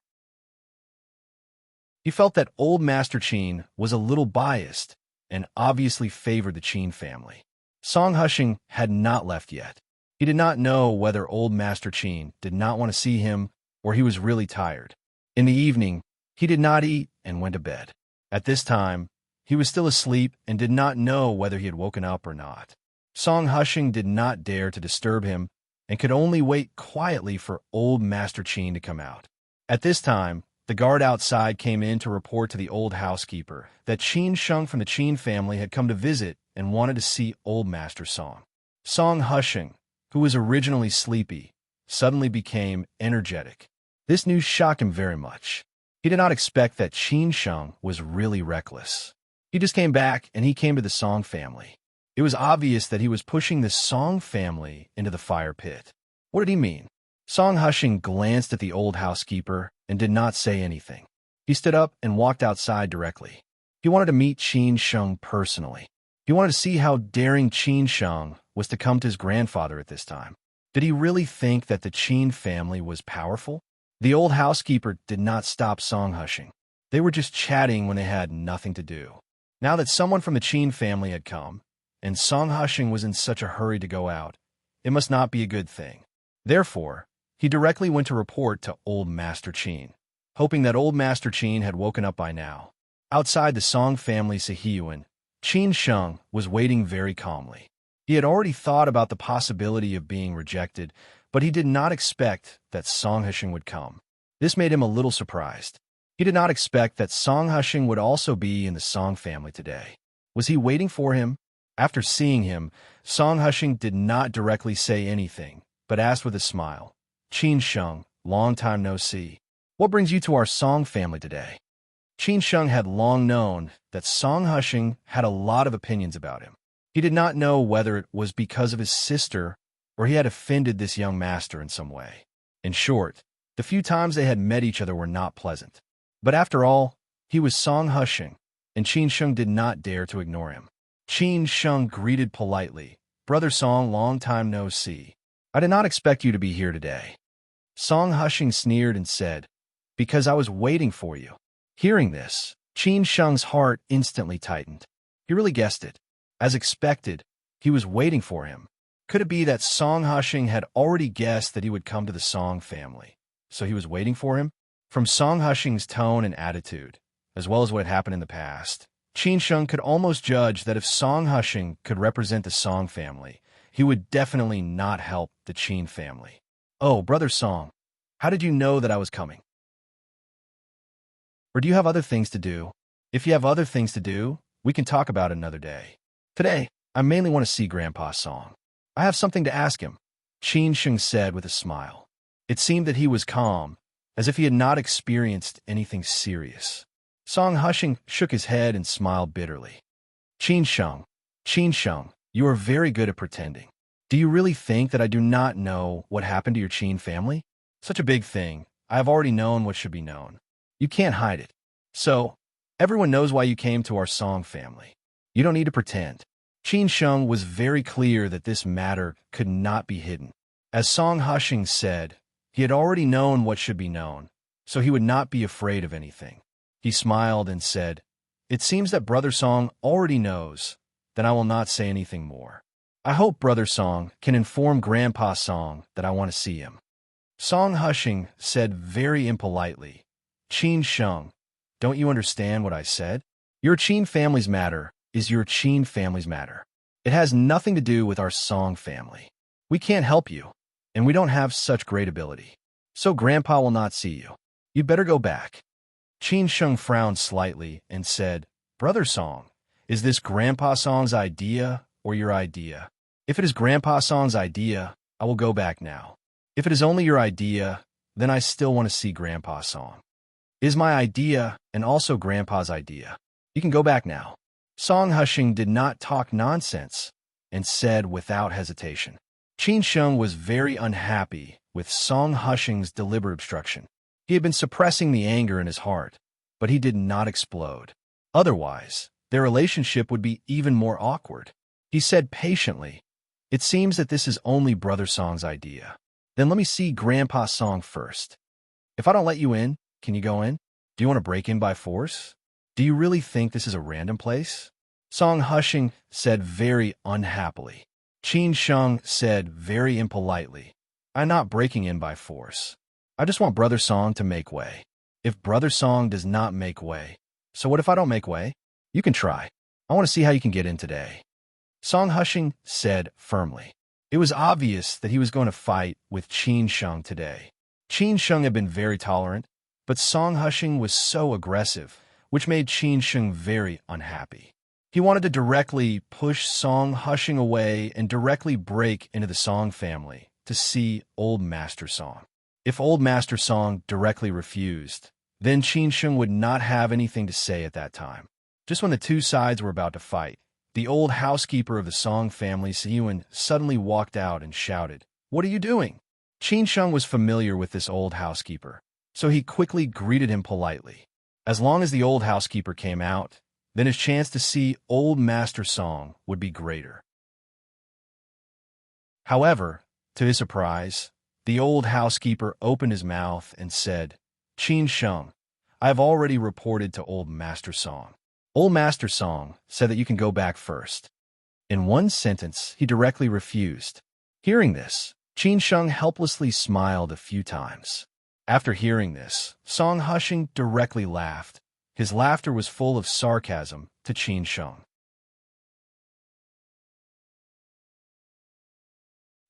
He felt that old Master Qin was a little biased and obviously favored the Qin family. Song Husheng had not left yet. He did not know whether old Master Qin did not want to see him or he was really tired. In the evening, he did not eat and went to bed. At this time, he was still asleep and did not know whether he had woken up or not. Song Husheng did not dare to disturb him and could only wait quietly for old Master Qin to come out. At this time, the guard outside came in to report to the old housekeeper that Qin Sheng from the Qin family had come to visit and wanted to see old Master Song. Song Husheng, who was originally sleepy, suddenly became energetic. This news shocked him very much. He did not expect that Qin Sheng was really reckless. He just came back and he came to the Song family. It was obvious that he was pushing the Song family into the fire pit. What did he mean? Song Husheng glanced at the old housekeeper and did not say anything. He stood up and walked outside directly. He wanted to meet Qin Sheng personally. He wanted to see how daring Qin Sheng was to come to his grandfather at this time. Did he really think that the Qin family was powerful? The old housekeeper did not stop song hushing. They were just chatting when they had nothing to do. Now that someone from the Qin family had come, and song hushing was in such a hurry to go out, it must not be a good thing. Therefore, he directly went to report to old Master Qin, hoping that old Master Qin had woken up by now. Outside the Song family Sihiyuan, Qin Sheng was waiting very calmly. He had already thought about the possibility of being rejected, but he did not expect that song hushing would come. This made him a little surprised. He did not expect that song hushing would also be in the Song family today. Was he waiting for him? After seeing him, song hushing did not directly say anything, but asked with a smile, "Qin Sheng, long time no see. What brings you to our Song family today?" Qin Sheng had long known that song hushing had a lot of opinions about him. He did not know whether it was because of his sister or he had offended this young master in some way. In short, the few times they had met each other were not pleasant. But after all, he was song hushing, and Qin Sheng did not dare to ignore him. Qin Sheng greeted politely, "Brother Song, long time no see. I did not expect you to be here today." Song hushing sneered and said, "Because I was waiting for you." Hearing this, Qin Sheng's heart instantly tightened. He really guessed it. As expected, he was waiting for him. Could it be that song hushing had already guessed that he would come to the Song family, so he was waiting for him? From song hushing's tone and attitude, as well as what had happened in the past, Qin Sheng could almost judge that if song hushing could represent the Song family, he would definitely not help the Qin family. "Oh, Brother Song, how did you know that I was coming? Or do you have other things to do? If you have other things to do, we can talk about it another day. Today, I mainly want to see Grandpa Song. I have something to ask him," Qin Sheng said with a smile. It seemed that he was calm, as if he had not experienced anything serious. Song hushing shook his head and smiled bitterly. Qin Sheng, you are very good at pretending. Do you really think that I do not know what happened to your Qin family? Such a big thing. I have already known what should be known. You can't hide it. So, everyone knows why you came to our Song family. You don't need to pretend. Qin Sheng was very clear that this matter could not be hidden. As Song hushing said, he had already known what should be known, so he would not be afraid of anything. He smiled and said, "It seems that Brother Song already knows, then I will not say anything more. I hope Brother Song can inform Grandpa Song that I want to see him." Song hushing said very impolitely, "Qin Sheng, don't you understand what I said? Your Qin family's matter is your Qin family's matter. It has nothing to do with our Song family. We can't help you, and we don't have such great ability. So Grandpa will not see you. You'd better go back." Qin Sheng frowned slightly and said, "Brother Song, is this Grandpa Song's idea or your idea? If it is Grandpa Song's idea, I will go back now. If it is only your idea, then I still want to see Grandpa Song. It is my idea and also Grandpa's idea. You can go back now." Song hushing did not talk nonsense and said without hesitation. Qin Sheng was very unhappy with Song hushing's deliberate obstruction. He had been suppressing the anger in his heart, but he did not explode. Otherwise, their relationship would be even more awkward. He said patiently, "It seems that this is only Brother Song's idea. Then let me see Grandpa Song first. If I don't let you in, can you go in? Do you want to break in by force? Do you really think this is a random place?" Song hushing said very unhappily. Qin Sheng said very impolitely, "I'm not breaking in by force. I just want Brother Song to make way. If Brother Song does not make way, so what if I don't make way? You can try. I want to see how you can get in today." Song hushing said firmly. It was obvious that he was going to fight with Qin Sheng today. Qin Sheng had been very tolerant, but Song hushing was so aggressive, which made Qin Sheng very unhappy. He wanted to directly push Song hushing away and directly break into the Song family to see Old Master Song. If Old Master Song directly refused, then Qin Sheng would not have anything to say at that time. Just when the two sides were about to fight, the old housekeeper of the Song family, Siyuan, suddenly walked out and shouted, "What are you doing?" Qin Sheng was familiar with this old housekeeper, so he quickly greeted him politely. As long as the old housekeeper came out, then his chance to see Old Master Song would be greater. However, To his surprise, the old housekeeper opened his mouth and said, "Qin Sheng, I have already reported to Old Master Song. Old Master Song said that you can go back first." In one sentence, he directly refused. Hearing this, Qin Sheng helplessly smiled a few times. After hearing this, Song Hushing directly laughed. His laughter was full of sarcasm to Qin Sheng.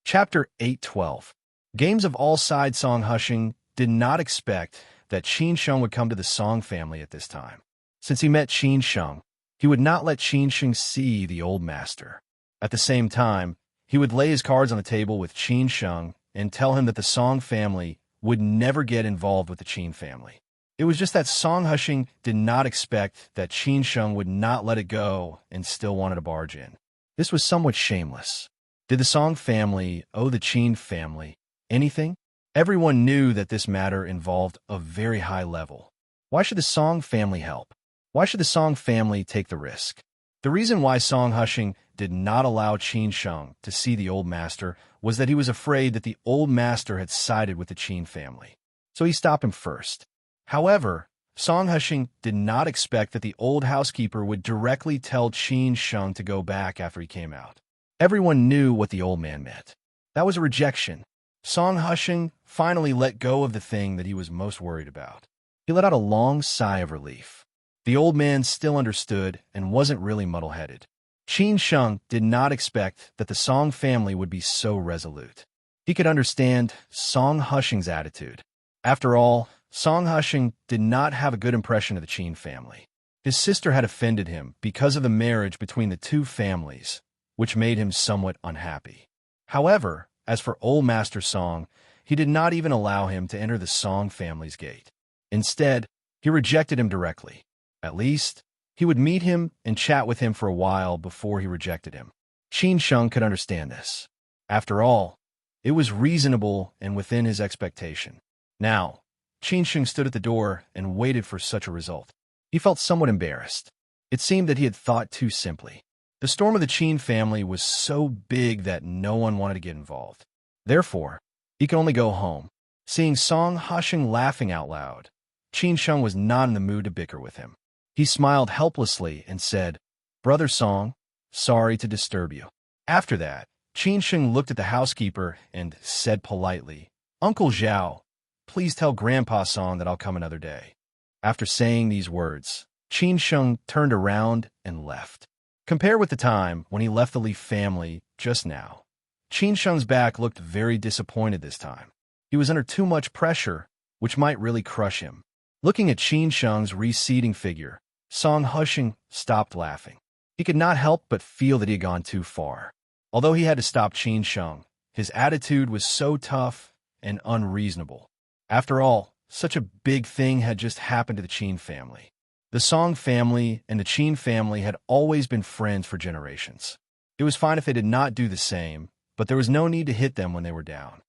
Chapter 8:12. Games of all sides. Song Hushing did not expect that Qin Sheng would come to the Song family at this time. Since he met Qin Sheng, he would not let Qin Sheng see the old master. At the same time, he would lay his cards on the table with Qin Sheng and tell him that the Song family would never get involved with the Qin family. It was just that Song Hushing did not expect that Qin Sheng would not let it go and still wanted to barge in. This was somewhat shameless. Did the Song family owe the Qin family anything? Everyone knew that this matter involved a very high level. Why should the Song family help? Why should the Song family take the risk? The reason why Song Hushing did not allow Qin Sheng to see the old master was that he was afraid that the old master had sided with the Qin family. So he stopped him first. However, Song Hushing did not expect that the old housekeeper would directly tell Qin Sheng to go back after he came out. Everyone knew what the old man meant. That was a rejection. Song Hushing finally let go of the thing that he was most worried about. He let out a long sigh of relief. The old man still understood and wasn't really muddle-headed. Qin Sheng did not expect that the Song family would be so resolute. He could understand Song Hushing's attitude. After all, Song Hushing did not have a good impression of the Qin family. His sister had offended him because of the marriage between the two families, which made him somewhat unhappy. However, as for Old Master Song, he did not even allow him to enter the Song family's gate. Instead, he rejected him directly. At least, he would meet him and chat with him for a while before he rejected him. Qin Sheng could understand this. After all, it was reasonable and within his expectation. Now, Qin Sheng stood at the door and waited for such a result. He felt somewhat embarrassed. It seemed that he had thought too simply. The storm of the Qin family was so big that no one wanted to get involved. Therefore, he could only go home. Seeing Song Hushing laughing out loud, Qin Sheng was not in the mood to bicker with him. He smiled helplessly and said, "Brother Song, sorry to disturb you." After that, Qin Sheng looked at the housekeeper and said politely, "Uncle Zhao, please tell Grandpa Song that I'll come another day." After saying these words, Qin Sheng turned around and left. Compare with the time when he left the Li family just now. Qin Sheng's back looked very disappointed this time. He was under too much pressure, which might really crush him. Looking at Qin Sheng's receding figure, Song Hushing stopped laughing. He could not help but feel that he had gone too far. Although he had to stop Qin Sheng, his attitude was so tough and unreasonable. After all, such a big thing had just happened to the Qin family. The Song family and the Qin family had always been friends for generations. It was fine if they did not do the same, but there was no need to hit them when they were down.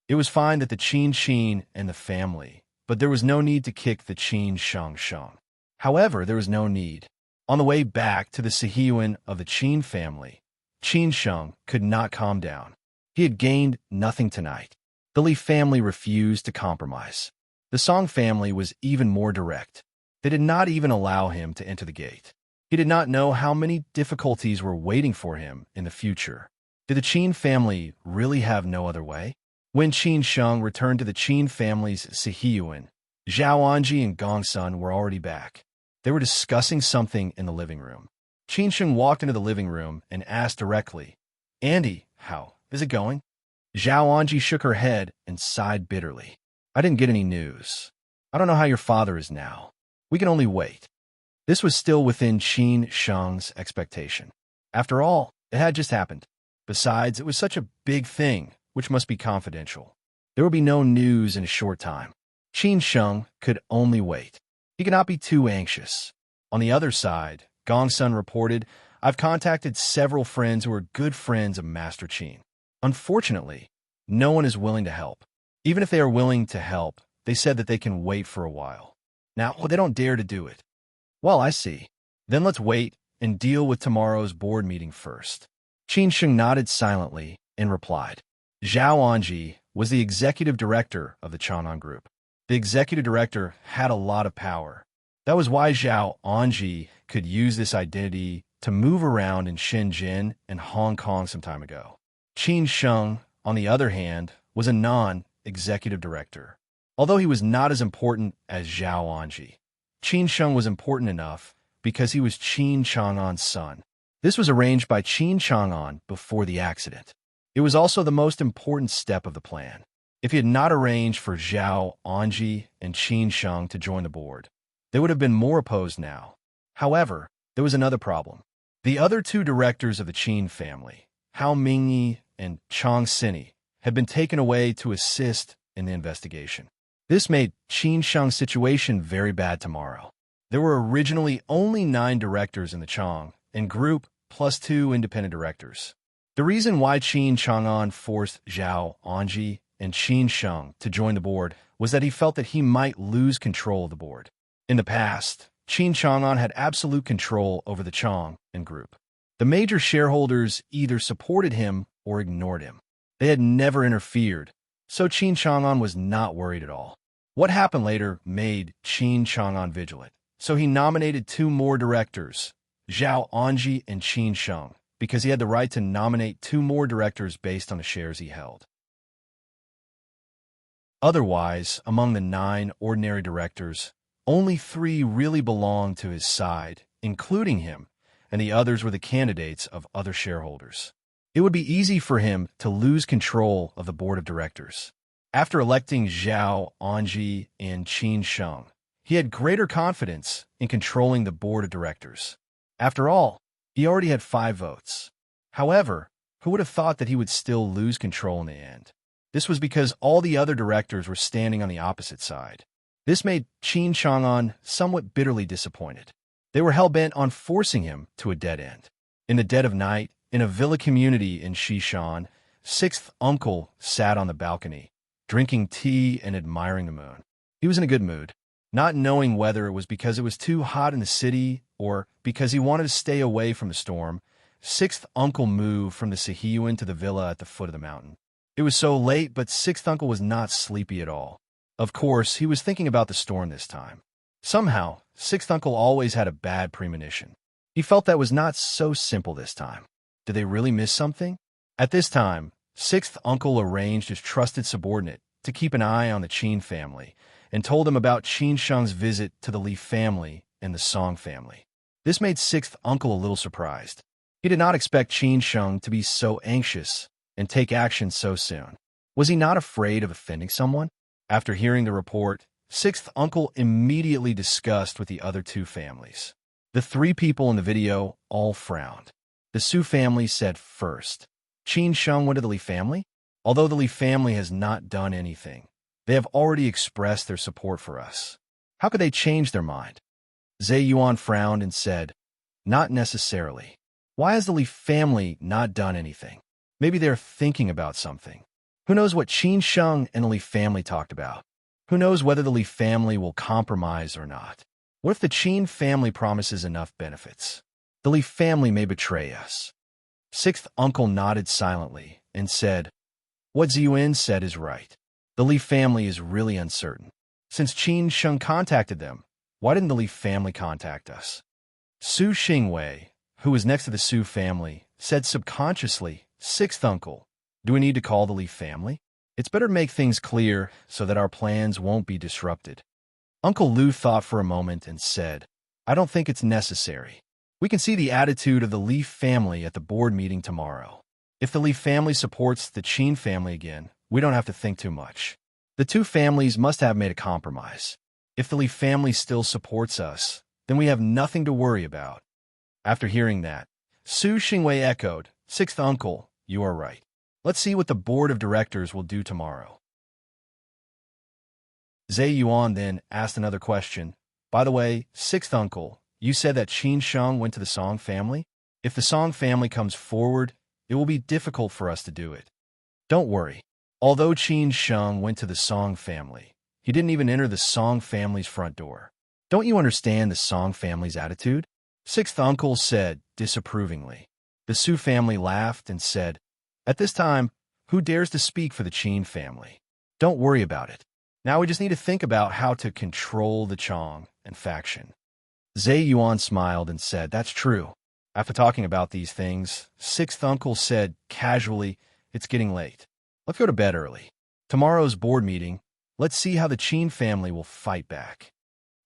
It was fine that the Qin and the family, but there was no need to kick the Qin Sheng. However, there was no need. On the way back to the Sihiyuan of the Qin family, Qin Sheng could not calm down. He had gained nothing tonight. The Li family refused to compromise. The Song family was even more direct. They did not even allow him to enter the gate. He did not know how many difficulties were waiting for him in the future. Did the Qin family really have no other way? When Qin Sheng returned to the Qin family's Sihiyuan, Zhao Anji and Gong Sun were already back. They were discussing something in the living room. Qin Sheng walked into the living room and asked directly, "Andy, how is it going?" Zhao Anji shook her head and sighed bitterly. "I didn't get any news. I don't know how your father is now. We can only wait." This was still within Qin Sheng's expectation. After all, it had just happened. Besides, it was such a big thing, which must be confidential. There would be no news in a short time. Qin Sheng could only wait. He could not be too anxious. On the other side, Gong Sun reported, "I've contacted several friends who are good friends of Master Qin. Unfortunately, no one is willing to help. Even if they are willing to help, they said that they can wait for a while. Now, they don't dare to do it." "Well, I see. Then let's wait and deal with tomorrow's board meeting first." Qin Sheng nodded silently and replied. Zhao Anji was the executive director of the Chang'an Group. The executive director had a lot of power. That was why Zhao Anji could use this identity to move around in Shenzhen and Hong Kong some time ago. Qin Sheng, on the other hand, was a non-executive director. Although he was not as important as Zhao Anji, Qin Sheng was important enough because he was Qin Chang'an's son. This was arranged by Qin Chang'an before the accident. It was also the most important step of the plan. If he had not arranged for Zhao Anji and Qin Sheng to join the board, they would have been more opposed now. However, there was another problem. The other two directors of the Qin family, Hao Mingyi and Chang Sini, had been taken away to assist in the investigation. This made Qin Sheng's situation very bad tomorrow. There were originally only 9 directors in the Chang and group plus 2 independent directors. The reason why Qin Chang'an forced Zhao Anji and Qin Sheng to join the board was that he felt that he might lose control of the board. In the past, Qin Chang'an had absolute control over the Chang and group. The major shareholders either supported him or ignored him. They had never interfered, so Qin Chang'an was not worried at all. What happened later made Qin Chang'an vigilant, so he nominated 2 more directors, Zhao Anji and Qin Sheng, because he had the right to nominate 2 more directors based on the shares he held. Otherwise, among the 9 ordinary directors, only 3 really belonged to his side, including him, and the others were the candidates of other shareholders. It would be easy for him to lose control of the board of directors. After electing Zhao Anji and Qin Sheng, he had greater confidence in controlling the board of directors. After all, he already had 5 votes. However, who would have thought that he would still lose control in the end? This was because all the other directors were standing on the opposite side. This made Qin Chang'an somewhat bitterly disappointed. They were hell-bent on forcing him to a dead end. In the dead of night, in a villa community in Xishan, 6th uncle sat on the balcony, drinking tea and admiring the moon. He was in a good mood, not knowing whether it was because it was too hot in the city or because he wanted to stay away from the storm. 6th uncle moved from the Sihiyuan to the villa at the foot of the mountain. It was so late, but 6th uncle was not sleepy at all. Of course, he was thinking about the storm this time. Somehow, 6th uncle always had a bad premonition. He felt that was not so simple this time. Did they really miss something? At this time, 6th uncle arranged his trusted subordinate to keep an eye on the Qin family and told him about Qin Sheng's visit to the Li family and the Song family. This made 6th uncle a little surprised. He did not expect Qin Sheng to be so anxious and take action so soon. Was he not afraid of offending someone? After hearing the report, 6th uncle immediately discussed with the other 2 families. The 3 people in the video all frowned. The Su family said first, Qin Sheng went to the Li family? Although the Li family has not done anything, they have already expressed their support for us. How could they change their mind? Zhe Yuan frowned and said, not necessarily. Why has the Li family not done anything? Maybe they're thinking about something. Who knows what Qin Sheng and the Li family talked about? Who knows whether the Li family will compromise or not? What if the Qin family promises enough benefits? The Li family may betray us. 6th uncle nodded silently and said, what Ziyuan said is right. The Li family is really uncertain. Since Qin Sheng contacted them, why didn't the Li family contact us? Su Xingwei, who was next to the Su family, said subconsciously, 6th uncle, do we need to call the Li family? It's better to make things clear so that our plans won't be disrupted. Uncle Lu thought for a moment and said, I don't think it's necessary. We can see the attitude of the Li family at the board meeting tomorrow. If the Li family supports the Qin family again, we don't have to think too much. The 2 families must have made a compromise. If the Li family still supports us, then we have nothing to worry about. After hearing that, Su Xingwei echoed, 6th uncle, you are right. Let's see what the board of directors will do tomorrow. Zhe Yuan then asked another question. By the way, 6th uncle, you said that Qin Sheng went to the Song family? If the Song family comes forward, it will be difficult for us to do it. Don't worry. Although Qin Sheng went to the Song family, he didn't even enter the Song family's front door. Don't you understand the Song family's attitude? 6th uncle said disapprovingly. The Su family laughed and said, "At this time, who dares to speak for the Qin family? Don't worry about it. Now we just need to think about how to control the Chong and faction." Zhe Yuan smiled and said, "That's true." After talking about these things, sixth uncle said casually, "It's getting late. Let's go to bed early. Tomorrow's board meeting. Let's see how the Qin family will fight back."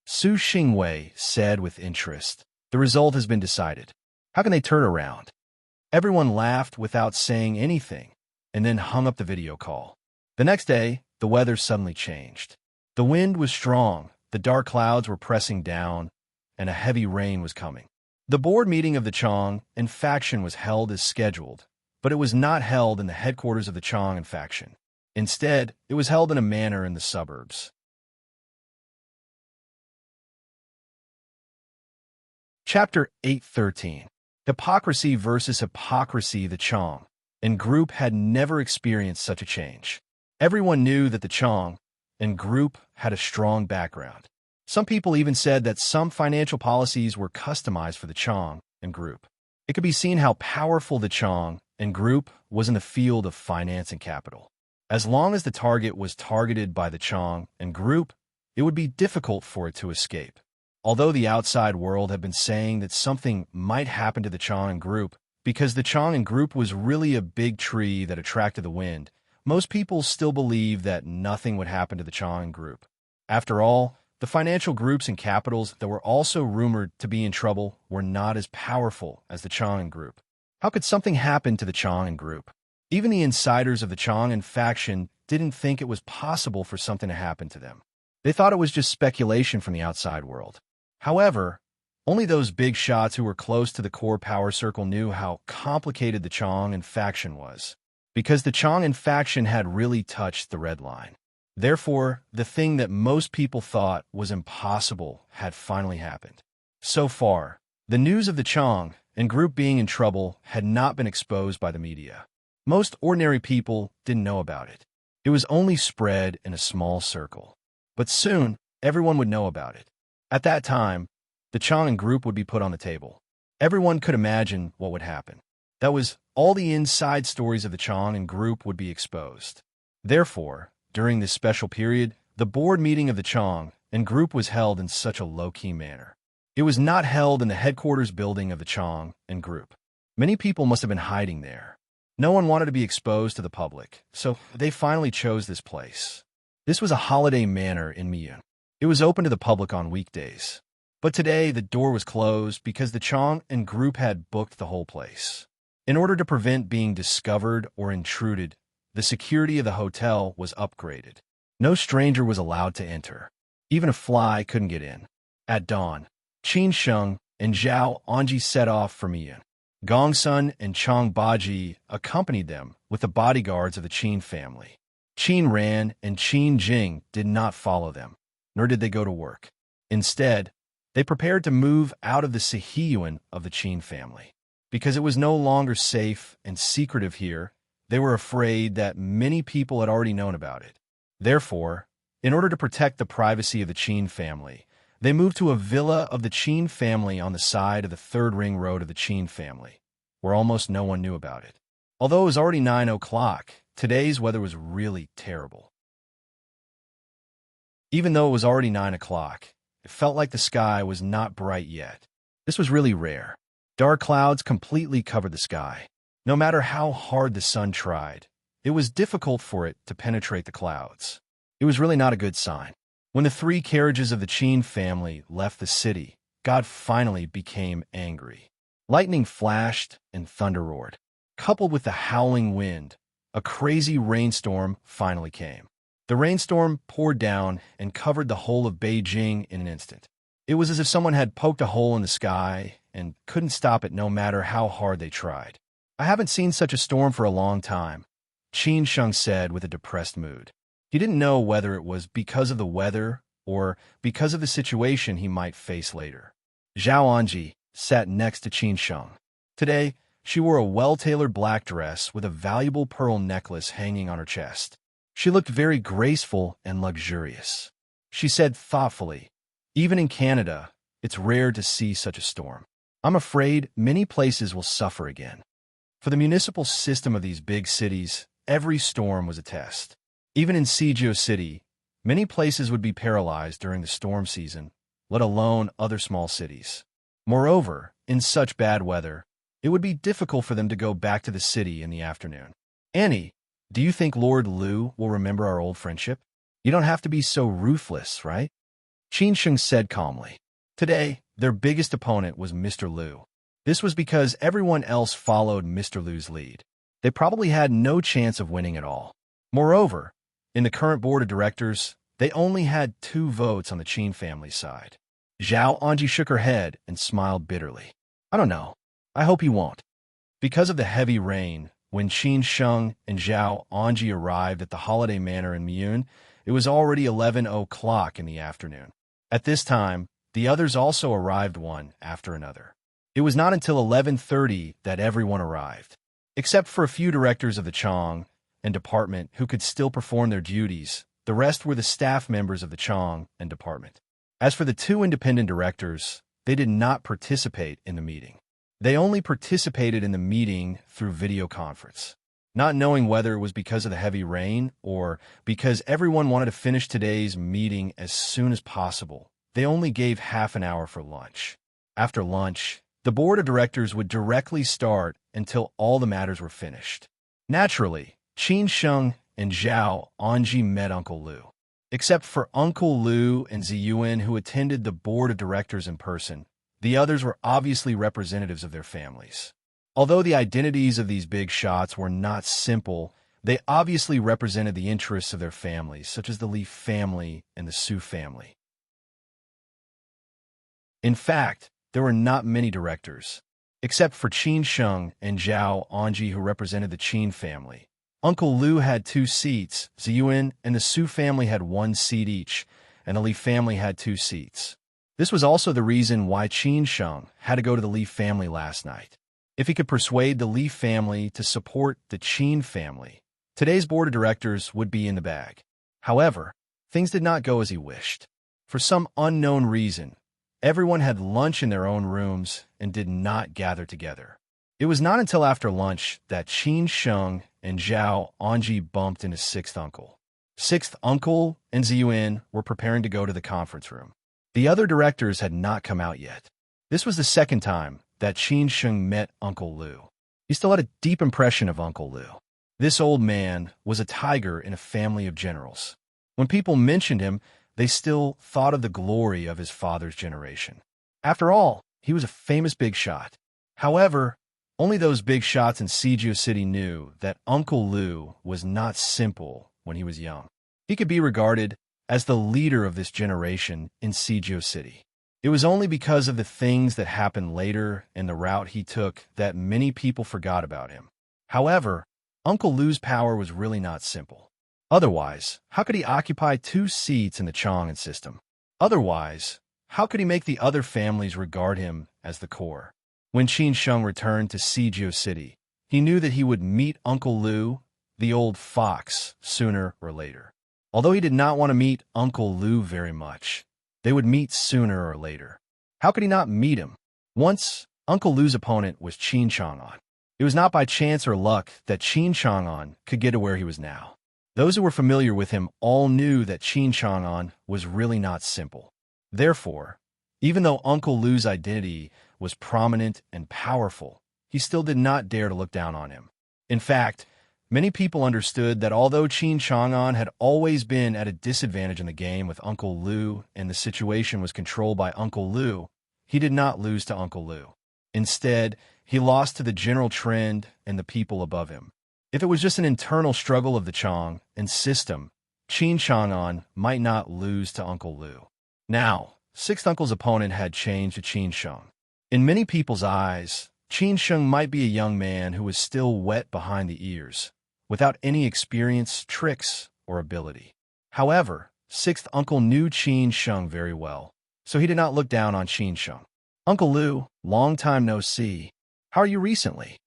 Su Xingwei said with interest, "The result has been decided. How can they turn around?" Everyone laughed without saying anything, and then hung up the video call. The next day, the weather suddenly changed. The wind was strong, the dark clouds were pressing down, and a heavy rain was coming. The board meeting of the Chong and faction was held as scheduled, but it was not held in the headquarters of the Chong and faction. Instead, it was held in a manor in the suburbs. Chapter 8:13. Hypocrisy versus hypocrisy. The Chong and group had never experienced such a change. Everyone knew that the Chong and group had a strong background. Some people even said that some financial policies were customized for the Chong and group. It could be seen how powerful the Chong and group was in the field of finance and capital. As long as the target was targeted by the Chong and group, it would be difficult for it to escape. Although the outside world had been saying that something might happen to the Chong and group, because the Chong and group was really a big tree that attracted the wind, most people still believed that nothing would happen to the Chong and group. After all, the financial groups and capitals that were also rumored to be in trouble were not as powerful as the Chong and group. How could something happen to the Chong and group? Even the insiders of the Chong and faction didn't think it was possible for something to happen to them. They thought it was just speculation from the outside world. However, only those big shots who were close to the core power circle knew how complicated the Chong and faction was, because the Chong and faction had really touched the red line. Therefore, the thing that most people thought was impossible had finally happened. So far, the news of the Chong and group being in trouble had not been exposed by the media. Most ordinary people didn't know about it. It was only spread in a small circle. But soon, everyone would know about it. At that time, the Chong and group would be put on the table. Everyone could imagine what would happen. That was, all the inside stories of the Chong and group would be exposed. Therefore, during this special period, the board meeting of the Chong and group was held in such a low-key manner. It was not held in the headquarters building of the Chong and group. Many people must have been hiding there. No one wanted to be exposed to the public, so they finally chose this place. This was a holiday manor in Miyun. It was open to the public on weekdays. But today, the door was closed because the Chong and group had booked the whole place. In order to prevent being discovered or intruded, the security of the hotel was upgraded. No stranger was allowed to enter. Even a fly couldn't get in. At dawn, Qin Sheng and Zhao Anji set off for Miyun. Gongsun and Chang Baji accompanied them with the bodyguards of the Qin family. Qin Ran and Qin Jing did not follow them, nor did they go to work. Instead, they prepared to move out of the Sihiyuan of the Qin family. Because it was no longer safe and secretive here, they were afraid that many people had already known about it. Therefore, in order to protect the privacy of the Qin family, they moved to a villa of the Qin family on the side of the third ring road of the Qin family, where almost no one knew about it. Although it was already 9 o'clock, today's weather was really terrible. Even though it was already 9 o'clock, it felt like the sky was not bright yet. This was really rare. Dark clouds completely covered the sky. No matter how hard the sun tried, it was difficult for it to penetrate the clouds. It was really not a good sign. When the 3 carriages of the Qin family left the city, God finally became angry. Lightning flashed and thunder roared. Coupled with the howling wind, a crazy rainstorm finally came. The rainstorm poured down and covered the whole of Beijing in an instant. It was as if someone had poked a hole in the sky and couldn't stop it no matter how hard they tried. "I haven't seen such a storm for a long time," Qin Sheng said with a depressed mood. He didn't know whether it was because of the weather or because of the situation he might face later. Zhao Anji sat next to Qin Sheng. Today, she wore a well-tailored black dress with a valuable pearl necklace hanging on her chest. She looked very graceful and luxurious. She said thoughtfully, "Even in Canada, it's rare to see such a storm. I'm afraid many places will suffer again." For the municipal system of these big cities, every storm was a test. Even in Sijio City, many places would be paralyzed during the storm season, let alone other small cities. Moreover, in such bad weather, it would be difficult for them to go back to the city in the afternoon. Annie, do you think Lord Liu will remember our old friendship? You don't have to be so ruthless, right? Qin Sheng said calmly. Today, their biggest opponent was Mr. Liu. This was because everyone else followed Mr. Liu's lead. They probably had no chance of winning at all. Moreover, in the current board of directors, they only had 2 votes on the Qin family's side. Zhao Anji shook her head and smiled bitterly. I don't know. I hope he won't. Because of the heavy rain, when Qin Sheng and Zhao Anji arrived at the holiday manor in Miyun, it was already 11 o'clock in the afternoon. At this time, the others also arrived one after another. It was not until 11:30 that everyone arrived. Except for a few directors of the Chong and department who could still perform their duties, the rest were the staff members of the Chong and department. As for the 2 independent directors, they did not participate in the meeting. They only participated in the meeting through video conference. Not knowing whether it was because of the heavy rain or because everyone wanted to finish today's meeting as soon as possible, they only gave half an hour for lunch. After lunch, the board of directors would directly start until all the matters were finished. Naturally, Qin Sheng and Zhao Anji met Uncle Liu. Except for Uncle Liu and Ziyuan, who attended the board of directors in person, the others were obviously representatives of their families. Although the identities of these big shots were not simple, they obviously represented the interests of their families, such as the Li family and the Su family. In fact, there were not many directors, except for Qin Sheng and Zhao Anji, who represented the Qin family. Uncle Liu had 2 seats, Ziyuan and the Su family had 1 seat each, and the Li family had 2 seats. This was also the reason why Qin Sheng had to go to the Li family last night. If he could persuade the Li family to support the Qin family, today's board of directors would be in the bag. However, things did not go as he wished. For some unknown reason, everyone had lunch in their own rooms and did not gather together. It was not until after lunch that Qin Sheng and Zhao Anji bumped into 6th uncle. 6th uncle and Ziyuan were preparing to go to the conference room. The other directors had not come out yet. This was the second time that Qin Sheng met Uncle Liu. He still had a deep impression of Uncle Liu. This old man was a tiger in a family of generals. When people mentioned him, they still thought of the glory of his father's generation. After all, he was a famous big shot. However, only those big shots in Sijio City knew that Uncle Liu was not simple when he was young. He could be regarded as the leader of this generation in Sijio City. It was only because of the things that happened later and the route he took that many people forgot about him. However, Uncle Liu's power was really not simple. Otherwise, how could he occupy 2 seats in the Chang'an system? Otherwise, how could he make the other families regard him as the core? When Qin Sheng returned to Sijio City, he knew that he would meet Uncle Liu, the old fox, sooner or later. Although he did not want to meet Uncle Liu very much, they would meet sooner or later. How could he not meet him? Once, Uncle Liu's opponent was Qin Chang'an. It was not by chance or luck that Qin Chang'an could get to where he was now. Those who were familiar with him all knew that Qin Chang'an was really not simple. Therefore, even though Uncle Liu's identity was prominent and powerful, he still did not dare to look down on him. In fact, many people understood that although Qin Chang'an had always been at a disadvantage in the game with Uncle Liu and the situation was controlled by Uncle Liu, he did not lose to Uncle Liu. Instead, he lost to the general trend and the people above him. If it was just an internal struggle of the Chang and system, Qin Chang'an might not lose to Uncle Liu. Now, 6th uncle's opponent had changed to Qin Sheng. In many people's eyes, Qin Sheng might be a young man who was still wet behind the ears, without any experience, tricks, or ability. However, 6th uncle knew Qin Sheng very well, so he did not look down on Qin Sheng. Uncle Liu, long time no see. How are you recently?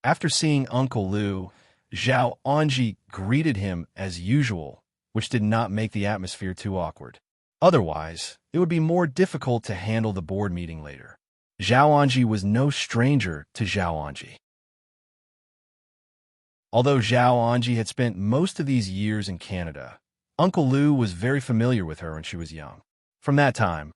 After seeing Uncle Liu, Zhao Anji greeted him as usual, which did not make the atmosphere too awkward. Otherwise, it would be more difficult to handle the board meeting later. Zhao Anji was no stranger to Zhao Anji. Although Zhao Anji had spent most of these years in Canada, Uncle Lu was very familiar with her when she was young. From that time,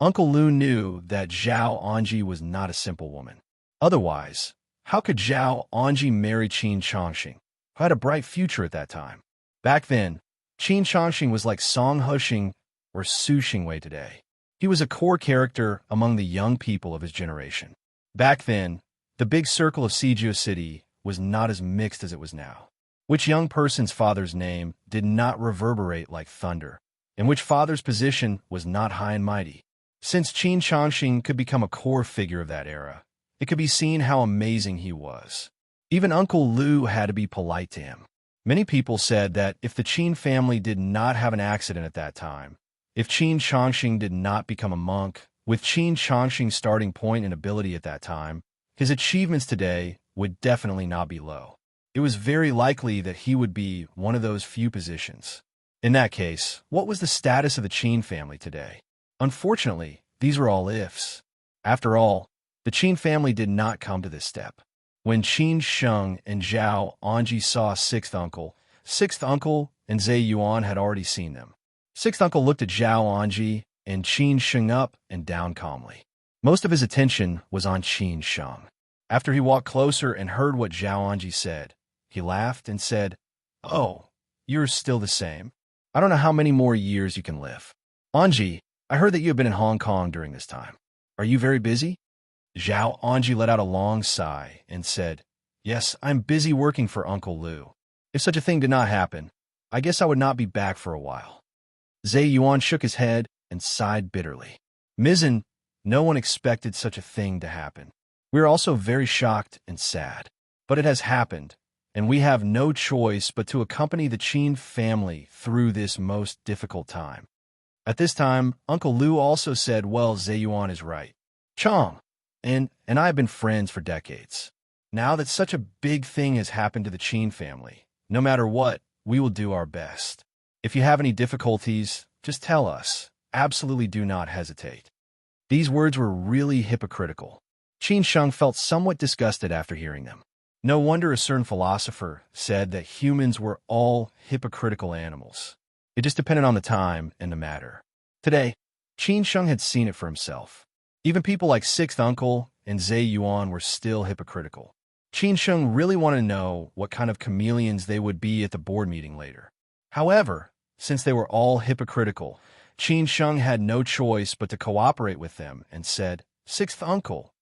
Uncle Lu knew that Zhao Anji was not a simple woman. Otherwise, how could Zhao Anji marry Qin Chongqing, who had a bright future at that time? Back then, Qin Chongqing was like Song Huxing or Su Xingwei today. He was a core character among the young people of his generation. Back then, the big circle of Sijia City was not as mixed as it was now. Which young person's father's name did not reverberate like thunder, and which father's position was not high and mighty. Since Qin Chongqing could become a core figure of that era, it could be seen how amazing he was. Even Uncle Lu had to be polite to him. Many people said that if the Qin family did not have an accident at that time, if Qin Chongqing did not become a monk, with Qin Chongqing's starting point and ability at that time, his achievements today would definitely not be low. It was very likely that he would be one of those few positions. In that case, what was the status of the Qin family today? Unfortunately, these were all ifs. After all, the Qin family did not come to this step. When Qin Sheng and Zhao Anji saw Sixth Uncle and Zhe Yuan had already seen them. Sixth Uncle looked at Zhao Anji and Qin Sheng up and down calmly. Most of his attention was on Qin Sheng. After he walked closer and heard what Zhao Anji said, he laughed and said, "Oh, you're still the same. I don't know how many more years you can live. Anji, I heard that you have been in Hong Kong during this time. Are you very busy?" Zhao Anji let out a long sigh and said, "Yes, I'm busy working for Uncle Lu. If such a thing did not happen, I guess I would not be back for a while." Zhe Yuan shook his head and sighed bitterly. "Mizzen, no one expected such a thing to happen. We are also very shocked and sad. But it has happened, and we have no choice but to accompany the Qin family through this most difficult time." At this time, Uncle Lu also said, "Well, Zhe Yuan is right. Chong and I have been friends for decades. Now that such a big thing has happened to the Qin family, no matter what, we will do our best. If you have any difficulties, just tell us. Absolutely do not hesitate." These words were really hypocritical. Qin Sheng felt somewhat disgusted after hearing them. No wonder a certain philosopher said that humans were all hypocritical animals. It just depended on the time and the matter. Today, Qin Sheng had seen it for himself. Even people like Sixth Uncle and Zhe Yuan were still hypocritical. Qin Sheng really wanted to know what kind of chameleons they would be at the board meeting later. However, since they were all hypocritical, Qin Sheng had no choice but to cooperate with them and said, "Sixth Uncle,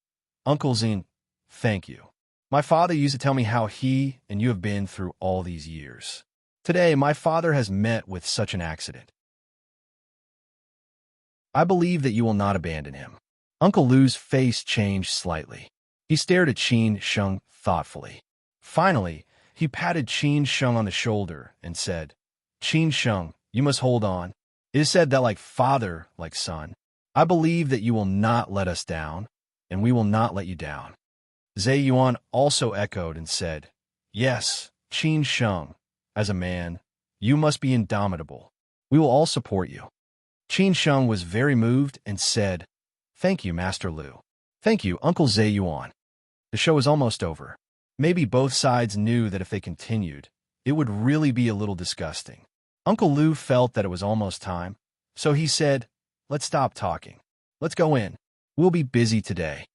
Uncle Xin, thank you. My father used to tell me how he and you have been through all these years. Today, my father has met with such an accident. I believe that you will not abandon him." Uncle Lu's face changed slightly. He stared at Qin Sheng thoughtfully. Finally, he patted Qin Sheng on the shoulder and said, "Qin Sheng, you must hold on. It is said that like father, like son. I believe that you will not let us down, and we will not let you down." Zhe Yuan also echoed and said, "Yes, Qin Sheng, as a man, you must be indomitable. We will all support you." Qin Sheng was very moved and said, "Thank you, Master Lu. Thank you, Uncle Zhe Yuan." The show was almost over. Maybe both sides knew that if they continued, it would really be a little disgusting. Uncle Lu felt that it was almost time, so he said, "Let's stop talking. Let's go in. We'll be busy today."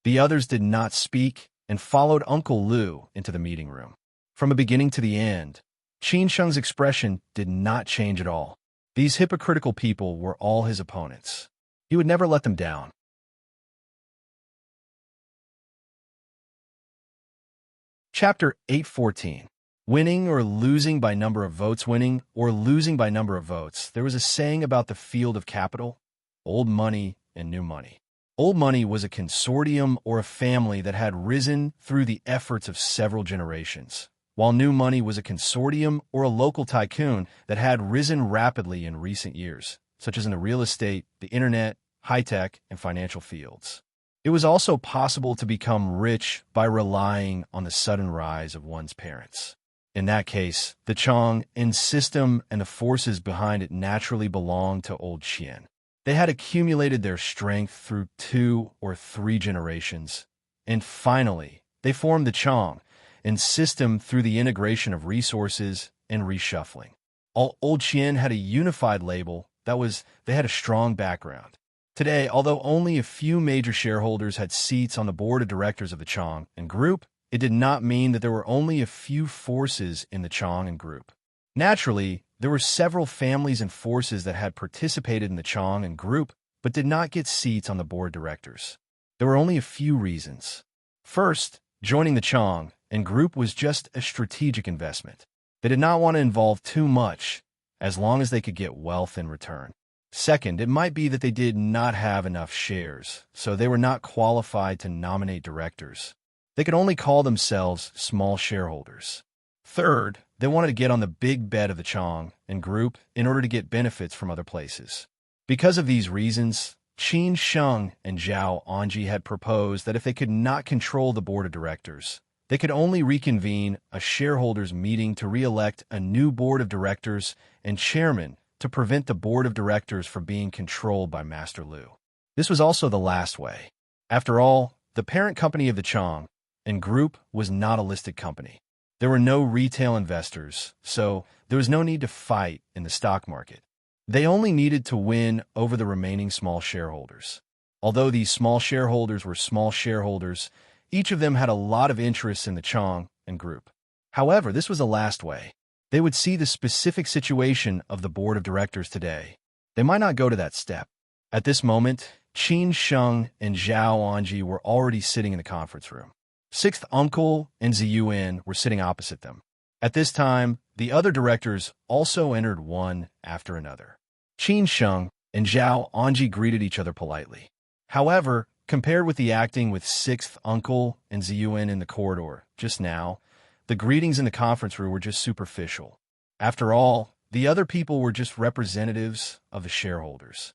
The others did not speak and followed Uncle Lu into the meeting room. From the beginning to the end, Qin Sheng's expression did not change at all. These hypocritical people were all his opponents. He would never let them down. Chapter 814. Winning or losing by number of votes. Winning or losing by number of votes. There was a saying about the field of capital, old money and new money. Old money was a consortium or a family that had risen through the efforts of several generations, while new money was a consortium or a local tycoon that had risen rapidly in recent years, such as in the real estate, the internet, high-tech, and financial fields. It was also possible to become rich by relying on the sudden rise of one's parents. In that case, the Chong and system and the forces behind it naturally belonged to Old Qian. They had accumulated their strength through 2 or 3 generations, and finally, they formed the Chong, and system through the integration of resources and reshuffling. Old Qian had a unified label they had a strong background. Today, although only a few major shareholders had seats on the board of directors of the Chang and Group, it did not mean that there were only a few forces in the Chang and Group. Naturally, there were several families and forces that had participated in the Chang and Group but did not get seats on the board of directors. There were only a few reasons. First, joining the Chang and Group was just a strategic investment. They did not want to involve too much, as long as they could get wealth in return. Second, it might be that they did not have enough shares, so they were not qualified to nominate directors. They could only call themselves small shareholders. Third, they wanted to get on the big bet of the Chang and Group in order to get benefits from other places. Because of these reasons, Qin Sheng and Zhao Anji had proposed that if they could not control the board of directors, they could only reconvene a shareholders' meeting to re-elect a new board of directors and chairman to prevent the board of directors from being controlled by Master Lu. This was also the last way. After all, the parent company of the Chang and Group was not a listed company. There were no retail investors, so there was no need to fight in the stock market. They only needed to win over the remaining small shareholders. Although these small shareholders were small shareholders, each of them had a lot of interests in the Chang and Group. However, this was the last way. They would see the specific situation of the board of directors today. They might not go to that step. At this moment, Qin Sheng and Zhao Anji were already sitting in the conference room. Sixth uncle and Ziyuan were sitting opposite them. At this time, the other directors also entered one after another. Qin Sheng and Zhao Anji greeted each other politely. However, compared with the acting with sixth uncle and Ziyuan in the corridor just now, the greetings in the conference room were just superficial. After all, the other people were just representatives of the shareholders.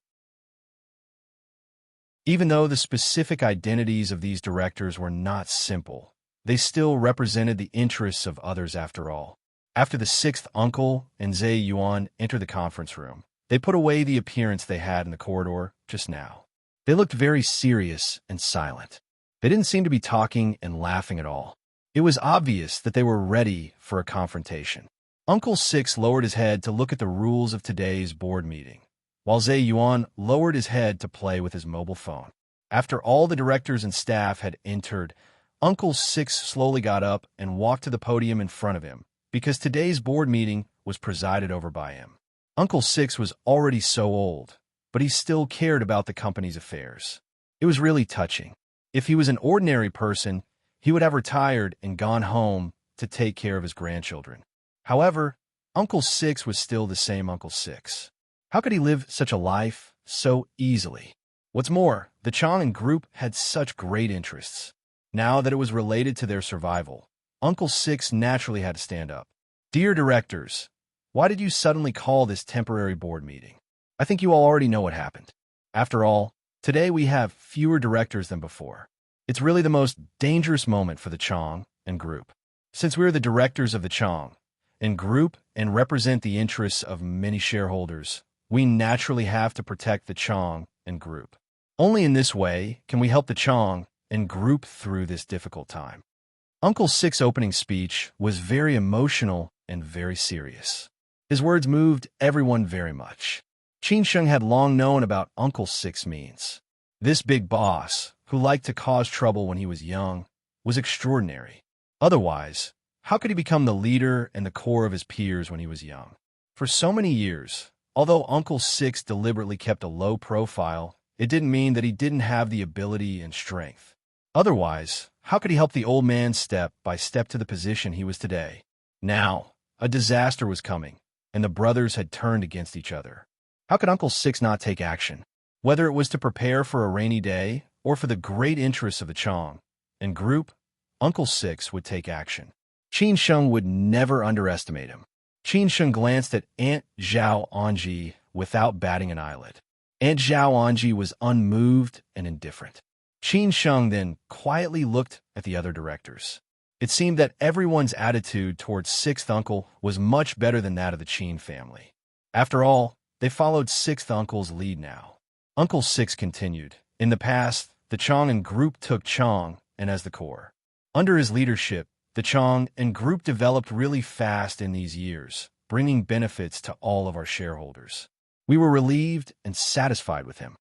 Even though the specific identities of these directors were not simple, they still represented the interests of others after all. After the sixth uncle and Zhe Yuan entered the conference room, they put away the appearance they had in the corridor just now. They looked very serious and silent. They didn't seem to be talking and laughing at all. It was obvious that they were ready for a confrontation. Uncle Six lowered his head to look at the rules of today's board meeting, while Zhe Yuan lowered his head to play with his mobile phone. After all the directors and staff had entered, Uncle Six slowly got up and walked to the podium in front of him, because today's board meeting was presided over by him. Uncle Six was already so old, but he still cared about the company's affairs. It was really touching. If he was an ordinary person, he would have retired and gone home to take care of his grandchildren. However, Uncle Six was still the same Uncle Six. How could he live such a life so easily? What's more, the Chang and Group had such great interests. Now that it was related to their survival, Uncle Six naturally had to stand up. Dear directors, why did you suddenly call this temporary board meeting? I think you all already know what happened. After all, today we have fewer directors than before. It's really the most dangerous moment for the Chang and Group. Since we are the directors of the Chang and Group and represent the interests of many shareholders, we naturally have to protect the Chang and Group. Only in this way can we help the Chang and Group through this difficult time. Uncle Six's opening speech was very emotional and very serious. His words moved everyone very much. Qin Sheng had long known about Uncle Six means. This big boss, who liked to cause trouble when he was young, was extraordinary. Otherwise, how could he become the leader and the core of his peers when he was young? For so many years, although Uncle Six deliberately kept a low profile, it didn't mean that he didn't have the ability and strength. Otherwise, how could he help the old man step by step to the position he was today? Now, a disaster was coming, and the brothers had turned against each other. How could Uncle Six not take action? Whether it was to prepare for a rainy day or for the great interests of the Chang and Group, Uncle Six would take action. Qin Sheng would never underestimate him. Qin Sheng glanced at Aunt Zhao Anji without batting an eyelid. Aunt Zhao Anji was unmoved and indifferent. Qin Sheng then quietly looked at the other directors. It seemed that everyone's attitude towards Sixth Uncle was much better than that of the Qin family. After all, they followed Sixth Uncle's lead now. Uncle Six continued. In the past, the Chang and Group took Chang and as the core. Under his leadership, The Chong and group developed really fast in these years, bringing benefits to all of our shareholders. We were relieved and satisfied with him.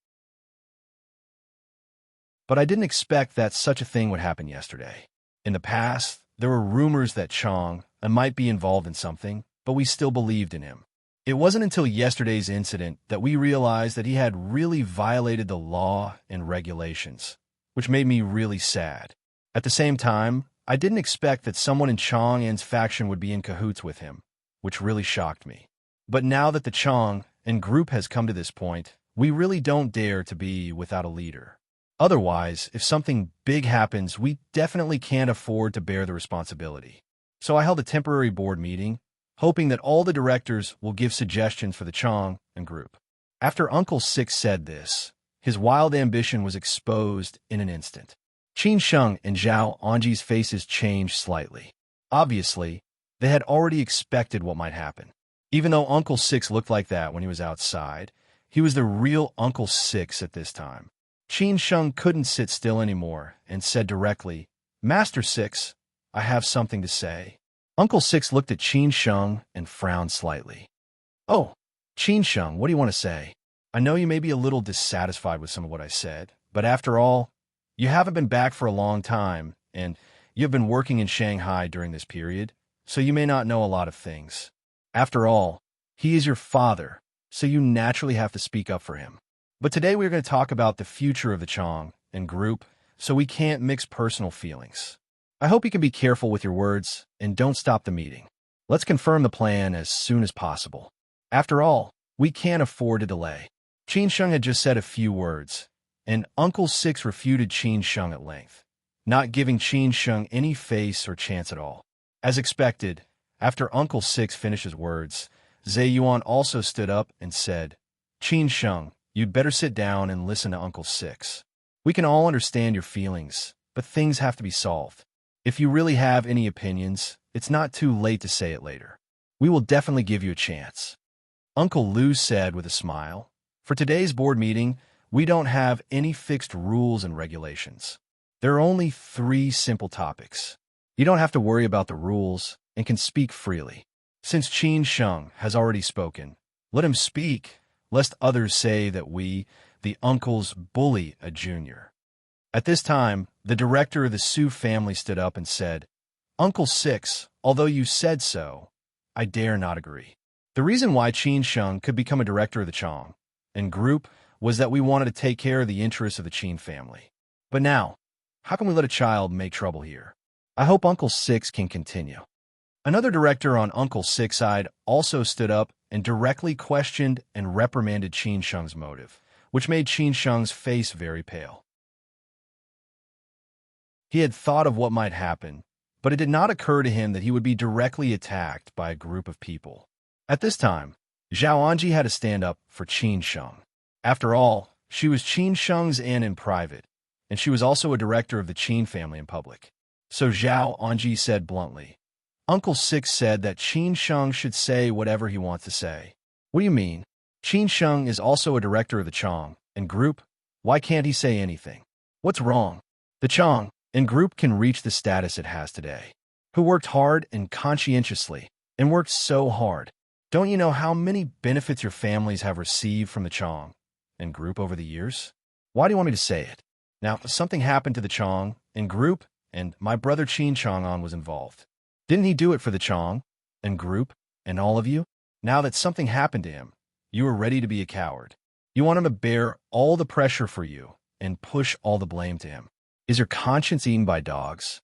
But I didn't expect that such a thing would happen yesterday. In the past, there were rumors that Chong might be involved in something, but we still believed in him. It wasn't until yesterday's incident that we realized that he had really violated the law and regulations, which made me really sad. At the same time, I didn't expect that someone in Chong An's faction would be in cahoots with him, which really shocked me. But now that the Chong and group has come to this point, we really don't dare to be without a leader. Otherwise, if something big happens, we definitely can't afford to bear the responsibility. So I held a temporary board meeting, hoping that all the directors will give suggestions for the Chong and group. After Uncle Six said this, his wild ambition was exposed in an instant. Qin Sheng and Zhao Anji's faces changed slightly. Obviously, they had already expected what might happen. Even though Uncle Six looked like that when he was outside, he was the real Uncle Six at this time. Qin Sheng couldn't sit still anymore and said directly, "Master Six, I have something to say." Uncle Six looked at Qin Sheng and frowned slightly. "Oh, Qin Sheng, what do you want to say? I know you may be a little dissatisfied with some of what I said, but after all, you haven't been back for a long time, and you have been working in Shanghai during this period, so you may not know a lot of things. After all, he is your father, so you naturally have to speak up for him. But today we're going to talk about the future of the Chong and group, so we can't mix personal feelings. I hope you can be careful with your words and don't stop the meeting. Let's confirm the plan as soon as possible. After all, we can't afford to delay." Qin Sheng had just said a few words, and Uncle Six refuted Qin Sheng at length, not giving Qin Sheng any face or chance at all. As expected, after Uncle Six finished his words, Zhe Yuan also stood up and said, "Qin Sheng, you'd better sit down and listen to Uncle Six. We can all understand your feelings, but things have to be solved. If you really have any opinions, it's not too late to say it later. We will definitely give you a chance." Uncle Lu said with a smile, "For today's board meeting, we don't have any fixed rules and regulations. There are only 3 simple topics. You don't have to worry about the rules and can speak freely. Since Qin Sheng has already spoken, let him speak, lest others say that we, the uncles, bully a junior." At this time, the director of the Su family stood up and said, "Uncle Six, although you said so, I dare not agree. The reason why Qin Sheng could become a director of the Chong and group was that we wanted to take care of the interests of the Qin family. But now, how can we let a child make trouble here? I hope Uncle Six can continue." Another director on Uncle Six side also stood up and directly questioned and reprimanded Qin Sheng's motive, which made Qin Sheng's face very pale. He had thought of what might happen, but it did not occur to him that he would be directly attacked by a group of people. At this time, Zhao Anji had to stand up for Qin Sheng. After all, she was Qin Sheng's aunt in private, and she was also a director of the Qin family in public. So Zhao Anji said bluntly, "Uncle Six said that Qin Sheng should say whatever he wants to say." "What do you mean? Qin Sheng is also a director of the Chong and group. Why can't he say anything? What's wrong? The Chong and group can reach the status it has today, who worked hard and conscientiously, and worked so hard. Don't you know how many benefits your families have received from the Chong and group over the years? Why do you want me to say it? Now, something happened to the Chong and group, and my brother Qin Chang'an was involved. Didn't he do it for the Chong and group and all of you? Now that something happened to him, you are ready to be a coward. You want him to bear all the pressure for you and push all the blame to him. Is your conscience eaten by dogs?"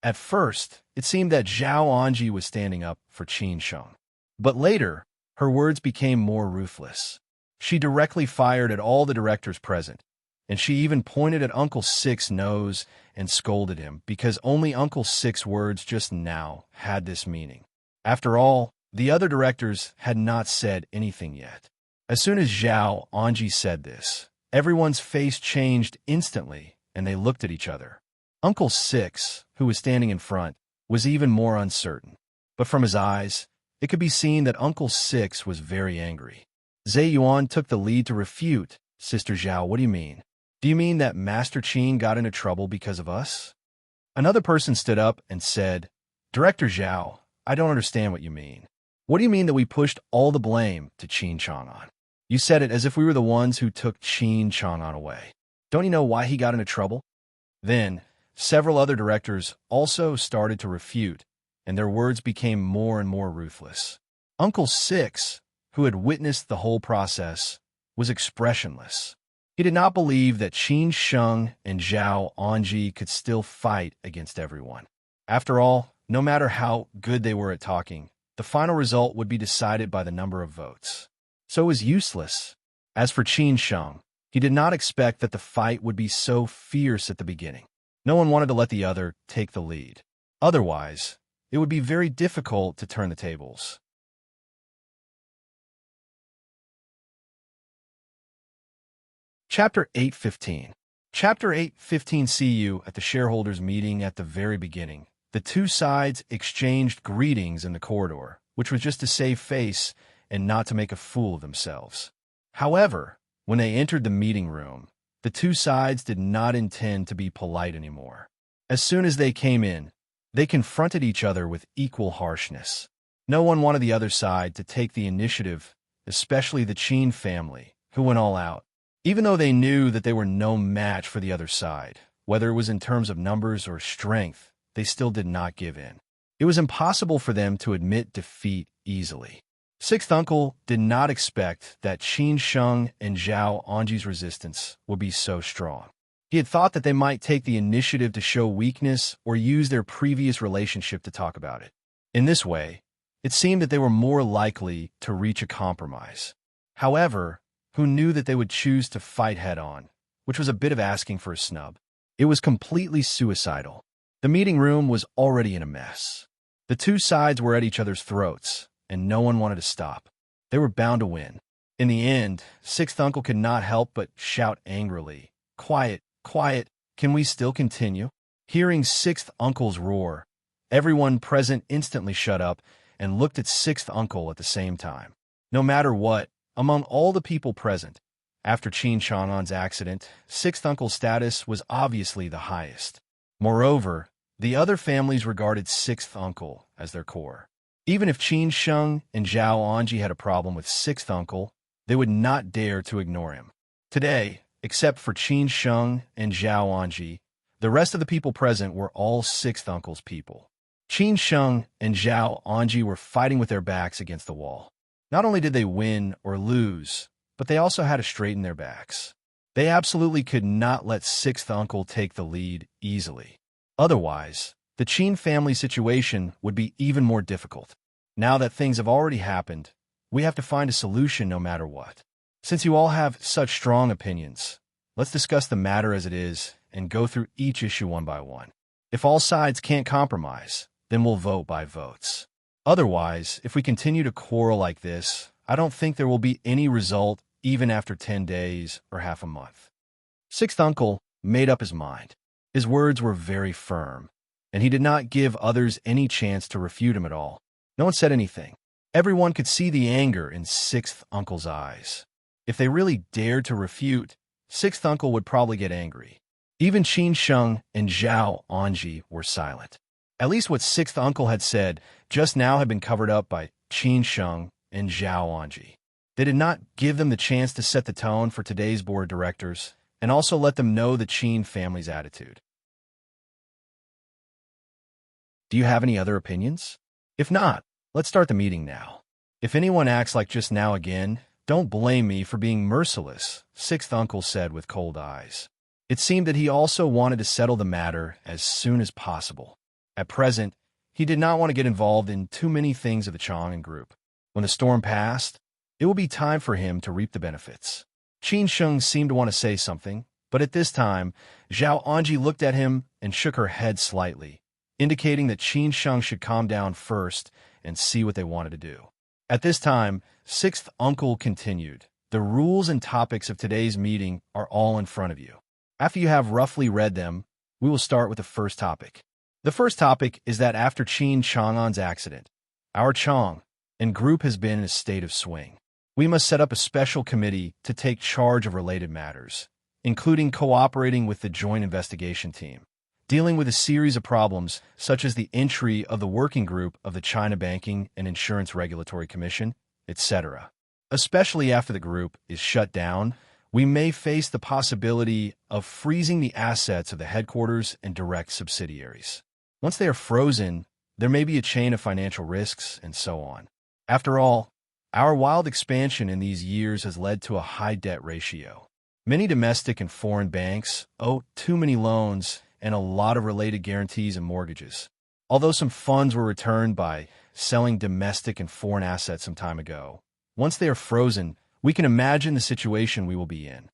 At first, it seemed that Zhao Anji was standing up for Qin Sheng. But later, her words became more ruthless. She directly fired at all the directors present, and she even pointed at Uncle Six's nose and scolded him because only Uncle Six's words just now had this meaning. After all, the other directors had not said anything yet. As soon as Zhao Anji said this, everyone's face changed instantly, and they looked at each other. Uncle Six, who was standing in front, was even more uncertain. But from his eyes, it could be seen that Uncle Six was very angry. Zhe Yuan took the lead to refute. "Sister Zhao, what do you mean? Do you mean that Master Qin got into trouble because of us?" Another person stood up and said, Director Zhao, I don't understand what you mean. What do you mean that we pushed all the blame to Qin Chang'an? You said it as if we were the ones who took Qin Chang'an away. Don't you know why he got into trouble? Then, several other directors also started to refute, and their words became more and more ruthless. Uncle Six, who had witnessed the whole process, was expressionless. He did not believe that Qin Sheng and Zhao Anji could still fight against everyone. After all, no matter how good they were at talking, the final result would be decided by the number of votes. So it was useless. As for Qin Sheng, he did not expect that the fight would be so fierce at the beginning. No one wanted to let the other take the lead. Otherwise, it would be very difficult to turn the tables. Chapter 8:15. Chapter 8:15. See you at the shareholders' meeting. At the very beginning, the two sides exchanged greetings in the corridor, which was just to save face and not to make a fool of themselves. However, when they entered the meeting room, the two sides did not intend to be polite anymore. As soon as they came in, they confronted each other with equal harshness. No one wanted the other side to take the initiative, especially the Qin family, who went all out. Even though they knew that they were no match for the other side, whether it was in terms of numbers or strength, they still did not give in. It was impossible for them to admit defeat easily. Sixth Uncle did not expect that Qin Sheng and Zhao Anji's resistance would be so strong. He had thought that they might take the initiative to show weakness or use their previous relationship to talk about it. In this way, it seemed that they were more likely to reach a compromise. However, who knew that they would choose to fight head-on, which was a bit of asking for a snub. It was completely suicidal. The meeting room was already in a mess. The two sides were at each other's throats, and no one wanted to stop. They were bound to win. In the end, Sixth Uncle could not help but shout angrily, "Quiet, quiet, can we still continue?" Hearing Sixth Uncle's roar, everyone present instantly shut up and looked at Sixth Uncle at the same time. No matter what, among all the people present, after Qin Chang'an's accident, Sixth Uncle's status was obviously the highest. Moreover, the other families regarded Sixth Uncle as their core. Even if Qin Sheng and Zhao Anji had a problem with Sixth Uncle, they would not dare to ignore him. Today, except for Qin Sheng and Zhao Anji, the rest of the people present were all Sixth Uncle's people. Qin Sheng and Zhao Anji were fighting with their backs against the wall. Not only did they win or lose, but they also had to straighten their backs. They absolutely could not let Sixth Uncle take the lead easily. Otherwise, the Qin family situation would be even more difficult. Now that things have already happened, we have to find a solution no matter what. Since you all have such strong opinions, let's discuss the matter as it is and go through each issue one by one. If all sides can't compromise, then we'll vote by votes. Otherwise, if we continue to quarrel like this, I don't think there will be any result even after 10 days or half a month. Sixth Uncle made up his mind. His words were very firm, and he did not give others any chance to refute him at all. No one said anything. Everyone could see the anger in Sixth Uncle's eyes. If they really dared to refute, Sixth Uncle would probably get angry. Even Qin Sheng and Zhao Anji were silent. At least what Sixth Uncle had said just now had been covered up by Qin Sheng and Zhao Anji. They did not give them the chance to set the tone for today's board of directors and also let them know the Qin family's attitude. Do you have any other opinions? If not, let's start the meeting now. If anyone acts like just now again, don't blame me for being merciless, Sixth Uncle said with cold eyes. It seemed that he also wanted to settle the matter as soon as possible. At present, he did not want to get involved in too many things of the Chang'an group. When the storm passed, it will be time for him to reap the benefits. Qin Sheng seemed to want to say something, but at this time, Zhao Anji looked at him and shook her head slightly, indicating that Qin Sheng should calm down first and see what they wanted to do. At this time, Sixth Uncle continued, "The rules and topics of today's meeting are all in front of you. After you have roughly read them, we will start with the first topic. The first topic is that after Qin Chang'an's accident, our Chang and group has been in a state of swing. We must set up a special committee to take charge of related matters, including cooperating with the joint investigation team. dealing with a series of problems such as the entry of the working group of the China Banking and Insurance Regulatory Commission, etc. Especially after the group is shut down, we may face the possibility of freezing the assets of the headquarters and direct subsidiaries. Once they are frozen, there may be a chain of financial risks and so on. After all, our wild expansion in these years has led to a high debt ratio. Many domestic and foreign banks owe too many loans and a lot of related guarantees and mortgages. Although some funds were returned by selling domestic and foreign assets some time ago, once they are frozen, we can imagine the situation we will be in.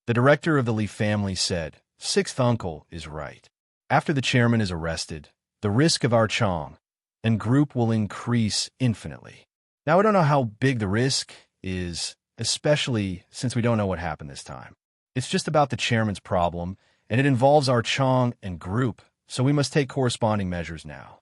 The director of the Li family said, "Sixth uncle is right. After the chairman is arrested, the risk of our Chong and group will increase infinitely." Now, I don't know how big the risk is, especially since we don't know what happened this time. It's just about the chairman's problem, and it involves our Chong and group, so we must take corresponding measures now.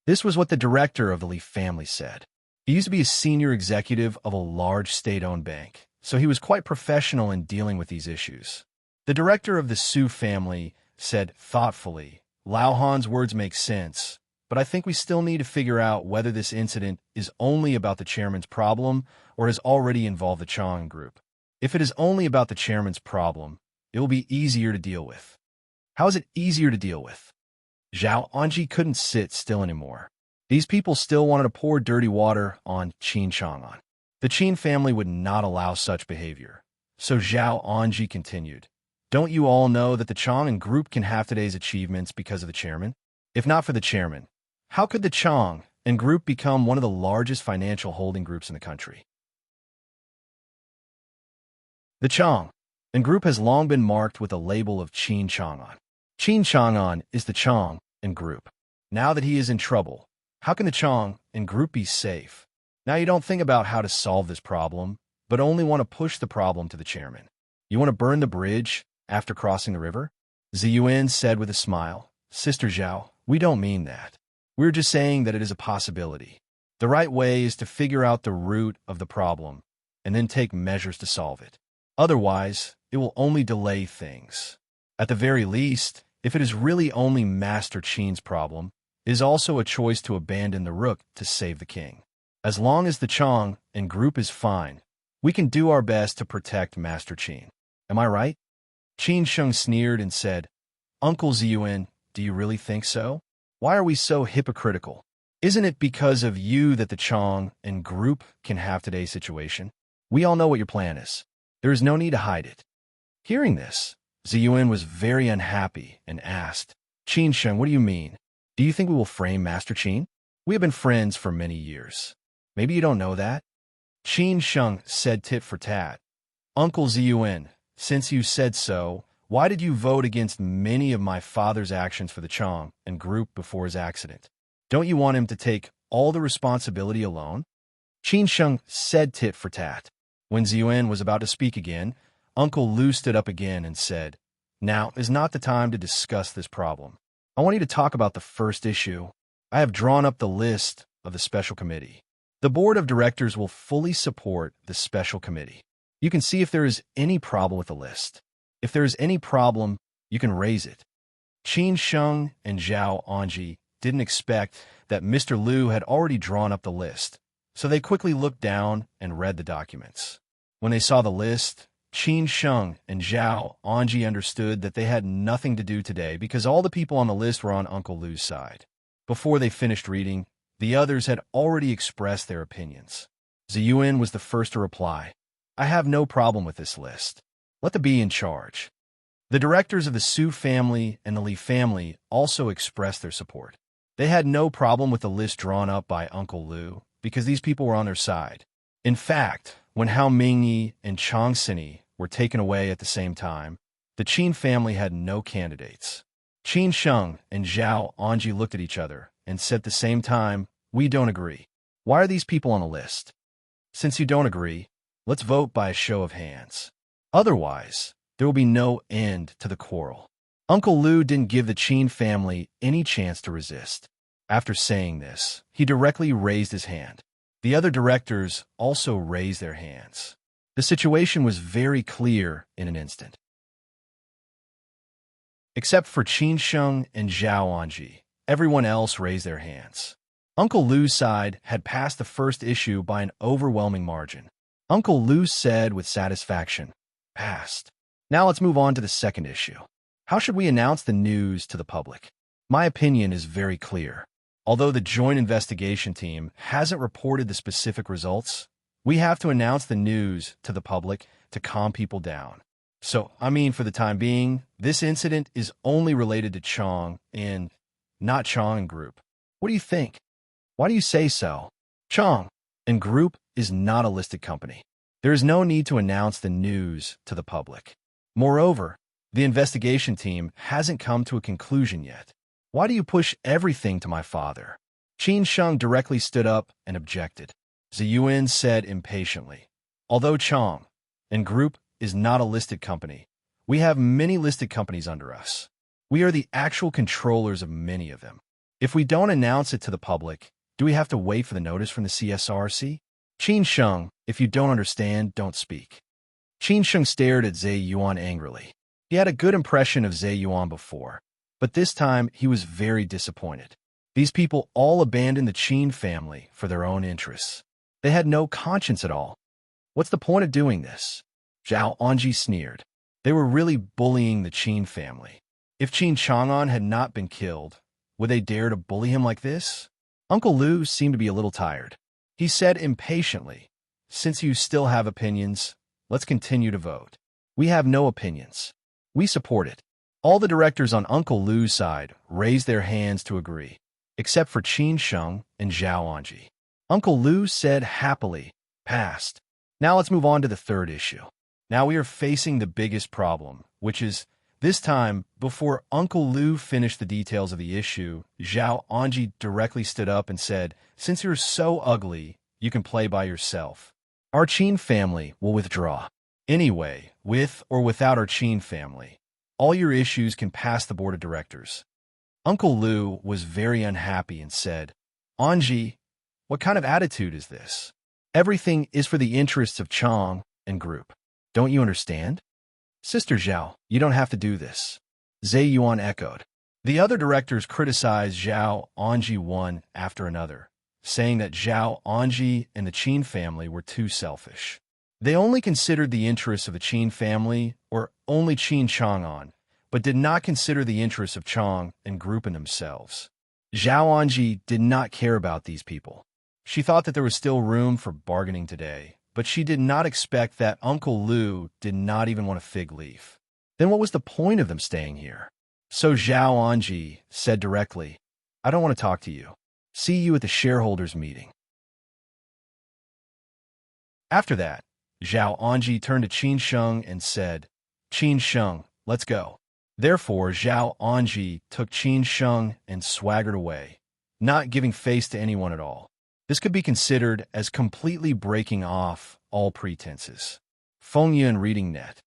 This was what the director of the Li family said. He used to be a senior executive of a large state-owned bank, so he was quite professional in dealing with these issues. The director of the Su family said thoughtfully, "Lao Han's words make sense, but I think we still need to figure out whether this incident is only about the chairman's problem or has already involved the Chong group. If it is only about the chairman's problem, it will be easier to deal with." How is it easier to deal with? Zhao Anji couldn't sit still anymore. These people still wanted to pour dirty water on Qin Chang'an. The Qin family would not allow such behavior. So Zhao Anji continued, "Don't you all know that the Chong and group can have today's achievements because of the chairman? If not for the chairman, how could the Chong and group become one of the largest financial holding groups in the country?" The Chong and group has long been marked with a label of Qin Chang'an. Qin Chang'an is the Chong and group. Now that he is in trouble, how can the Chong and group be safe? Now you don't think about how to solve this problem, but only want to push the problem to the chairman. You want to burn the bridge after crossing the river? Ziyuan said with a smile, "Sister Zhao, we don't mean that. We're just saying that it is a possibility. The right way is to figure out the root of the problem and then take measures to solve it. Otherwise, it will only delay things. At the very least, if it is really only Master Qin's problem, it is also a choice to abandon the rook to save the king. As long as the Chong and group is fine, we can do our best to protect Master Qin. Am I right?" Qin Sheng sneered and said, "Uncle Ziyuan, do you really think so? Why are we so hypocritical? Isn't it because of you that the Chong and group can have today's situation? We all know what your plan is. There is no need to hide it." Hearing this, Ziyuan was very unhappy and asked, "Qin Sheng, what do you mean? Do you think we will frame Master Qin? We have been friends for many years. Maybe you don't know that?" Qin Sheng said tit for tat, "Uncle Ziyuan, since you said so, why did you vote against many of my father's actions for the Chong and group before his accident? Don't you want him to take all the responsibility alone?" Qin Sheng said tit for tat. When Ziyuan was about to speak again, Uncle Lu stood up again and said, "Now is not the time to discuss this problem. I want you to talk about the first issue. I have drawn up the list of the special committee. The board of directors will fully support the special committee. You can see if there is any problem with the list. If there is any problem, you can raise it." Qin Sheng and Zhao Anji didn't expect that Mr. Lu had already drawn up the list, so they quickly looked down and read the documents. When they saw the list, Qin Sheng and Zhao Anji understood that they had nothing to do today because all the people on the list were on Uncle Lu's side. Before they finished reading, the others had already expressed their opinions. Ziyuan was the first to reply, "I have no problem with this list. Let the be in charge." The directors of the Su family and the Li family also expressed their support. They had no problem with the list drawn up by Uncle Lu because these people were on their side. In fact, when Hao Mingyi and Chang Sini were taken away at the same time, the Qin family had no candidates. Qin Sheng and Zhao Anji looked at each other and said at the same time, "We don't agree. Why are these people on the list? Since you don't agree, let's vote by a show of hands. Otherwise, there will be no end to the quarrel." Uncle Lu didn't give the Qin family any chance to resist. After saying this, he directly raised his hand. The other directors also raised their hands. The situation was very clear in an instant. Except for Qin Sheng and Zhao Anji, everyone else raised their hands. Uncle Lu's side had passed the first issue by an overwhelming margin. Uncle Lu said with satisfaction, "Passed. Now let's move on to the second issue. How should we announce the news to the public? My opinion is very clear. Although the joint investigation team hasn't reported the specific results, we have to announce the news to the public to calm people down. So, for the time being, this incident is only related to Chong and not Chong and Group. What do you think? Why do you say so? Chong and Group is not a listed company. There is no need to announce the news to the public. Moreover, the investigation team hasn't come to a conclusion yet. Why do you push everything to my father?" Qin Sheng directly stood up and objected. Ziyuan said impatiently, "Although Chong and Group is not a listed company, we have many listed companies under us. We are the actual controllers of many of them. If we don't announce it to the public, do we have to wait for the notice from the CSRC? Qin Sheng, if you don't understand, don't speak." Qin Sheng stared at Ziyuan angrily. He had a good impression of Ziyuan before, but this time he was very disappointed. These people all abandoned the Qin family for their own interests. They had no conscience at all. What's the point of doing this? Zhao Anji sneered. They were really bullying the Qin family. If Qin Chang'an had not been killed, would they dare to bully him like this? Uncle Lu seemed to be a little tired. He said impatiently, "Since you still have opinions, let's continue to vote." "We have no opinions. We support it." All the directors on Uncle Lu's side raised their hands to agree, except for Qin Sheng and Zhao Anji. Uncle Lu said happily, "Passed. Now let's move on to the third issue." Now we are facing the biggest problem, which is, this time, before Uncle Lu finished the details of the issue, Zhao Anji directly stood up and said, "Since you're so ugly, you can play by yourself. Our Qin family will withdraw. Anyway, with or without our Qin family, all your issues can pass the board of directors." Uncle Lu was very unhappy and said, "Anji, what kind of attitude is this? Everything is for the interests of Chong and Group. Don't you understand?" "Sister Zhao, you don't have to do this," Ziyuan echoed. The other directors criticized Zhao Anji one after another, saying that Zhao Anji and the Qin family were too selfish. They only considered the interests of the Qin family or only Qin Chang'an, but did not consider the interests of Chong and Group in themselves. Zhao Anji did not care about these people. She thought that there was still room for bargaining today, but she did not expect that Uncle Lu did not even want a fig leaf. Then what was the point of them staying here? So Zhao Anji said directly, "I don't want to talk to you. See you at the shareholders' meeting." After that, Zhao Anji turned to Qin Sheng and said, "Qin Sheng, let's go." Therefore, Zhao Anji took Qin Sheng and swaggered away, not giving face to anyone at all. This could be considered as completely breaking off all pretenses. Fengyun Reading Net.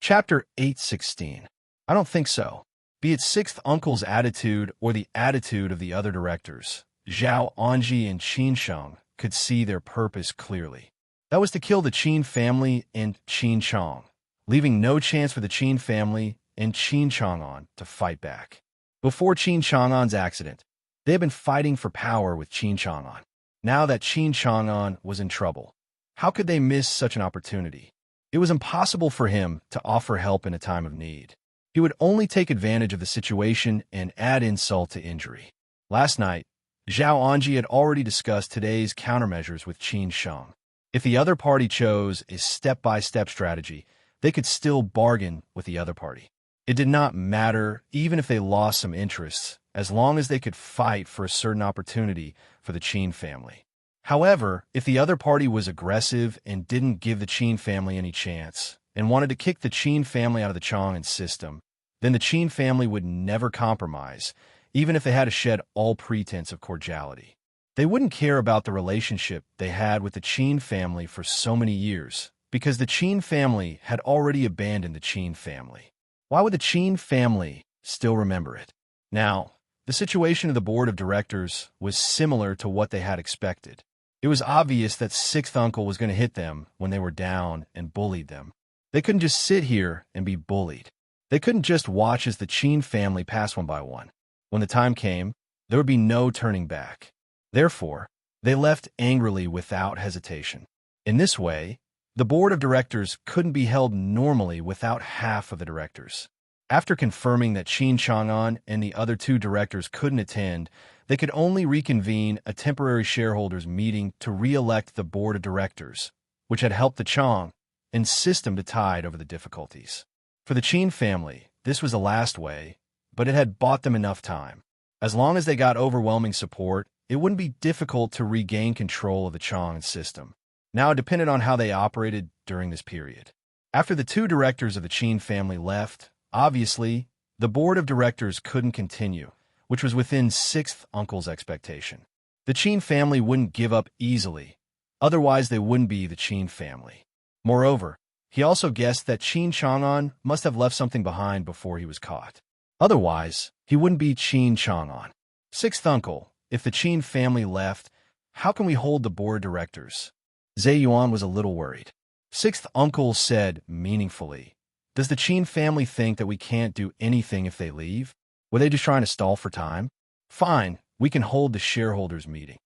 Chapter 816. I don't think so. Be it sixth uncle's attitude or the attitude of the other directors, Zhao Anji and Qin Sheng could see their purpose clearly. That was to kill the Qin family and Qin Chong, leaving no chance for the Qin family and Qin Chang'an to fight back. Before Qin Chang'an's accident, they had been fighting for power with Qin Chang'an. Now that Qin Chang'an was in trouble, how could they miss such an opportunity? It was impossible for him to offer help in a time of need. He would only take advantage of the situation and add insult to injury. Last night, Zhao Anji had already discussed today's countermeasures with Qin Sheng. If the other party chose a step-by-step strategy, they could still bargain with the other party. It did not matter even if they lost some interests, as long as they could fight for a certain opportunity for the Qin family. However, if the other party was aggressive and didn't give the Qin family any chance, and wanted to kick the Qin family out of the Chang'an system, then the Qin family would never compromise, even if they had to shed all pretense of cordiality. They wouldn't care about the relationship they had with the Qin family for so many years, because the Qin family had already abandoned the Qin family. Why would the Qin family still remember it? Now, the situation of the board of directors was similar to what they had expected. It was obvious that sixth uncle was going to hit them when they were down and bullied them. They couldn't just sit here and be bullied. They couldn't just watch as the Qin family passed one by one. When the time came, there would be no turning back. Therefore, they left angrily without hesitation. In this way, the board of directors couldn't be held normally without half of the directors. After confirming that Qin Chang'an and the other two directors couldn't attend, they could only reconvene a temporary shareholders meeting to re-elect the board of directors, which had helped the Chang and system to tide over the difficulties. For the Qin family, this was the last way, but it had bought them enough time. As long as they got overwhelming support, it wouldn't be difficult to regain control of the Chang system. Now it depended on how they operated during this period. After the two directors of the Qin family left, obviously, the board of directors couldn't continue, which was within sixth uncle's expectation. The Qin family wouldn't give up easily, otherwise they wouldn't be the Qin family. Moreover, he also guessed that Qin Chang'an must have left something behind before he was caught. Otherwise, he wouldn't be Qin Chang'an. Sixth uncle, if the Qin family left, how can we hold the board of directors? Zhe Yuan was a little worried. Sixth uncle said meaningfully, "Does the Qin family think that we can't do anything if they leave? Were they just trying to stall for time? Fine, we can hold the shareholders meeting.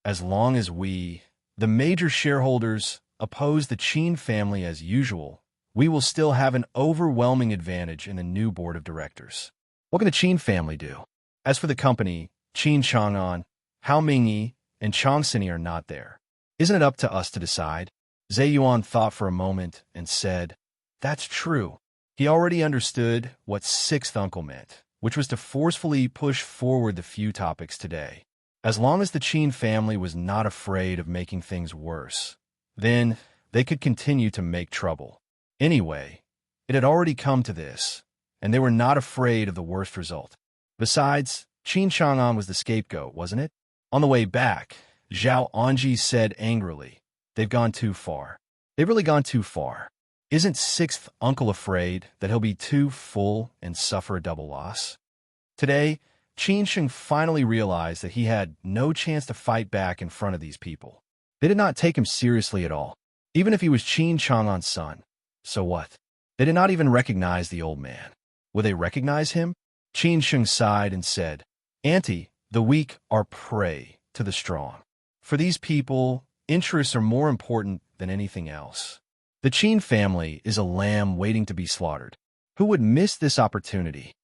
As long as we, the major shareholders, oppose the Qin family as usual, we will still have an overwhelming advantage in the new board of directors. What can the Qin family do? As for the company, Qin Chang'an, Hao Mingyi, and Changsini are not there. Isn't it up to us to decide?" Zhe Yuan thought for a moment and said, "That's true." He already understood what sixth uncle meant, which was to forcefully push forward the few topics today. As long as the Qin family was not afraid of making things worse, then they could continue to make trouble. Anyway, it had already come to this, and they were not afraid of the worst result. Besides, Qin Chang'an was the scapegoat, wasn't it? On the way back, Zhao Anji said angrily, "They've gone too far. They've really gone too far. Isn't sixth uncle afraid that he'll be too full and suffer a double loss?" Today, Qin Sheng finally realized that he had no chance to fight back in front of these people. They did not take him seriously at all, even if he was Qin Chang'an's son. So what? They did not even recognize the old man. Will they recognize him? Qin Sheng sighed and said, "Auntie, the weak are prey to the strong. For these people, interests are more important than anything else. The Qin family is a lamb waiting to be slaughtered. Who would miss this opportunity?"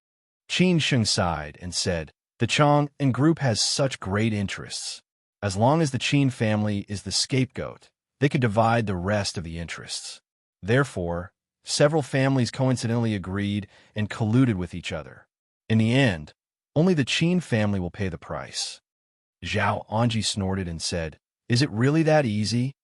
Qin Sheng sighed and said, "The Chang and group has such great interests. As long as the Qin family is the scapegoat, they could divide the rest of the interests. Therefore, several families coincidentally agreed and colluded with each other. In the end, only the Qin family will pay the price." Zhao Anji snorted and said, "Is it really that easy?"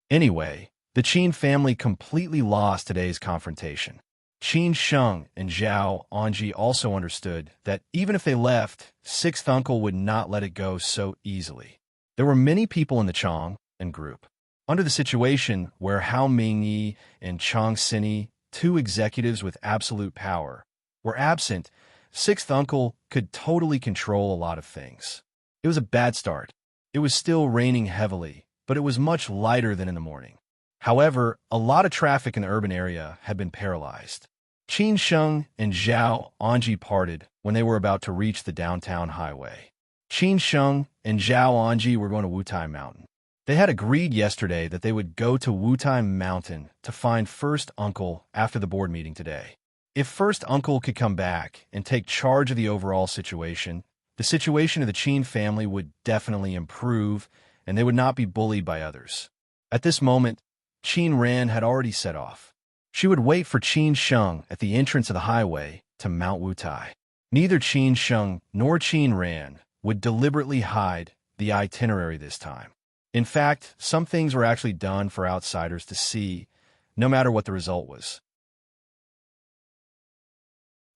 Anyway, the Qin family completely lost today's confrontation. Qin Sheng and Zhao Anji also understood that even if they left, sixth uncle would not let it go so easily. There were many people in the Chang and group. Under the situation where Hao Mingyi and Chang Sini, two executives with absolute power, were absent, sixth uncle could totally control a lot of things. It was a bad start. It was still raining heavily, but it was much lighter than in the morning. However, a lot of traffic in the urban area had been paralyzed. Qin Sheng and Zhao Anji parted when they were about to reach the downtown highway. Qin Sheng and Zhao Anji were going to Wutai Mountain. They had agreed yesterday that they would go to Wutai Mountain to find First Uncle after the board meeting today. If First Uncle could come back and take charge of the overall situation, the situation of the Qin family would definitely improve, and they would not be bullied by others. At this moment, Qin Ran had already set off. She would wait for Qin Sheng at the entrance of the highway to Mount Wutai. Neither Qin Sheng nor Qin Ran would deliberately hide the itinerary this time. In fact, some things were actually done for outsiders to see, no matter what the result was.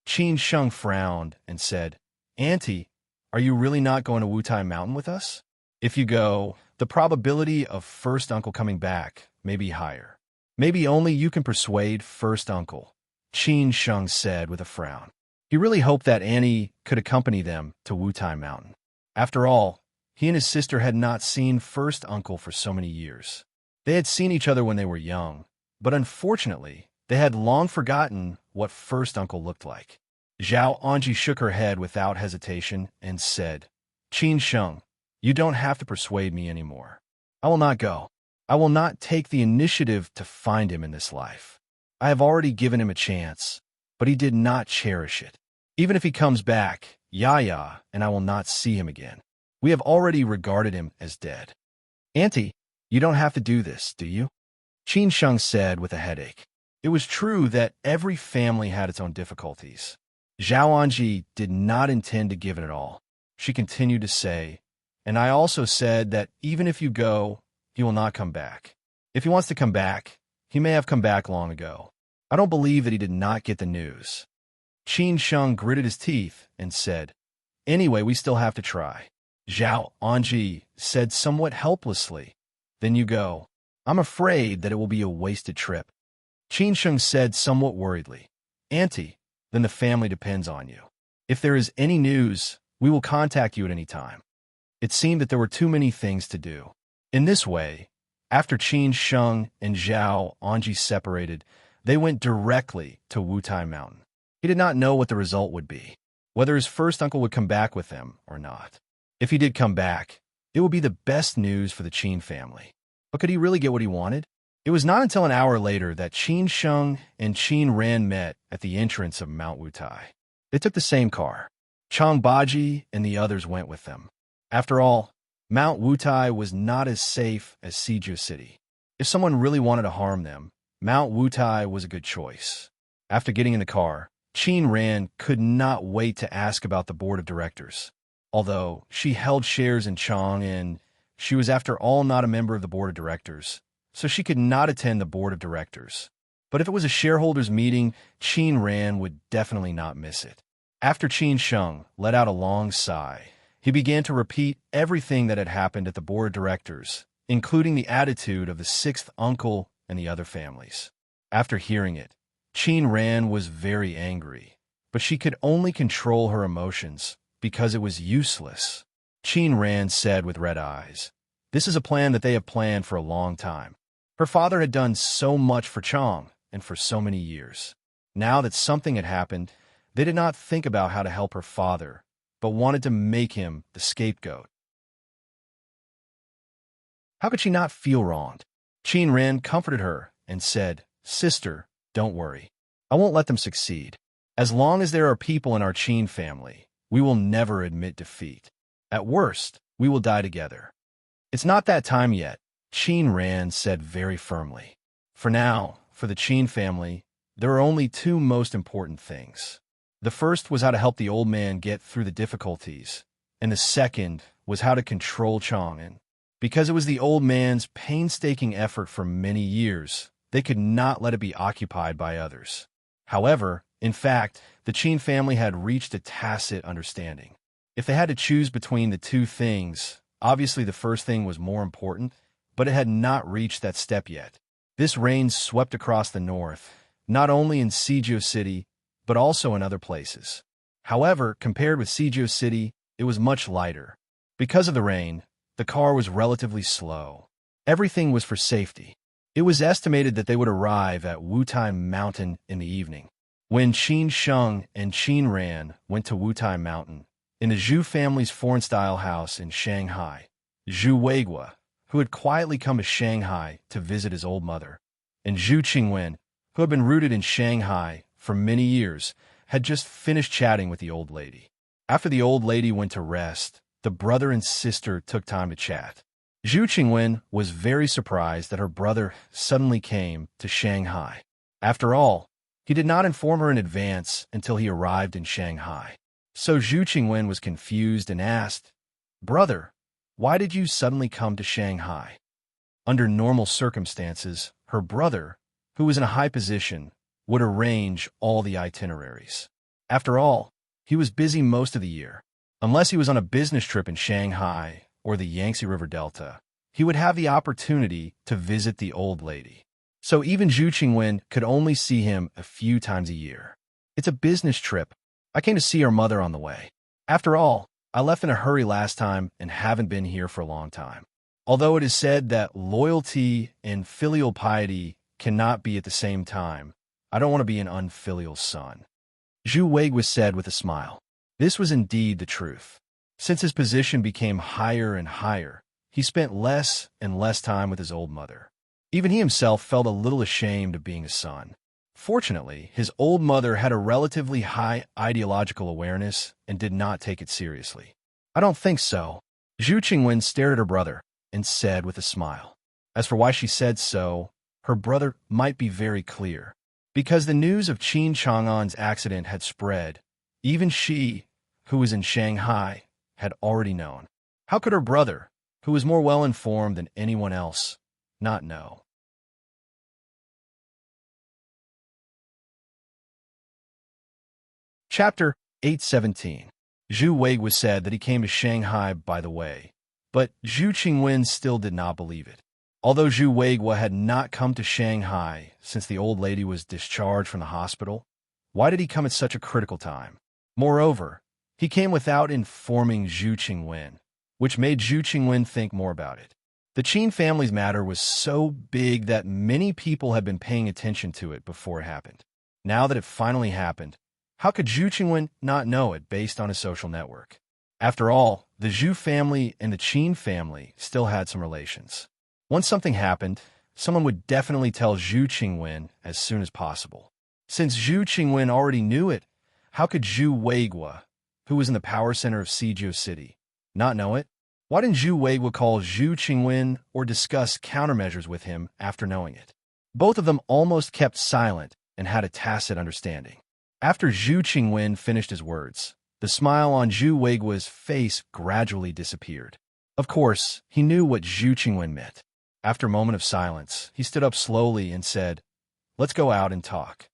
Qin Sheng frowned and said, "Auntie, are you really not going to Wutai Mountain with us? If you go, the probability of First Uncle coming back may be higher. Maybe only you can persuade First Uncle," Qin Sheng said with a frown. He really hoped that Annie could accompany them to Wutai Mountain. After all, He and his sister had not seen first uncle for so many years. They had seen each other when they were young, but unfortunately, they had long forgotten what first uncle looked like. Zhao Anji shook her head without hesitation and said, Qin Sheng, you don't have to persuade me anymore. I will not go. I will not take the initiative to find him in this life. I have already given him a chance, but he did not cherish it. Even if he comes back, Yaya and I will not see him again. We have already regarded him as dead. Auntie, you don't have to do this, do you? Qin Sheng said with a headache. It was true that every family had its own difficulties. Zhao Anji did not intend to give it at all. She continued to say, and I also said that even if you go, he will not come back. If he wants to come back, he may have come back long ago. I don't believe that he did not get the news. Qin Sheng gritted his teeth and said, anyway, we still have to try. Zhao Anji said somewhat helplessly, then you go. I'm afraid that it will be a wasted trip. Qin Sheng said somewhat worriedly, Auntie, then the family depends on you. If there is any news, we will contact you at any time. It seemed that there were too many things to do. In this way, after Qin Sheng and Zhao Anji separated, they went directly to Wutai Mountain. He did not know what the result would be, whether his first uncle would come back with him or not. If he did come back, it would be the best news for the Qin family. But could he really get what he wanted? It was not until an hour later that Qin Sheng and Qin Ran met at the entrance of Mount Wutai. They took the same car. Chang Baji and the others went with them. After all, Mount Wutai was not as safe as Siju City. If someone really wanted to harm them, Mount Wutai was a good choice. After getting in the car, Qin Ran could not wait to ask about the board of directors. Although she held shares in Chang and she was after all not a member of the board of directors, so she could not attend the board of directors. But if it was a shareholders meeting, Qin Ran would definitely not miss it. After Qin Sheng let out a long sigh, he began to repeat everything that had happened at the board of directors, including the attitude of the sixth uncle and the other families. After hearing it, Qin Ran was very angry, but she could only control her emotions because it was useless. Qin Ran said with red eyes, this is a plan that they have planned for a long time. Her father had done so much for Chang and for so many years. Now that something had happened, they did not think about how to help her father, but wanted to make him the scapegoat. How could she not feel wronged? Qin Ran comforted her and said, sister, don't worry. I won't let them succeed. As long as there are people in our Qin family, we will never admit defeat. At worst, we will die together. It's not that time yet, Qin Ran said very firmly. For now, for the Qin family, there are only two most important things. The first was how to help the old man get through the difficulties, and the second was how to control Chang'an. Because it was the old man's painstaking effort for many years, they could not let it be occupied by others. However, in fact, the Qin family had reached a tacit understanding. If they had to choose between the two things, obviously the first thing was more important, but it had not reached that step yet. This rain swept across the north, not only in Siju City, but also in other places. However, compared with Siju City, it was much lighter. Because of the rain, the car was relatively slow. Everything was for safety. It was estimated that they would arrive at Wutai Mountain in the evening. When Qin Sheng and Qin Ran went to Wutai Mountain, in the Zhu family's foreign-style house in Shanghai, Zhu Weigua, who had quietly come to Shanghai to visit his old mother, and Zhu Qingwen, who had been rooted in Shanghai for many years, had just finished chatting with the old lady. After the old lady went to rest, the brother and sister took time to chat. Zhu Qingwen was very surprised that her brother suddenly came to Shanghai. After all, he did not inform her in advance until he arrived in Shanghai. So Zhu Qingwen was confused and asked, brother, why did you suddenly come to Shanghai? Under normal circumstances, her brother, who was in a high position, would arrange all the itineraries. After all, he was busy most of the year. Unless he was on a business trip in Shanghai or the Yangtze River Delta, he would have the opportunity to visit the old lady. So even Zhu Qingwen could only see him a few times a year. It's a business trip. I came to see our mother on the way. After all, I left in a hurry last time and haven't been here for a long time. Although it is said that loyalty and filial piety cannot be at the same time, I don't want to be an unfilial son. Zhu Weiguo said with a smile. This was indeed the truth. Since his position became higher and higher, he spent less and less time with his old mother. Even he himself felt a little ashamed of being a son. Fortunately, his old mother had a relatively high ideological awareness and did not take it seriously. I don't think so. Zhu Qingwen stared at her brother and said with a smile. As for why she said so, her brother might be very clear. Because the news of Qin Chang'an's accident had spread, even she, who was in Shanghai, had already known. How could her brother, who was more well-informed than anyone else, not know? Chapter 817. Zhu Weiguo said that he came to Shanghai by the way, but Zhu Qingwen still did not believe it. Although Zhu Weiguo had not come to Shanghai since the old lady was discharged from the hospital, why did he come at such a critical time? Moreover, he came without informing Zhu Qingwen, which made Zhu Qingwen think more about it. The Qin family's matter was so big that many people had been paying attention to it before it happened. Now that it finally happened, how could Zhu Qingwen not know it based on his social network? After all, the Zhu family and the Qin family still had some relations. Once something happened, someone would definitely tell Zhu Qingwen as soon as possible. Since Zhu Qingwen already knew it, how could Zhu Weiguo, who was in the power center of Sijie City, not know it? Why didn't Zhu Weiguo call Zhu Qingwen or discuss countermeasures with him after knowing it? Both of them almost kept silent and had a tacit understanding. After Zhu Qingwen finished his words, the smile on Zhu Weiguo's face gradually disappeared. Of course, he knew what Zhu Qingwen meant. After a moment of silence, he stood up slowly and said, "Let's go out and talk."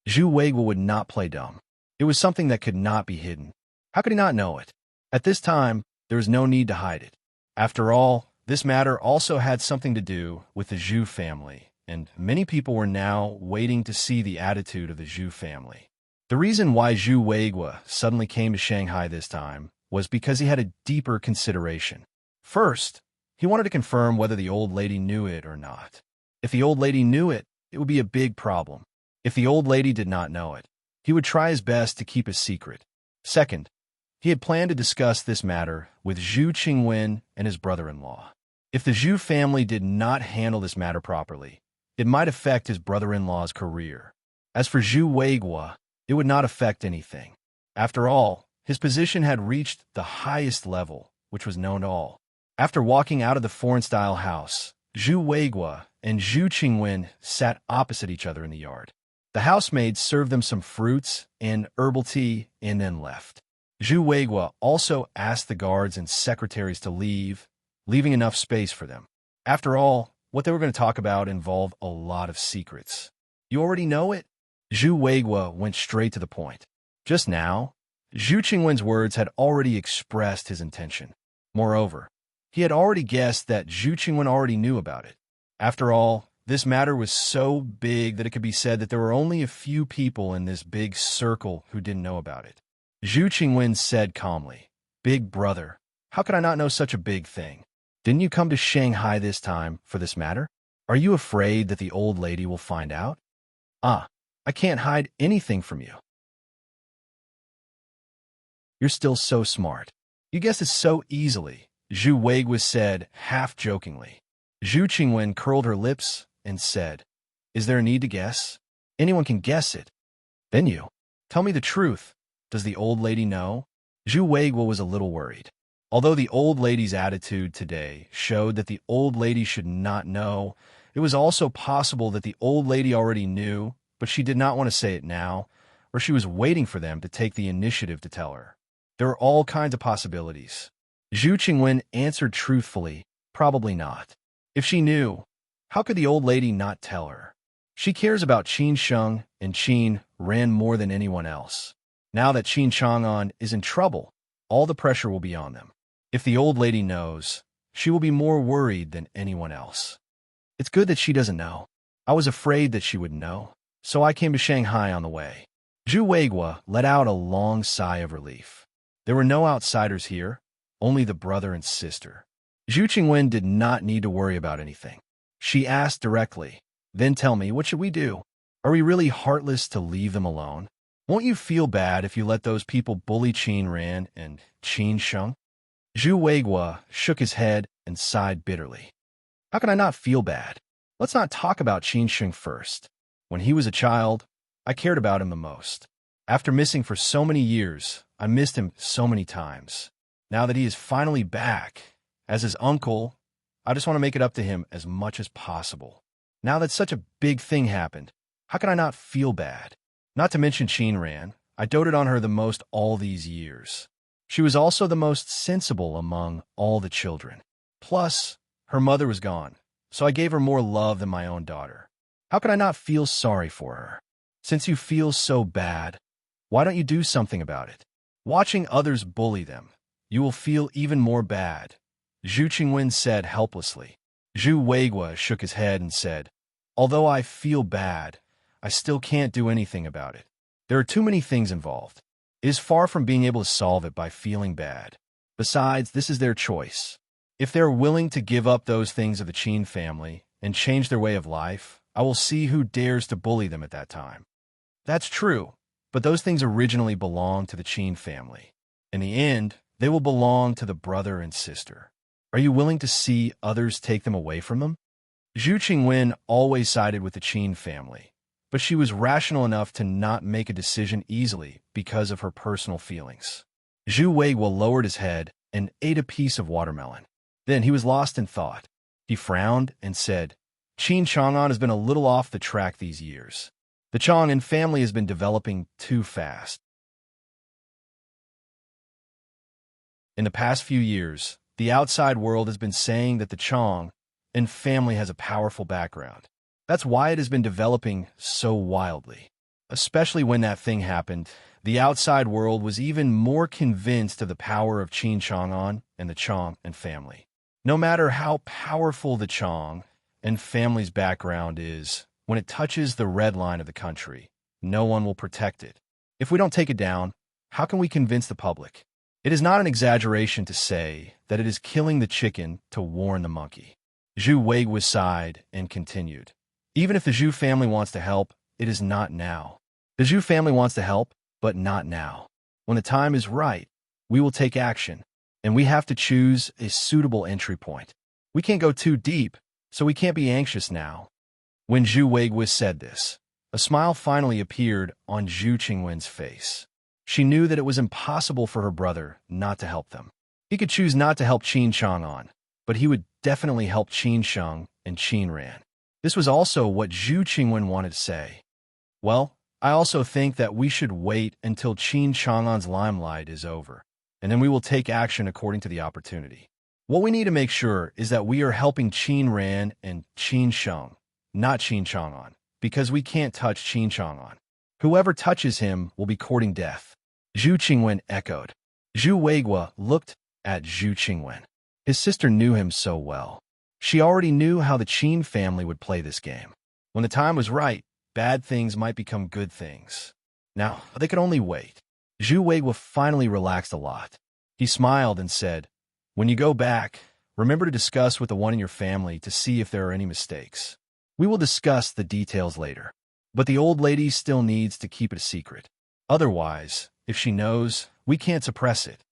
Zhu Weiguo would not play dumb. It was something that could not be hidden. How could he not know it? At this time, there was no need to hide it. After all, this matter also had something to do with the Zhu family, and many people were now waiting to see the attitude of the Zhu family. The reason why Zhu Weiguo suddenly came to Shanghai this time was because he had a deeper consideration. First, he wanted to confirm whether the old lady knew it or not. If the old lady knew it, it would be a big problem. If the old lady did not know it, he would try his best to keep a secret. Second, he had planned to discuss this matter with Zhu Qingwen and his brother-in-law. If the Zhu family did not handle this matter properly, it might affect his brother-in-law's career. As for Zhu Weiguo, it would not affect anything. After all, his position had reached the highest level, which was known to all. After walking out of the foreign-style house, Zhu Weiguo and Zhu Qingwen sat opposite each other in the yard. The housemaid served them some fruits and herbal tea and then left. Zhu Weiguo also asked the guards and secretaries to leave, leaving enough space for them. After all, what they were going to talk about involved a lot of secrets. You already know it? Zhu Weiguo went straight to the point. Just now, Zhu Qingwen's words had already expressed his intention. Moreover, he had already guessed that Zhu Qingwen already knew about it. After all, this matter was so big that it could be said that there were only a few people in this big circle who didn't know about it. Zhu Qingwen said calmly, "Big brother, how could I not know such a big thing? Didn't you come to Shanghai this time for this matter? Are you afraid that the old lady will find out?" "Ah, I can't hide anything from you. You're still so smart. You guessed it so easily," Zhu Weiguo said, half-jokingly. Zhu Qingwen curled her lips and said, "Is there a need to guess? Anyone can guess it." "Then you. Tell me the truth. Does the old lady know?" Zhu Weiguo was a little worried. Although the old lady's attitude today showed that the old lady should not know, it was also possible that the old lady already knew, but she did not want to say it now, or she was waiting for them to take the initiative to tell her. There were all kinds of possibilities. Zhu Qingwen answered truthfully, "Probably not." If she knew, how could the old lady not tell her? She cares about Qin Sheng and Qin Ran more than anyone else. Now that Qin Chang'an is in trouble, all the pressure will be on them. If the old lady knows, she will be more worried than anyone else. It's good that she doesn't know. I was afraid that she would know, so I came to Shanghai on the way. Zhu Weiguo let out a long sigh of relief. There were no outsiders here, only the brother and sister. Zhu Qingwen did not need to worry about anything. She asked directly, "Then tell me, what should we do? Are we really heartless to leave them alone? Won't you feel bad if you let those people bully Qin Ran and Qin Sheng?" Zhu Weiguo shook his head and sighed bitterly. "How can I not feel bad? Let's not talk about Qin Sheng first. When he was a child, I cared about him the most. After missing for so many years, I missed him so many times. Now that he is finally back, as his uncle, I just want to make it up to him as much as possible. Now that such a big thing happened, how can I not feel bad? Not to mention Qin Ran, I doted on her the most all these years. She was also the most sensible among all the children. Plus, her mother was gone, so I gave her more love than my own daughter. How can I not feel sorry for her? Since you feel so bad, why don't you do something about it? Watching others bully them, you will feel even more bad," Zhu Qingwen said helplessly. Zhu Weiguo shook his head and said, "Although I feel bad, I still can't do anything about it. There are too many things involved. It is far from being able to solve it by feeling bad. Besides, this is their choice. If they're willing to give up those things of the Qin family and change their way of life, I will see who dares to bully them at that time." "That's true, but those things originally belonged to the Qin family. In the end, they will belong to the brother and sister. Are you willing to see others take them away from them?" Zhu Qingwen always sided with the Qin family, but she was rational enough to not make a decision easily because of her personal feelings. Zhu Weiguo lowered his head and ate a piece of watermelon. Then he was lost in thought. He frowned and said, "Qin Chang'an has been a little off the track these years. The Chang'an family has been developing too fast. In the past few years, the outside world has been saying that the Chang'an family has a powerful background. That's why it has been developing so wildly. Especially when that thing happened, the outside world was even more convinced of the power of Qin Chang'an and the Chang'an family. No matter how powerful the Chang'an family's background is, when it touches the red line of the country, no one will protect it. If we don't take it down, how can we convince the public? It is not an exaggeration to say that it is killing the chicken to warn the monkey." Zhu Weiguo sighed and continued, "Even if the Zhu family wants to help, it is not now. The Zhu family wants to help, but not now. When the time is right, we will take action, and we have to choose a suitable entry point. We can't go too deep, so we can't be anxious now." When Zhu Weiguo said this, a smile finally appeared on Zhu Qingwen's face. She knew that it was impossible for her brother not to help them. He could choose not to help Qin Chang'an, but he would definitely help Qin Sheng and Qin Ran. This was also what Zhu Qingwen wanted to say. "Well, I also think that we should wait until Qin Chang'an's limelight is over, and then we will take action according to the opportunity. What we need to make sure is that we are helping Qin Ran and Qin Sheng, not Qin Chang'an, because we can't touch Qin Chang'an. Whoever touches him will be courting death." Zhu Qingwen echoed. Zhu Weiguo looked at Zhu Qingwen. His sister knew him so well. She already knew how the Qin family would play this game. When the time was right, bad things might become good things. Now, they could only wait. Zhu Weiguo finally relaxed a lot. He smiled and said, "When you go back, remember to discuss with the one in your family to see if there are any mistakes. We will discuss the details later. But the old lady still needs to keep it a secret. Otherwise, if she knows, we can't suppress it.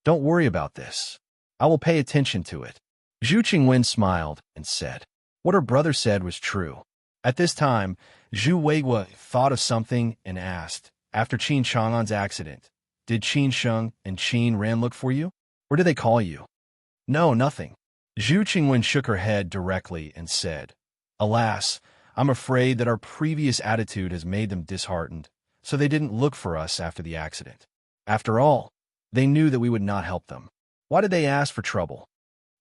Don't worry about this. I will pay attention to it." Zhu Qingwen smiled and said, what her brother said was true. At this time, Zhu Weiguo thought of something and asked, "After Qin Chang'an's accident, did Qin Sheng and Qin Ran look for you? Or did they call you?" "No, nothing." Zhu Qingwen shook her head directly and said, "Alas, I'm afraid that our previous attitude has made them disheartened, so they didn't look for us after the accident. After all, they knew that we would not help them. Why did they ask for trouble?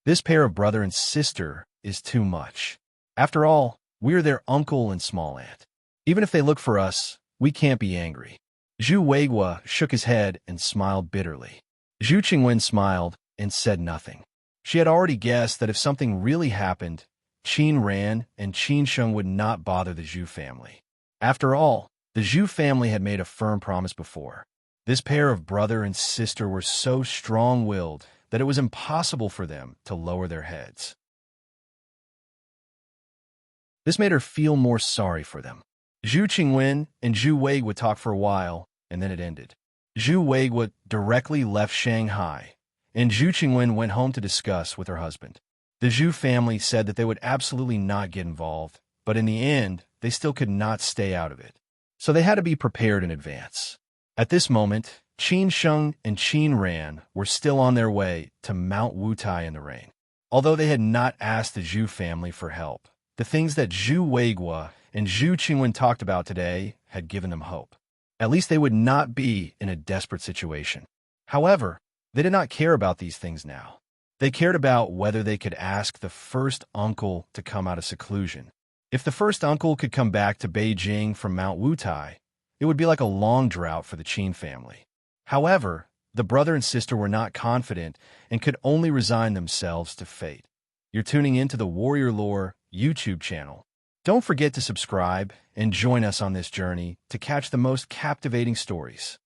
This pair of brother and sister is too much. After all, we are their uncle and small aunt. Even if they look for us, we can't be angry." Zhu Weiguo shook his head and smiled bitterly. Zhu Qingwen smiled and said nothing. She had already guessed that if something really happened, Qin Ran and Qin Sheng would not bother the Zhu family. After all, the Zhu family had made a firm promise before. This pair of brother and sister were so strong-willed that it was impossible for them to lower their heads. This made her feel more sorry for them. Zhu Qingwen and Zhu Weiguo would talk for a while, and then it ended. Zhu Weiguo directly left Shanghai, and Zhu Qingwen went home to discuss with her husband. The Zhu family said that they would absolutely not get involved, but in the end, they still could not stay out of it. So they had to be prepared in advance. At this moment, Qin Sheng and Qin Ran were still on their way to Mount Wutai in the rain. Although they had not asked the Zhu family for help, the things that Zhu Weiguo and Zhu Qingwen talked about today had given them hope. At least they would not be in a desperate situation. However, they did not care about these things now. They cared about whether they could ask the first uncle to come out of seclusion. If the first uncle could come back to Beijing from Mount Wutai, it would be like a long drought for the Qin family. However, the brother and sister were not confident and could only resign themselves to fate. You're tuning into the Warrior Lore YouTube channel. Don't forget to subscribe and join us on this journey to catch the most captivating stories.